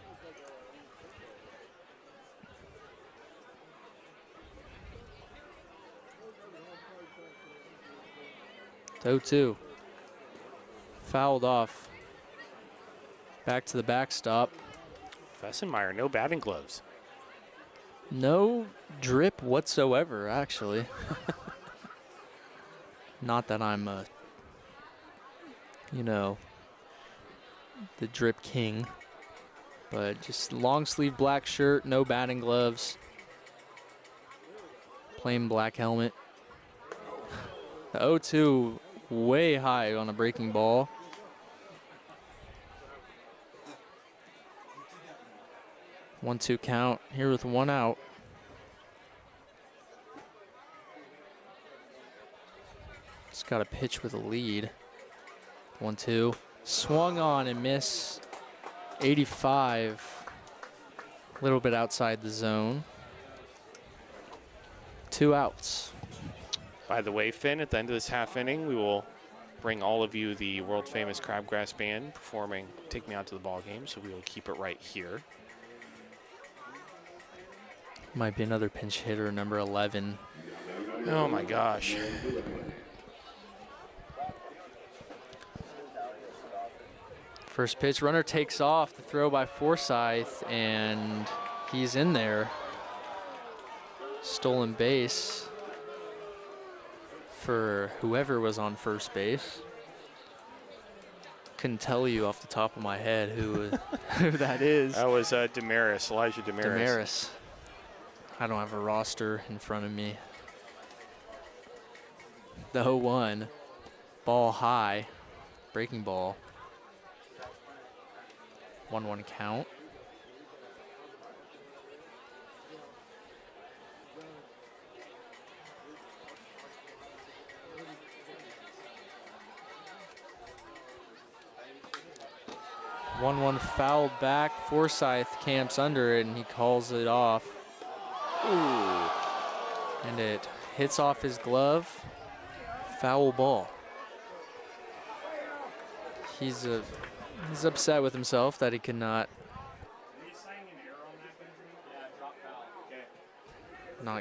It's 0-2. Fouled off. Back to the backstop. Fessenmeyer, no batting gloves. No drip whatsoever, actually. Not that I'm, the drip king. But just long sleeve black shirt, no batting gloves. Plain black helmet. The 0-2 way high on a breaking ball. One-two count here with 1 out. Just got a pitch with a lead. 1-2. Swung on and missed. 85. A little bit outside the zone. 2 outs. By the way, Finn, at the end of this half inning, we will bring all of you the world famous Crabgrass Band performing Take Me Out to the Ball Game, so we will keep it right here. Might be another pinch hitter, number 11. Oh my gosh. First pitch, runner takes off, the throw by Forsyth, and he's in there. stolen base for whoever was on first base. Couldn't tell you off the top of my head who that is. That was Damaris, Elijah Damaris. Damaris. I don't have a roster in front of me. The 0-1. Ball high. Breaking ball. 1-1 count. One fouled back. Forsyth camps under it, and he calls it off. Ooh. And it hits off his glove. Foul ball. He's upset with himself that he could not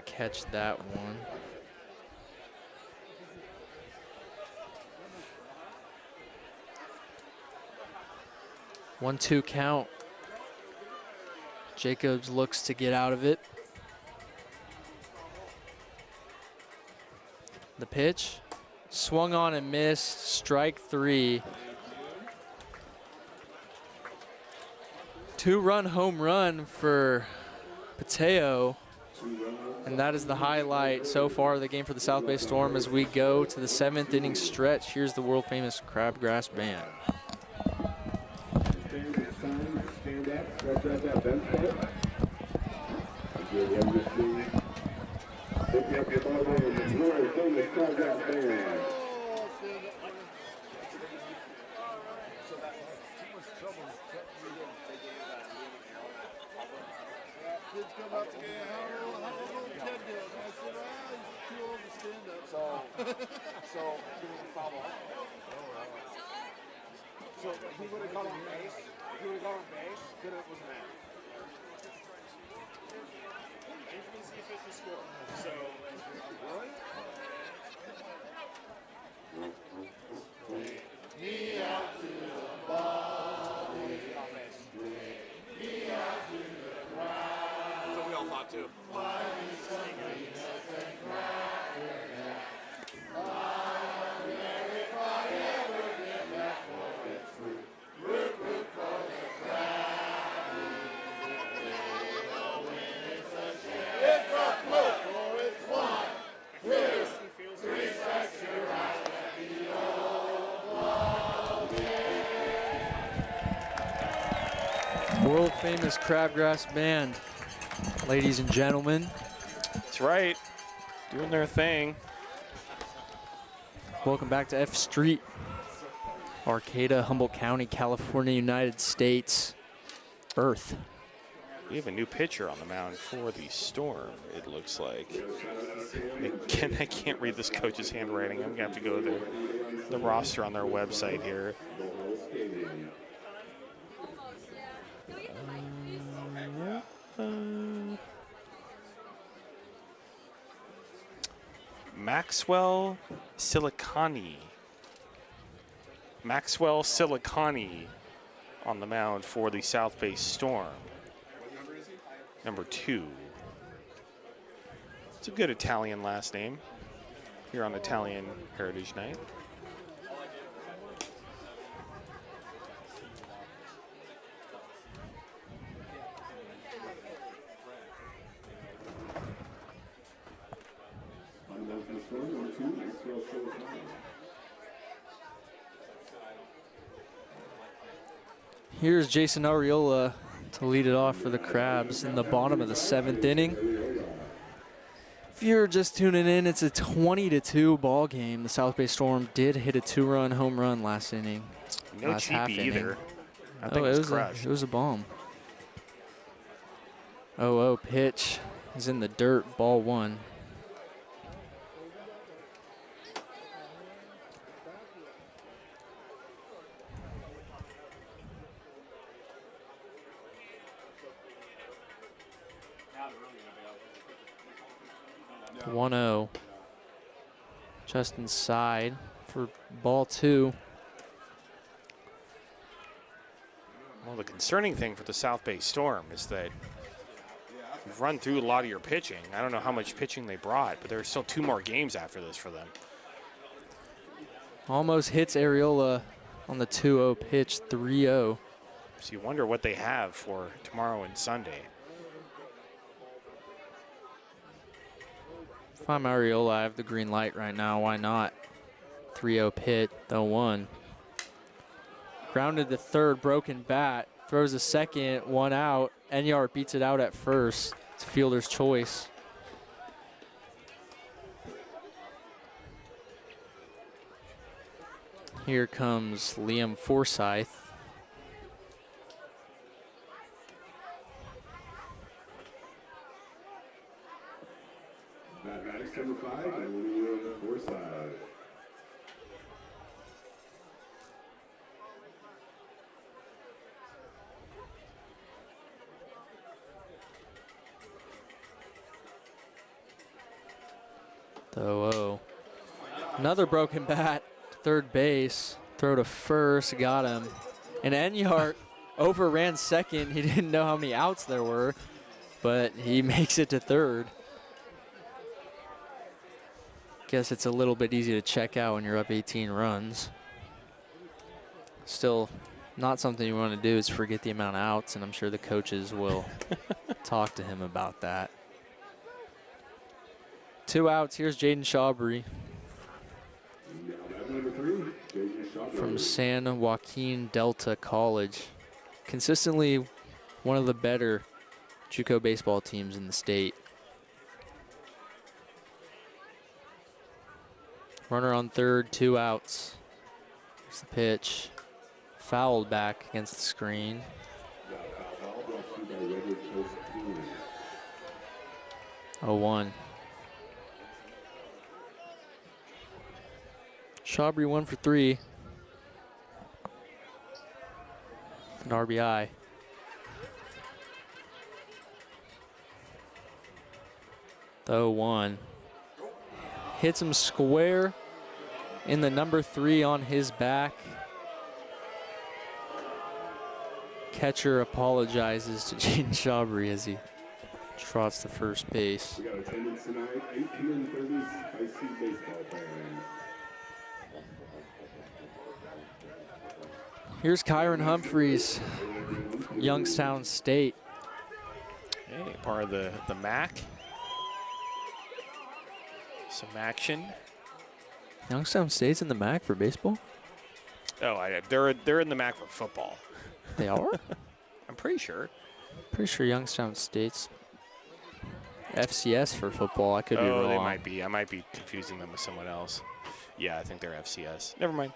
catch that one. One-two count. Jacobs looks to get out of it. The pitch, swung on and missed, strike three. Two-run home run for Pateo, and that is the highlight so far of the game for the South Bay Storm as we go to the 7th inning stretch. Here's the world-famous Crabgrass Band. Stand up, stretch out that bench foot. Pick up your ball and the world famous Crabgrass Band. Kids come up to me, how old kid do it? I said, he's too old to stand up. So he was a foul. So if he would have got on base, could have was mad. So, Really? so we all thought too. World famous Crabgrass Band, ladies and gentlemen. That's right. Doing their thing. Welcome back to F Street, Arcata, Humboldt County, California, United States. Earth. We have a new pitcher on the mound for the Storm, it looks like. Again, I can't read this coach's handwriting. I'm going to have to go to the roster on their website here. Maxwell Silicani. Maxwell Silicani on the mound for the South Bay Storm. Number 2. It's a good Italian last name here on Italian Heritage Night. Here's Jason Arriola to lead it off for the Crabs in the bottom of the 7th inning. If you're just tuning in, it's a 20-2 ball game. The South Bay Storm did hit a 2-run home run last inning. No last half cheapie inning. either. I think it was crushed. It was a bomb. 0-0 pitch is in the dirt, ball 1. Yeah. 1-0. Just inside for ball 2. Well, the concerning thing for the South Bay Storm is that you've run through a lot of your pitching. I don't know how much pitching they brought, but there's still 2 more games after this for them. Almost hits Areola on the 2-0 pitch, 3-0. So you wonder what they have for tomorrow and Sunday. If I'm Areola, I have the green light right now. Why not? 3-0 pit, 0-1. Grounded to third, broken bat. Throws a second, 1 out. Enyart beats it out at first. It's fielder's choice. Here comes Liam Forsyth. Mathematics number 5, Liam Forsyth. Oh, another broken bat, third base, throw to first, got him. And Enyart overran second. He didn't know how many outs there were, but he makes it to third. Guess it's a little bit easy to check out when you're up 18 runs. Still, not something you want to do is forget the amount of outs, and I'm sure the coaches will talk to him about that. 2 outs. Here's Jaden Shawbury Number 3, Jaden Shawbury. from San Joaquin Delta College. Consistently one of the better JUCO baseball teams in the state. Runner on third, 2 outs. Here's the pitch. Fouled back against the screen. Foul brought to you by Redwood Coast Brewing. 0-1. Shawbury 1 for 3. An RBI. The 0-1. Hits him square in the number 3 on his back. Catcher apologizes to Jaden Shawbury as he trots to first base. We got attendance tonight, 1830 high C baseball fans. Here's Kyron Humphreys from Youngstown State. Hey, part of the MAC. Some action. Youngstown State's in the MAC for baseball? Oh, they're in the MAC for football. They are? I'm pretty sure. Pretty sure Youngstown State's FCS for football. I could be wrong. They might be. I might be confusing them with someone else. Yeah, I think they're FCS. Never mind.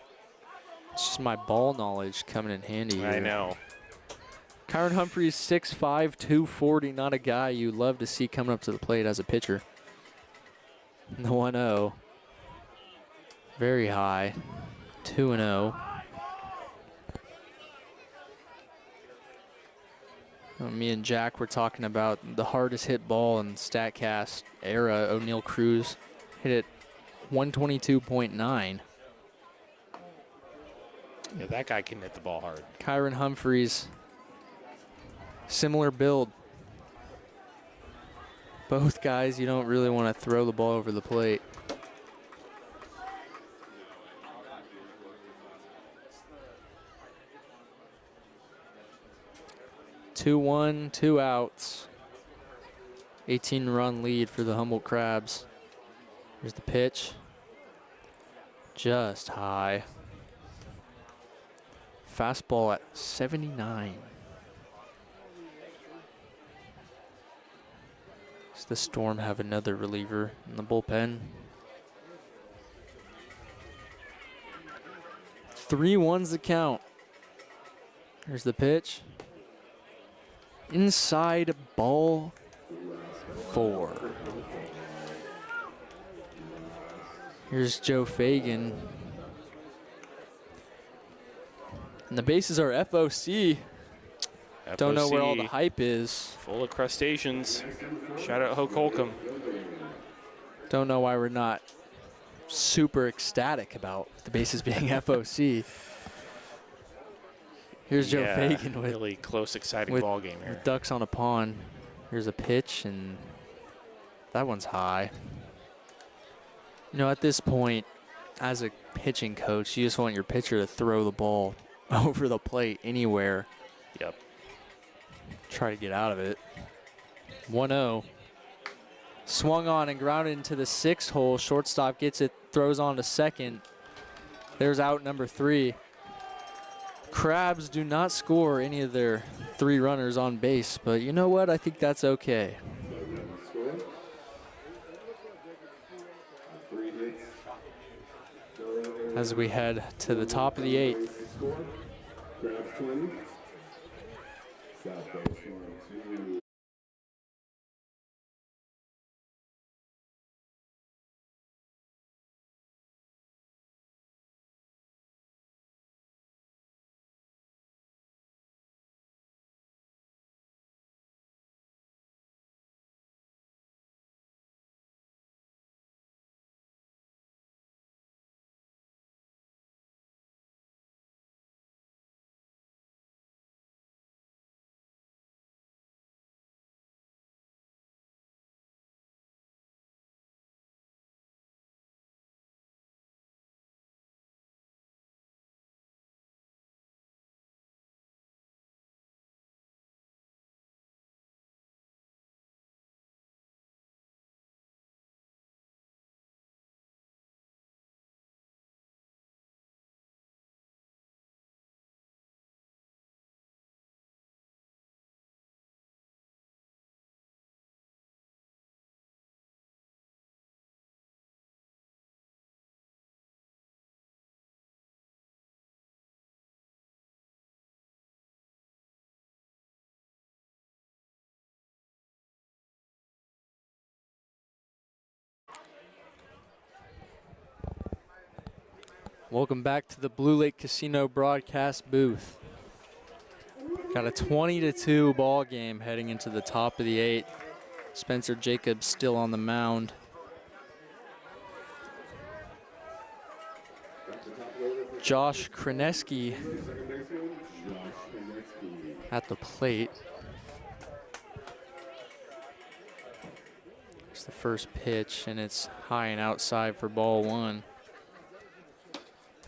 It's just my ball knowledge coming in handy here. I know. Kyron Humphreys, 6'5", 240. Not a guy you love to see coming up to the plate as a pitcher. The 1-0. Very high. 2-0. Me and Jack were talking about the hardest hit ball in StatCast era. O'Neal Cruz hit it 122.9. Yeah, that guy can hit the ball hard. Kyron Humphreys, similar build. Both guys, you don't really want to throw the ball over the plate. (2-1), 2 outs. 18-run lead for the Humboldt Crabs. Here's the pitch. Just high. Fastball at 79. Does the Storm have another reliever in the bullpen? 3-1's the count. Here's the pitch. Inside, ball 4. Here's Joe Fagan. And the bases are FOC. Don't know where all the hype is. Full of crustaceans. Shout out Hoke Holcomb. Don't know why we're not super ecstatic about the bases being FOC. Here's Joe Fagan with really close, exciting ball game here. ducks on a pond. Here's a pitch, and that one's high. You know, at this point, as a pitching coach, you just want your pitcher to throw the ball over the plate anywhere. Yep. Try to get out of it. 1-0. Swung on and grounded into the 6th hole. Shortstop gets it, throws on to second. There's out number 3. Crabs do not score any of their 3 runners on base, but you know what? I think that's okay. As we head to the top of the 8th. Crabs 20. South Bay Storm 2. Welcome back to the Blue Lake Casino broadcast booth. Got a 20-2 ball game heading into the top of the 8th. Spencer Jacobs still on the mound. Josh Kreneski at the plate. It's the first pitch, and it's high and outside for ball 1.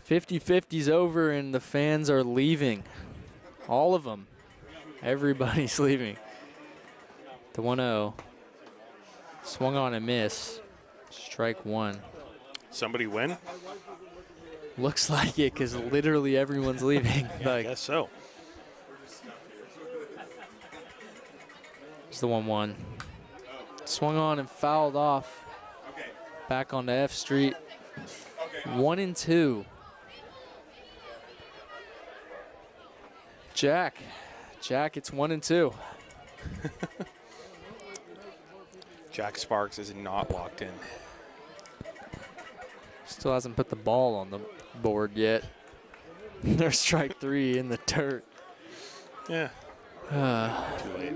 50-50's over, and the fans are leaving. All of them. Everybody's leaving. The 1-0. Swung on and miss. Strike 1. Somebody win? Looks like it, because literally everyone's leaving. Yeah, I guess so. It's the 1-1. Swung on and fouled off. Back onto F Street. 1-2. Jack, it's 1-2. Jack Sparks is not locked in. Still hasn't put the ball on the board yet. There's strike 3 in the dirt. Yeah. Too late.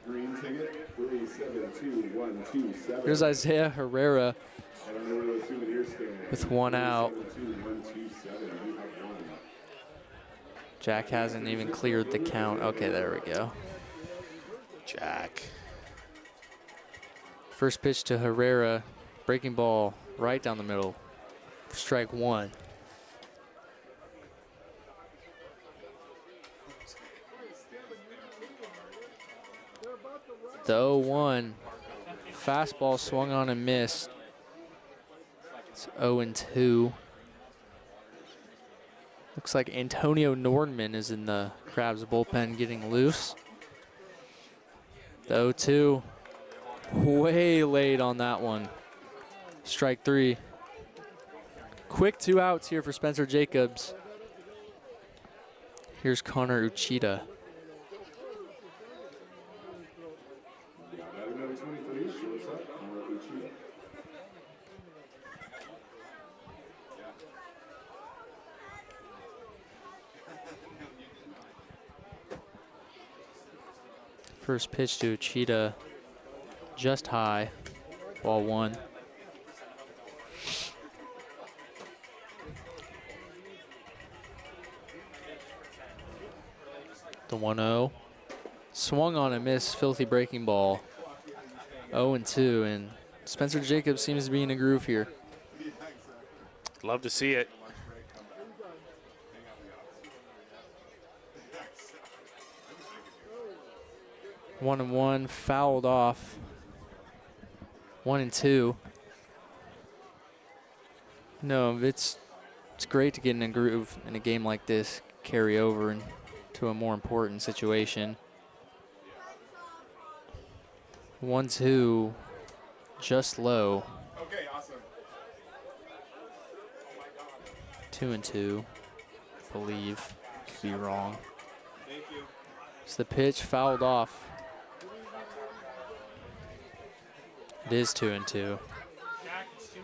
Green ticket 372127. Here's Isaiah Herrera And on over to the souvenir stand. with 1 out. 372127. You have 1. Jack hasn't even cleared the count. Okay, there we go. Jack. First pitch to Herrera. Breaking ball right down the middle. Strike 1. The 0-1. Fastball swung on and missed. It's 0-2. Looks like Antonio Nordman is in the Crabs bullpen getting loose. The 0-2. Way late on that one. Strike 3. Quick 2 outs here for Spencer Jacobs. Here's Connor Uchida. Batting number 23, shortstop, Connor Uchida. First pitch to Uchida, just high, ball 1. The 1-0. Swung on and missed, filthy breaking ball. 0-2, and Spencer Jacobs seems to be in a groove here. Love to see it. One and one, fouled off. 1-2. No, it's great to get in a groove in a game like this, carry over into a more important situation. 1-2, just low. Okay, awesome. 2-2, I believe. Could be wrong. Thank you. It's the pitch fouled off. It is 2-2. Jack, it's 2-2,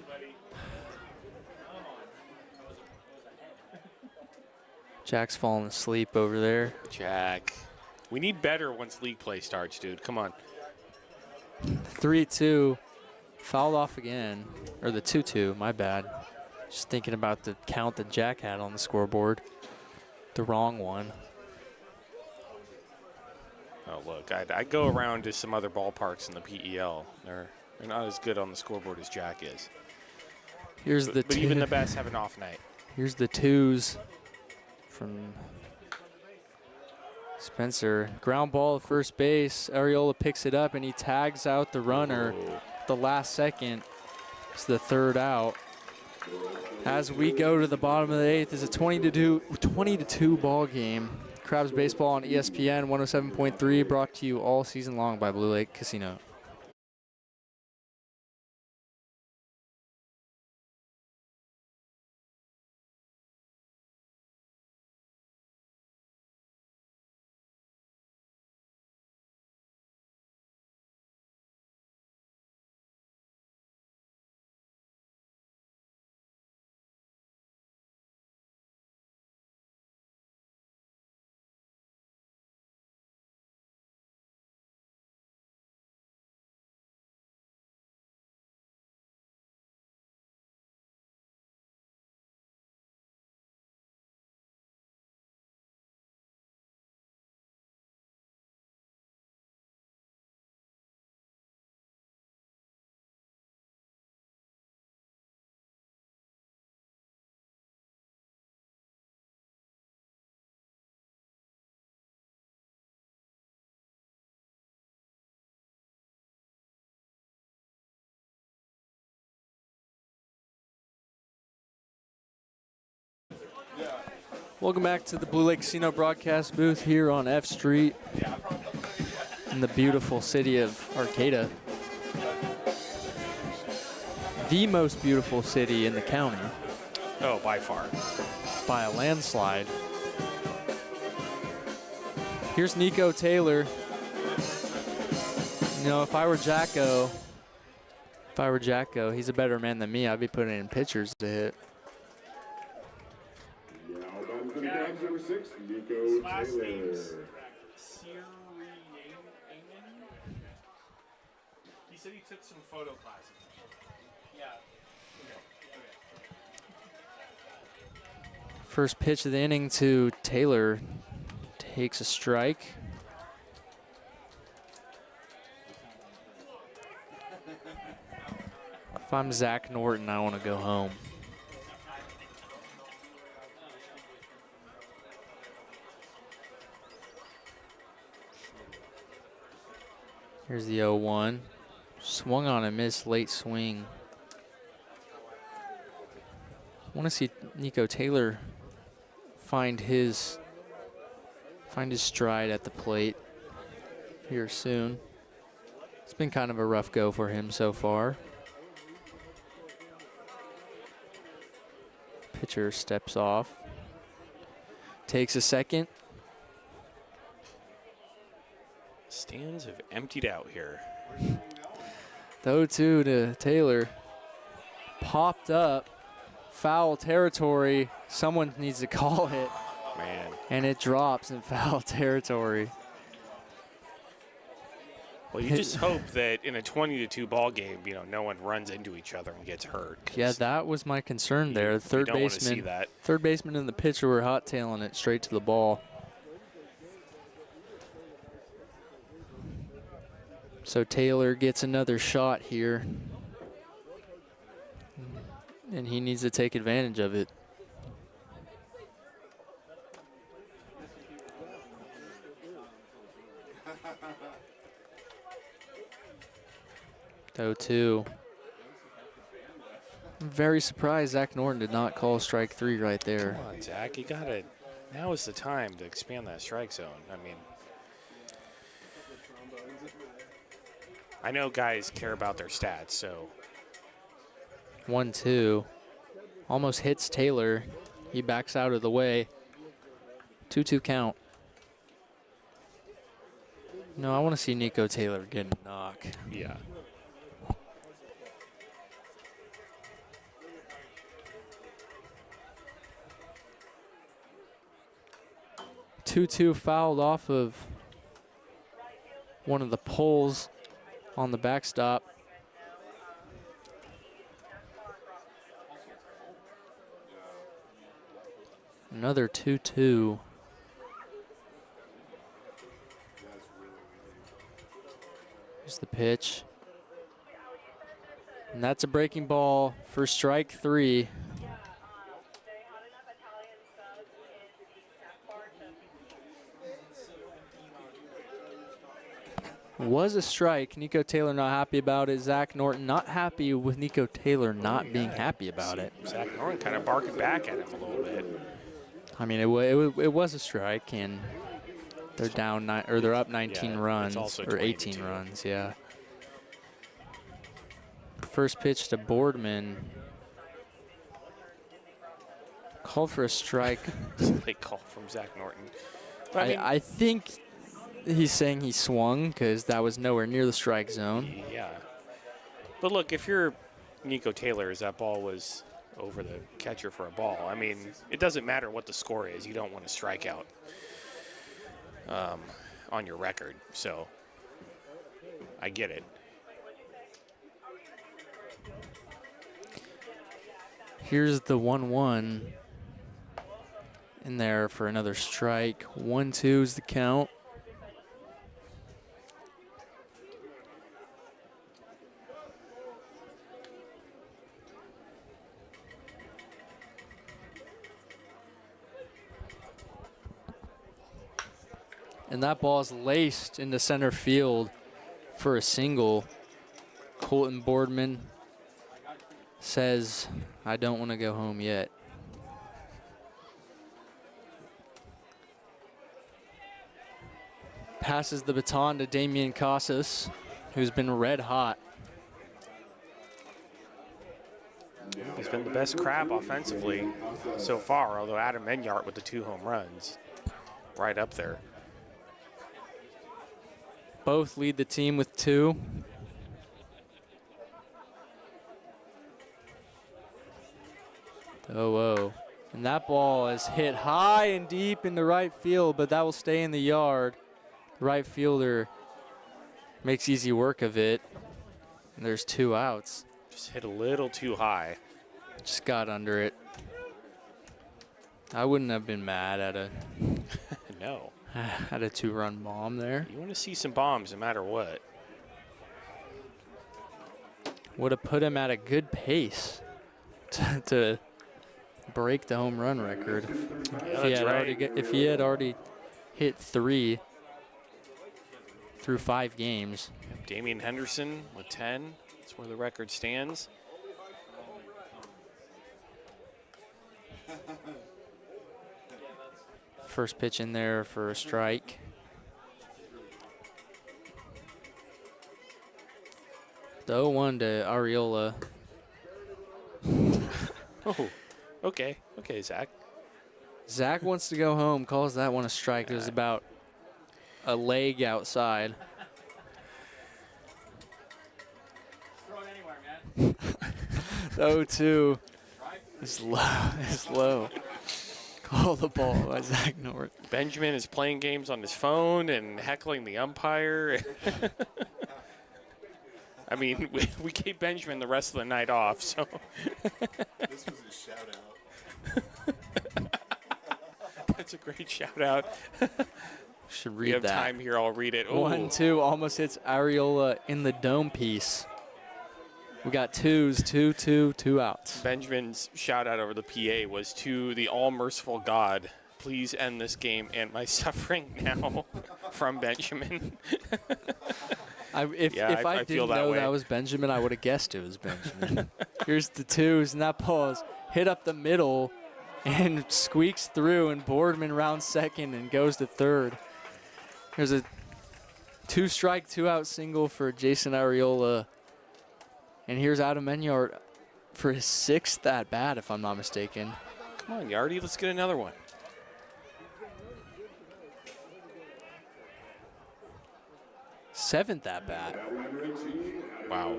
buddy. Jack's falling asleep over there. Jack. We need better once league play starts, dude. Come on. 3-2, fouled off again. Or the 2-2, my bad. Just thinking about the count that Jack had on the scoreboard. The wrong one. Oh, look, I'd go around to some other ballparks in the PEL. They're not as good on the scoreboard as Jack is. Here's the But even the best have an off night. Here's the twos from Spencer. Ground ball at first base. Ariola picks it up and he tags out the runner at the last second. It's the third out. As we go to the bottom of the eighth, it's a 20-2 ball game. Crabs baseball on ESPN 107.3, brought to you all season long by Blue Lake Casino. Welcome back to the Blue Lake Casino broadcast booth here on F Street in the beautiful city of Arcata. The most beautiful city in the county Oh, by far. by a landslide. Here's Nico Taylor. You know, if I were Jacko, he's a better man than me. I'd be putting in pitchers to hit. Now batting for the Crabs, number 6, Nico Last Taylor. name's He said he took some photo classes. Yeah. First pitch of the inning to Taylor. Takes a strike. If I'm Zach Norton, I want to go home. Here's the 0-1. Swung on a miss, late swing. I want to see Nico Taylor find his stride at the plate here soon. It's been kind of a rough go for him so far. Pitcher steps off. Takes a second. Stands have emptied out here. The 0-2 to Taylor. Popped up. Foul territory. Someone needs to call it. Man. And it drops in foul territory. Well, you just hope that in a 20-2 ball game, you know, no one runs into each other and gets hurt. Yeah, that was my concern there. The You don't want to see that. Third baseman and the pitcher were hot-tailing it straight to the ball. So Taylor gets another shot here. And he needs to take advantage of it. Oh, 2. I'm very surprised Zach Norton did not call strike 3 right there. Come on, Zach. You got to. Now is the time to expand that strike zone. I mean, I know guys care about their stats, so. 1-2. Almost hits Taylor. He backs out of the way. 2-2 count. No, I want to see Nico Taylor get a knock. Yeah. 2-2 fouled off of one of the poles on the backstop. Another 2-2. Here's the pitch. And that's a breaking ball for strike 3. Was a strike. Nico Taylor not happy about it. Zach Norton not happy with Nico Taylor not being happy about it. Zach Norton kind of barking back at him a little bit. I mean, it was a strike, and they're down they're up 19 runs or 18 runs. Yeah. First pitch to Boardman. Called for a strike. They call from Zach Norton. I think he's saying he swung because that was nowhere near the strike zone. Yeah. But look, if you're Nico Taylor, that ball was over the catcher for a ball. I mean, it doesn't matter what the score is. You don't want to strike out on your record. So I get it. Here's the 1-1 in there for another strike. 1-2 is the count. And that ball is laced into center field for a single. Colton Boardman says, I don't want to go home yet. Passes the baton to Damian Casas, who's been red hot. He's been the best Crab offensively so far, although Adam Enyart with the 2 home runs, right up there. Both lead the team with 2. Oh. And that ball is hit high and deep into right field, but that will stay in the yard. The right fielder makes easy work of it. And there's 2 outs. Just hit a little too high. Just got under it. I wouldn't have been mad at a No. at a 2-run bomb there. You want to see some bombs no matter what. Would have put him at a good pace to break the home run record. If he had already hit 3 through 5 games. Damian Henderson with 10. That's where the record stands. First pitch in there for a strike. The 0-1 to Arriola. Oh, okay, Zach. Zach wants to go home, calls that one a strike. It was about a leg outside. The 0-2 is low. Call the ball by Zach Norton. Benjamin is playing games on his phone and heckling the umpire. I mean, we gave Benjamin the rest of the night off, so. This was a shout out. That's a great shout out. Should We read have that. time here. I'll read it. Ooh. 1-2 almost hits Ariola in the dome piece. We got twos, 2-2, 2 outs. Benjamin's shout out over the PA was to the all merciful God. Please end this game and my suffering now from Benjamin. If Yeah, I I feel didn't that know way. that was Benjamin, I would have guessed it was Benjamin. Here's the twos, and that ball is hit up the middle and squeaks through, and Boardman rounds second and goes to third. There's a 2-strike, 2-out single for Jason Ariola. And here's Adam Menyard for his 6th at-bat, if I'm not mistaken. Come on, Yardy, let's get another one. Seventh at-bat. Wow,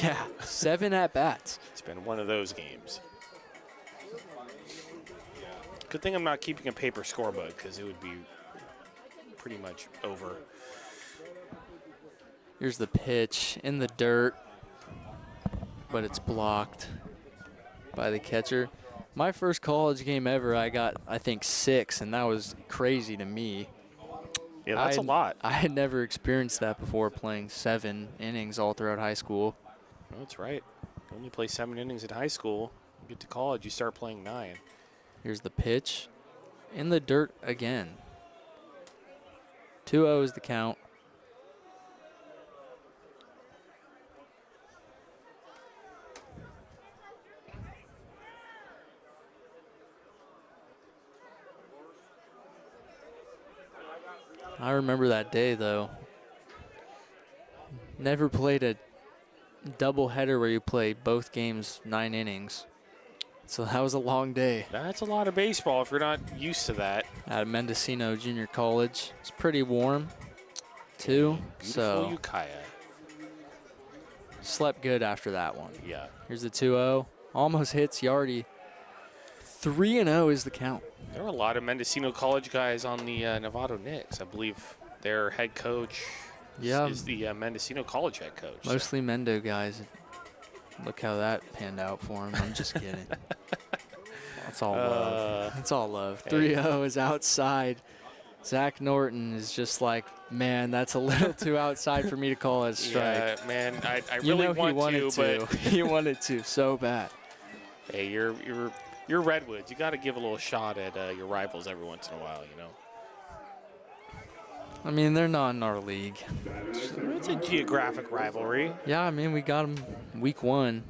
Yeah, 7 at-bats. it's been one of those games. Good thing I'm not keeping a paper scorebook because it would be pretty much over. Here's the pitch in the dirt, but it's blocked by the catcher. My first college game ever, I got, I think, 6, and that was crazy to me. Yeah, that's a lot. I had never experienced that before, playing 7 innings all throughout high school. Oh, that's right. You only play 7 innings in high school. You get to college, you start playing 9. Here's the pitch in the dirt again. 2-0 is the count. I remember that day, though. Never played a doubleheader where you played both games 9 innings. So that was a long day That's a lot of baseball if you're not used to that. at Mendocino Junior College. It's pretty warm, too. Beautiful So Ukiah. slept good after that one. Yeah. Here's the 2-0. Almost hits Yardy. 3-0 is the count. There were a lot of Mendocino College guys on the Novato Knicks. I believe their head coach Yeah. is the Mendocino College head coach. So- Mostly Mendo guys. Look how that panned out for him. I'm just kidding. That's all love. That's all love. hey. 3-0 is outside. Zach Norton is just like, man, that's a little too outside for me to call it a strike. Yeah, man, I You really know he want wanted to, to. but He wanted to so bad. hey, you're Redwoods. You got to give a little shot at your rivals every once in a while, you know. I mean, they're not in our league. It's a geographic rivalry. Yeah, I mean, we got them week 1.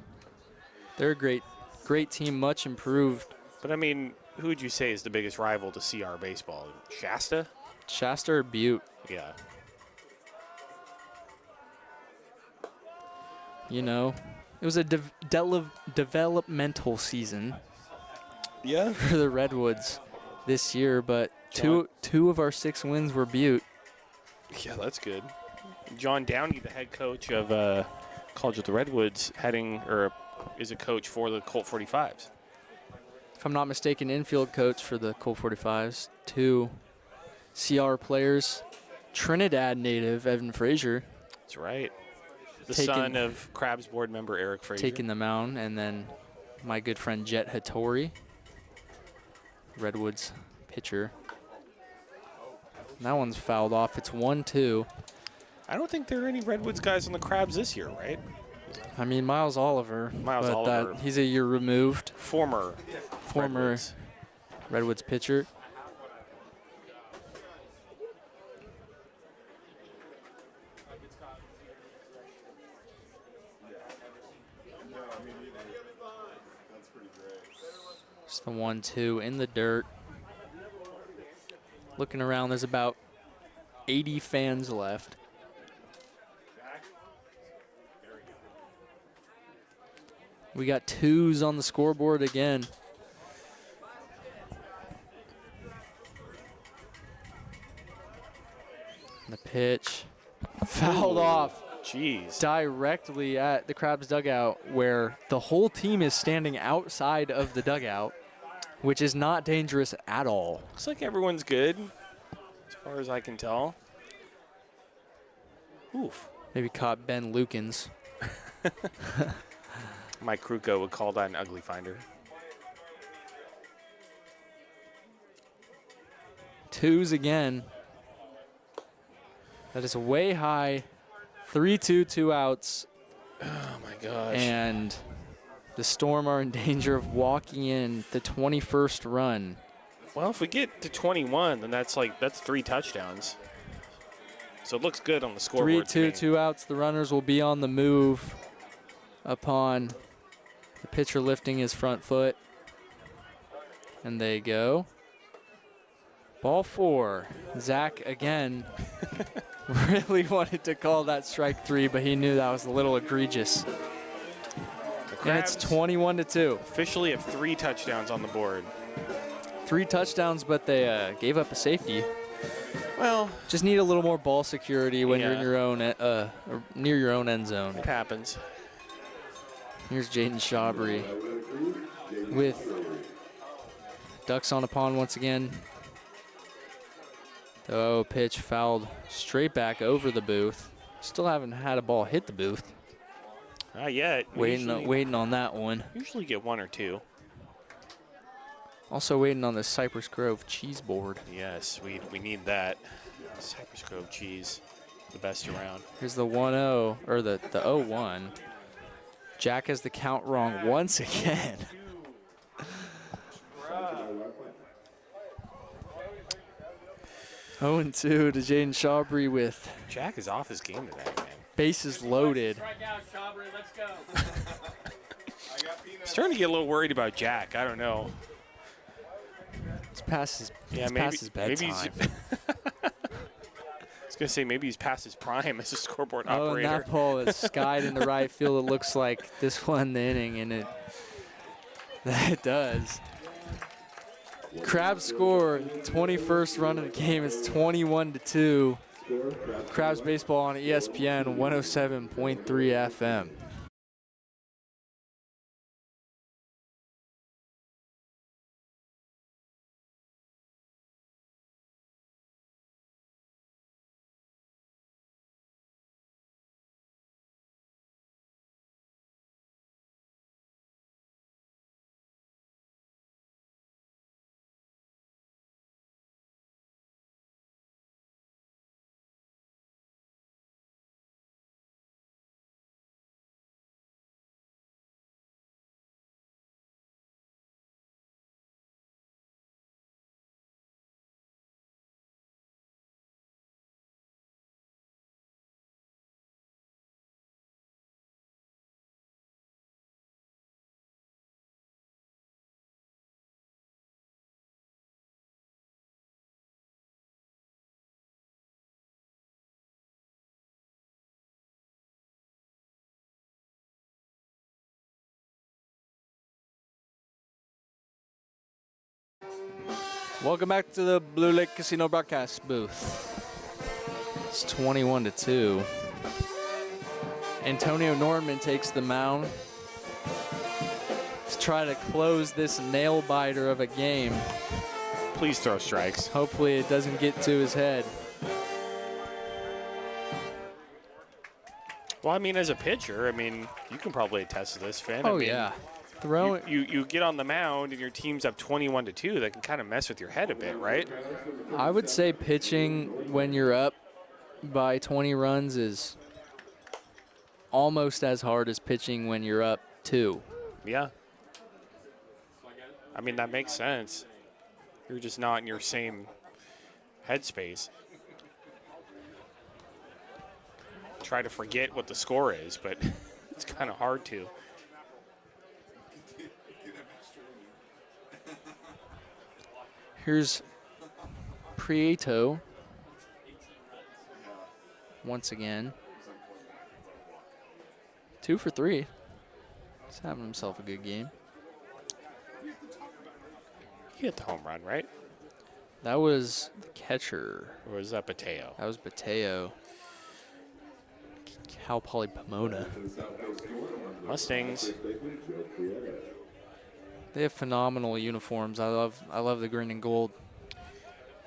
They're a great team, much improved. But I mean, who would you say is the biggest rival to CR baseball? Shasta? Shasta or Butte, Yeah. you know. It was a developmental season Yeah. for the Redwoods this year, but two of our 6 wins were Butte. Yeah, that's good. John Downey, the head coach of College of the Redwoods, is a coach for the Colt 45s. If I'm not mistaken, infield coach for the Colt 45s. 2 CR players. Trinidad native Evan Frazier That's right. The Taking- son of Crabs board member Eric Frazier. taking the mound, and then my good friend Jet Hattori, Redwoods pitcher. That one's fouled off. It's 1-2. I don't think there are any Redwoods guys on the Crabs this year, right? I mean, Miles Oliver. Miles but Oliver. He's a year removed. Former Redwoods. Redwoods pitcher. Just the 1-2 in the dirt. Looking around, there's about 80 fans left. We got 2s on the scoreboard again. The pitch fouled off Jeez. directly at the Crabs dugout, where the whole team is standing outside of the dugout, which is not dangerous at all. Looks like everyone's good, as far as I can tell. Oof. Maybe caught Ben Lukens. Mike Kruko would call that an ugly finder. 2s again. That is way high. 3-2, 2 outs. Oh my gosh. And the Storm are in danger of walking in the 21st run. Well, if we get to 21, then that's 3 touchdowns. So it looks good on the scoreboard. 3-2, 2 outs. The runners will be on the move upon the pitcher lifting his front foot. And they go. Ball 4. Zach again really wanted to call that strike 3, but he knew that was a little egregious. And it's 21-2. Officially have 3 touchdowns on the board. 3 touchdowns, but they gave up a safety. Well, just need a little more ball security when you're in Yeah. your own or near your own end zone. it happens. Here's Jaden Shabry with ducks on a pond once again. Oh, pitch fouled straight back over the booth. Still haven't had a ball hit the booth. Not yet. We Waiting on that one. usually get 1 or 2. Also waiting on the Cypress Grove cheese board. Yes, we need that. Cypress Grove cheese, the best around. Here's the 1-0, or the 0-1. Jack has the count wrong once again. 0-2 to Jaden Shabry with Jack is off his game today, man. bases loaded. Starting to get a little worried about Jack. I don't know. It's past his, Yeah, it's maybe past his bedtime. I was gonna say maybe he's past his prime as a scoreboard Oh, and operator. that ball is skied into right field. It looks like this won the inning, and it does. Crabs score 21st run of the game. It's 21-2. Crabs baseball on ESPN 107.3 FM. Welcome back to the Blue Lake Casino broadcast booth. It's 21-2. Antonio Norman takes the mound to try to close this nail biter of a game. Please throw strikes. Hopefully it doesn't get to his head. Well, I mean, as a pitcher, I mean, you can probably attest to this, Finn. I Oh mean, yeah. Throwing. You get on the mound and your team's up 21-2. That can kind of mess with your head a bit, right? I would say pitching when you're up by 20 runs is almost as hard as pitching when you're up 2. Yeah. I mean, that makes sense. You're just not in your same headspace. Try to forget what the score is, but it's kind of hard to. Here's Prieto once again. 2 for 3. He's having himself a good game. He hit the home run, right? That was the catcher. Or was that Mateo? That was Bateo. Cal Poly Pomona. Mustangs. They have phenomenal uniforms. I love the green and gold.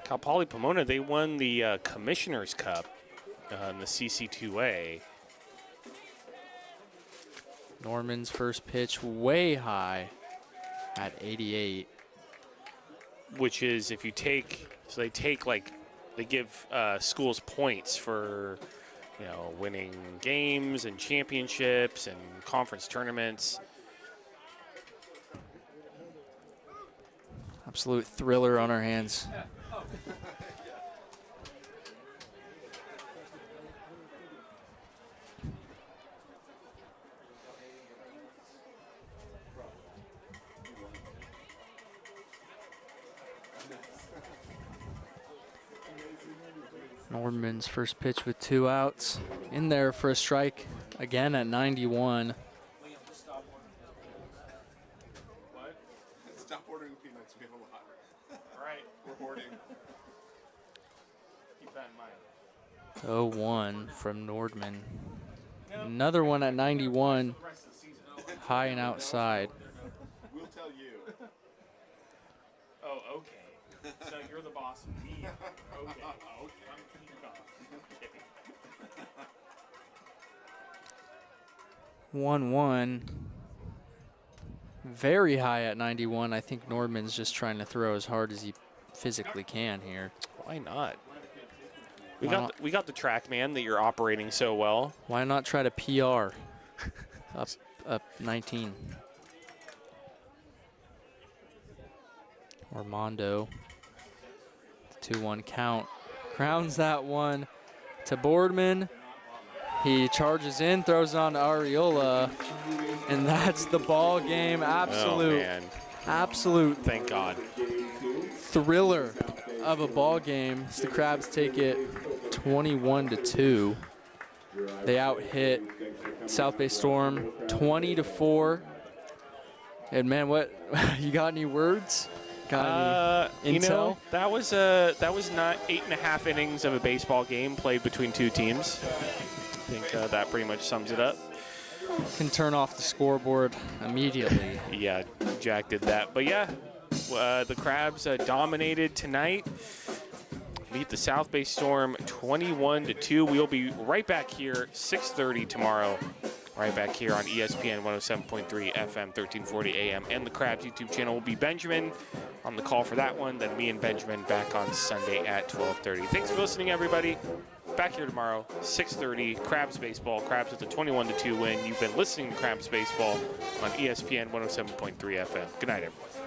Cal Poly Pomona, they won the Commissioner's Cup in the CC2A. Norman's first pitch way high at 88. Which is if you take, so they take like they give schools points for, winning games and championships and conference tournaments. Absolute thriller on our hands. Nordman's first pitch with 2 outs. In there for a strike again at 91. What? Stop ordering peanuts. We have a lot. All right, we're hoarding. Keep that in mind. 0-1 from Nordman. Another one at 91. High and outside. We'll tell you. Oh, okay. So you're the boss of me. Okay. Okay. 1-1. Very high at 91. I think Nordman's just trying to throw as hard as he physically can here. Why not? We Why not? got the track, man, that you're operating so well. Why not try to PR? up 19. Armando. 2-1 count. Crowns that one to Boardman. He charges in, throws it on to Ariola, and that's the ball game. Absolute, Oh, man. absolute Thank God. thriller of a ball game. The Crabs take it 21-2. They out-hit South Bay Storm 20-4. And man, what you got any words? Got any intel? That was not 8.5 innings of a baseball game played between two teams. I think that pretty much sums it up. Can turn off the scoreboard immediately. Yeah, Jack did that. But yeah, the Crabs dominated tonight. Beat the South Bay Storm 21-2. We'll be right back here 6:30 tomorrow. Right back here on ESPN 107.3 FM, 1340 AM, and the Crabs YouTube channel will be Benjamin on the call for that one. Then me and Benjamin back on Sunday at 12:30. Thanks for listening, everybody. Back here tomorrow, 6:30. Crabs baseball. Crabs with a 21-2 win. You've been listening to Crabs baseball on ESPN 107.3 FM. Good night, everyone.